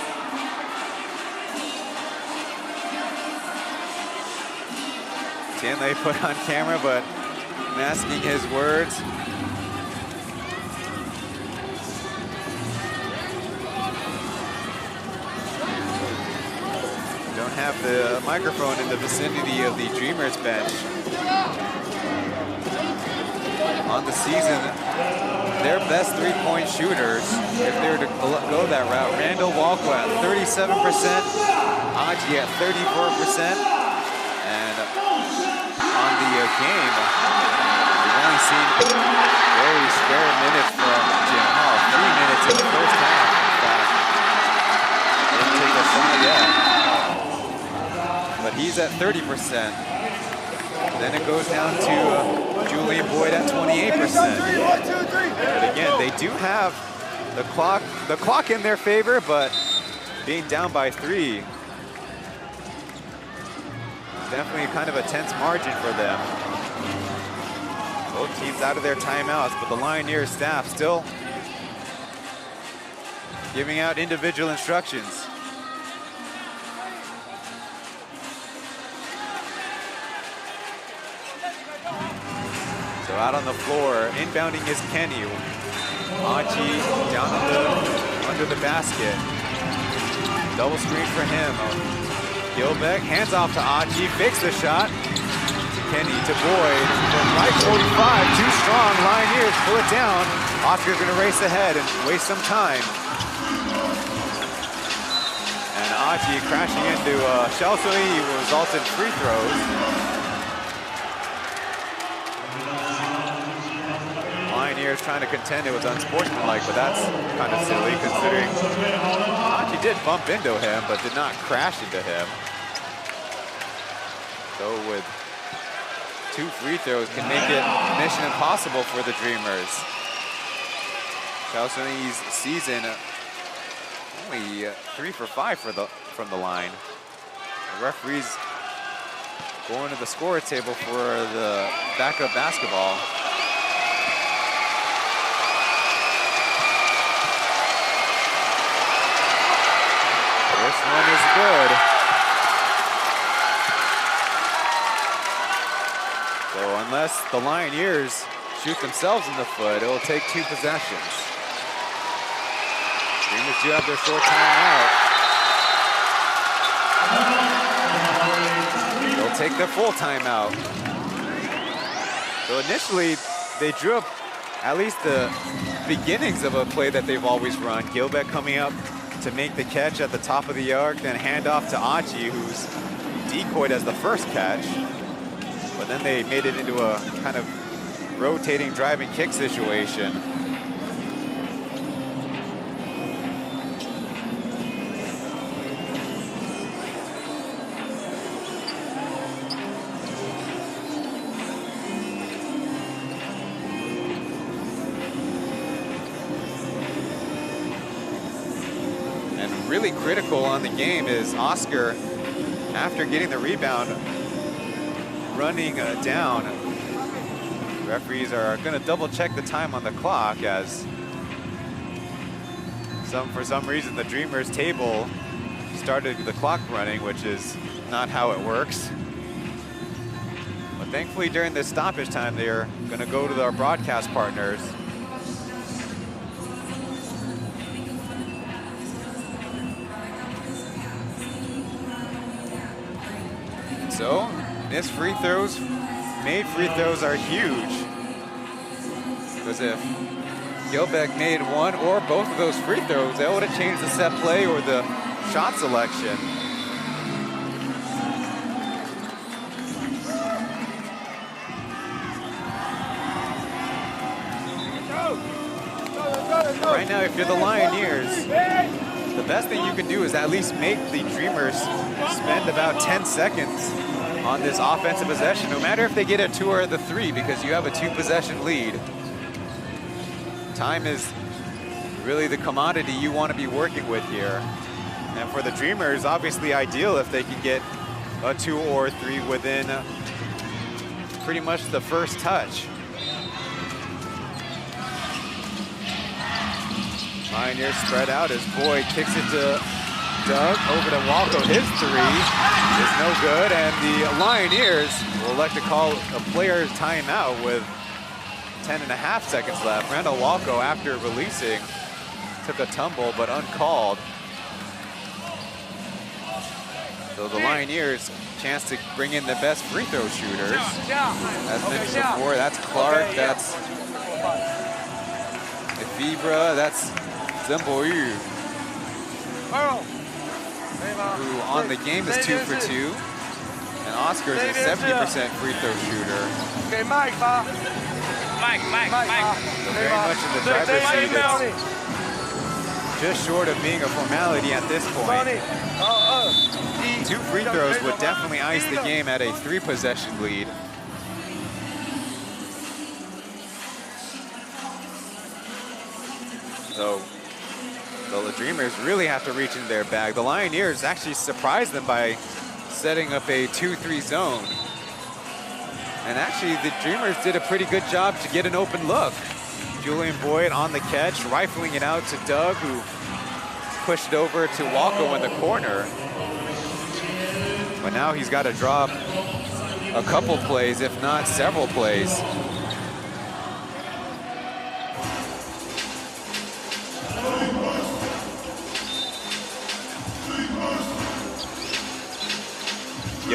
Tianlei put on camera, but masking his words. Don't have the microphone in the vicinity of the Dreamers bench. On the season, their best 3-point shooters, if they were to go that route, Randall Walko at 37%, Aji at 34%, and on the game, we've only seen very spare minutes from Jim Hall. 3 minutes in the first half, in fact. Didn't take a shot yet. But he's at 30%. Then it goes down to Julian Boyd at 28%. But again, they do have the clock in their favor, but being down by 3, definitely kind of a tense margin for them. Both teams out of their timeouts, but the Lioneers staff still giving out individual instructions. So out on the floor, inbounding is Kenny. Achi down under the basket. Double screen for him. Gilbeck hands off to Achi, fakes the shot. Kenny to Boyd from right 45, too strong. Lioneers pull it down. Oscar's gonna race ahead and waste some time. And Achi crashing into Chelsea results in free throws. Lioneers trying to contend it was unsportsmanlike, but that's kind of silly considering Achi did bump into him, but did not crash into him. So with 2 free throws can make it mission impossible for the Dreamers. Chelsea's season only 3 for 5 from the line. The referees going to the score table for the backup basketball. This one is good. So unless the Lioneers shoot themselves in the foot, it will take 2 possessions. Dreamers do have their short timeout. They'll take their full timeout. So initially, they drew up at least the beginnings of a play that they've always run. Gilbeck coming up to make the catch at the top of the arc, then hand off to Achi, who's decoyed as the first catch. But then they made it into a kind of rotating driving kick situation. Really critical on the game is Oscar, after getting the rebound, running down. Referees are going to double check the time on the clock as for some reason the Dreamers table started the clock running, which is not how it works. But thankfully during this stoppage time, they're going to go to our broadcast partners. So, missed free throws, made free throws are huge. Because if Gilbeck made one or both of those free throws, that would have changed the set play or the shot selection. Right now, if you're the Lioneers, the best thing you can do is at least make the Dreamers spend about 10 seconds on this offensive possession, no matter if they get a 2 or the 3, because you have a 2-possession lead. Time is really the commodity you want to be working with here. And for the Dreamers, obviously ideal if they can get a 2 or 3 within pretty much the first touch. Lioneers spread out as Boyd kicks it to Doug, over to Walco. His 3 is no good, and the Lioneers will elect to call a player's timeout with 10.5 seconds left. Randall Walco, after releasing, took a tumble, but uncalled. So the Lioneers, chance to bring in the best free throw shooters. As mentioned before, that's Clark, that's Fibra, that's Zemboyu, who on the game is 2 for 2. And Oscar is a 70% free throw shooter. Okay, Mike. So very much in the driver's seat. It's just short of being a formality at this point. 2 free throws would definitely ice the game at a 3-possession lead. So the Dreamers really have to reach into their bag. The Lioneers actually surprised them by setting up a 2-3 zone. And actually, the Dreamers did a pretty good job to get an open look. Julian Boyd on the catch, rifling it out to Doug, who pushed it over to Walco in the corner. But now he's got to drop a couple plays, if not several plays,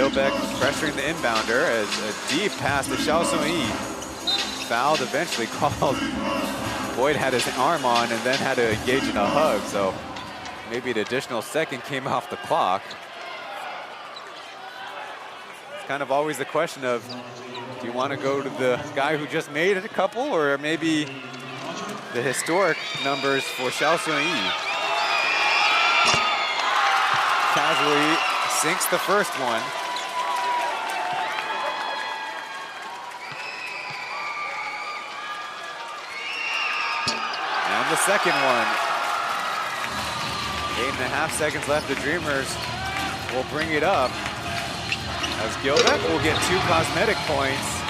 Gilbeck pressuring the inbounder as a deep pass to Xiao Sun-yi. Fouled, eventually called. Boyd had his arm on and then had to engage in a hug, so maybe an additional second came off the clock. It's kind of always the question of, do you want to go to the guy who just made it a couple, or maybe the historic numbers for Xiao Sun-yi? Casually sinks the first one. And the second one. 8.5 seconds left. The Dreamers will bring it up as Gilbeck will get 2 cosmetic points.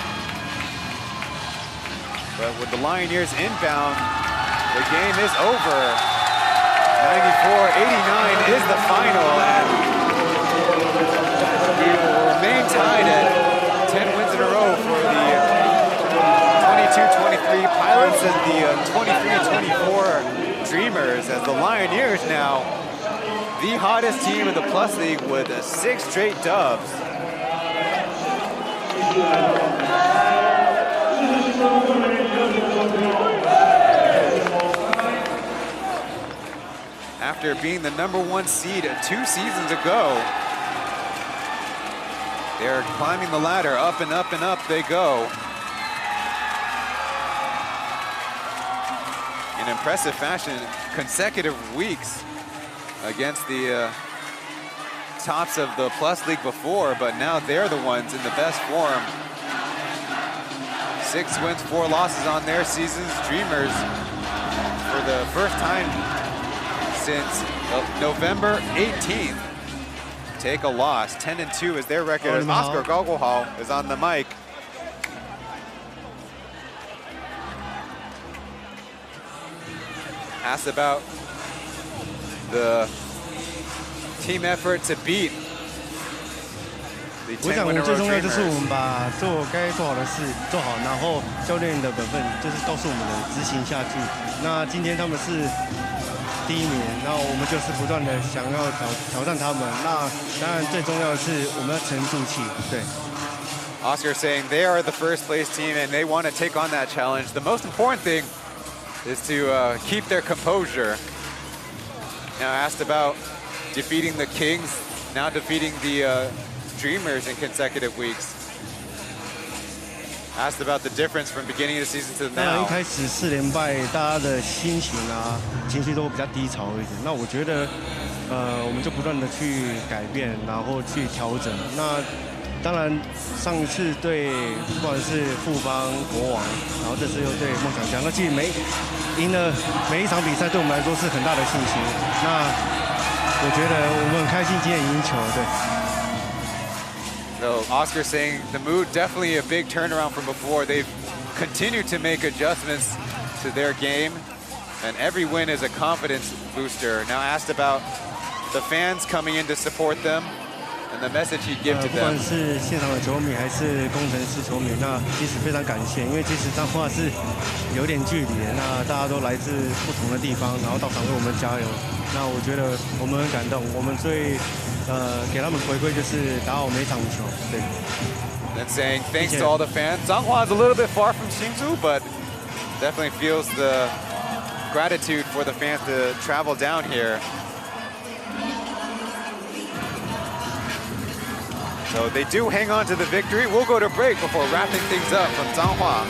But with the Lioneers inbound, the game is over. 94-89 is the final, and we will remain tied at 10 wins in a row for the 22-23 Pilots and the 23-24 Dreamers, as the Lioneers now the hottest team in the Plus League with 6 straight dubs. After being the #1 seed 2 seasons ago, they're climbing the ladder, up and up and up they go. In impressive fashion, consecutive weeks against the tops of the Plus League before, but now they're the ones in the best form. 6 wins, 4 losses on their seasons. Dreamers, for the first time since November 18th, take a loss. 10-2 is their record, as Oscar Gogelhall is on the mic. Asked about the team effort to beat the 10-win-in-a-row Dreamers. 我想最重要就是我们把做该做好的事做好，然后教练的本分就是告诉我们的执行下去。那今天他们是第1名，那我们就是不断的想要挑战他们。那当然最重要的是我们要沉住气，对。Oscar saying they are the first place team and they want to take on that challenge. The most important thing is to keep their composure. Now asked about defeating the Kings, now defeating the Dreamers in consecutive weeks. Asked about the difference from beginning of the season to 当然 now. 一开始4连败，大家的心情啊、情绪都比较低潮一点。那我觉得，我们就不断的去改变，然后去调整。那当然，上一次对不管是富邦、国王，然后这次又对梦想家，那其实赢了每一场比赛，对我们来说是很大的信心。那我觉得我们很开心今天赢球，对。So Oscar saying the mood definitely a big turnaround from before. They've continued to make adjustments to their game, and every win is a confidence booster. Now asked about the fans coming in to support them and the message he'd give to 不管 them. 是现场的球迷还是工程师球迷，那其实非常感谢，因为其实彰化是有点距离的，那大家都来自不同的地方，然后到场为我们加油。那我觉得我们很感动，我们最给他们回馈就是打好每场球，对。And saying thanks to all the fans. Zanghua is a little bit far from Hsinchu, but definitely feels the gratitude for the fans to travel down here. So they do hang on to the victory. We'll go to break before wrapping things up from Zanghua.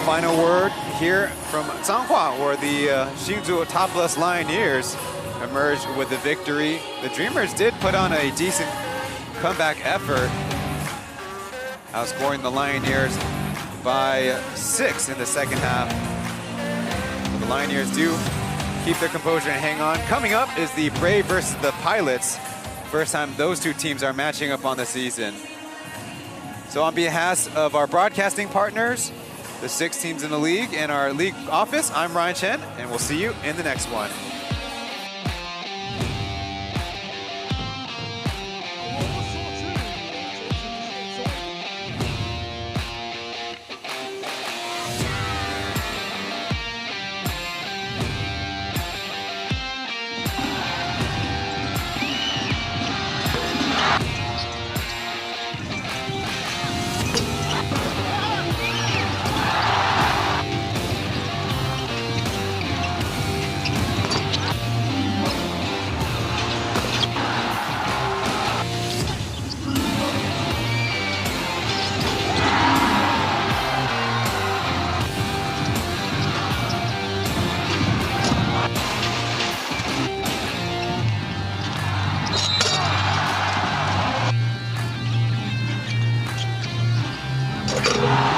final word here from Changhua, where the Hsinchu Toplus Lioneers emerged with the victory. The Dreamers did put on a decent comeback effort, outscoring the Lioneers by 6 in the second half. The Lioneers do keep their composure and hang on. Coming up is the Brave versus the Pilots. First time those two teams are matching up on the season. So on behalf of our broadcasting partners, the 6 teams in the league, and our league office, I'm Ryan Chen, and we'll see you in the next one. Yeah.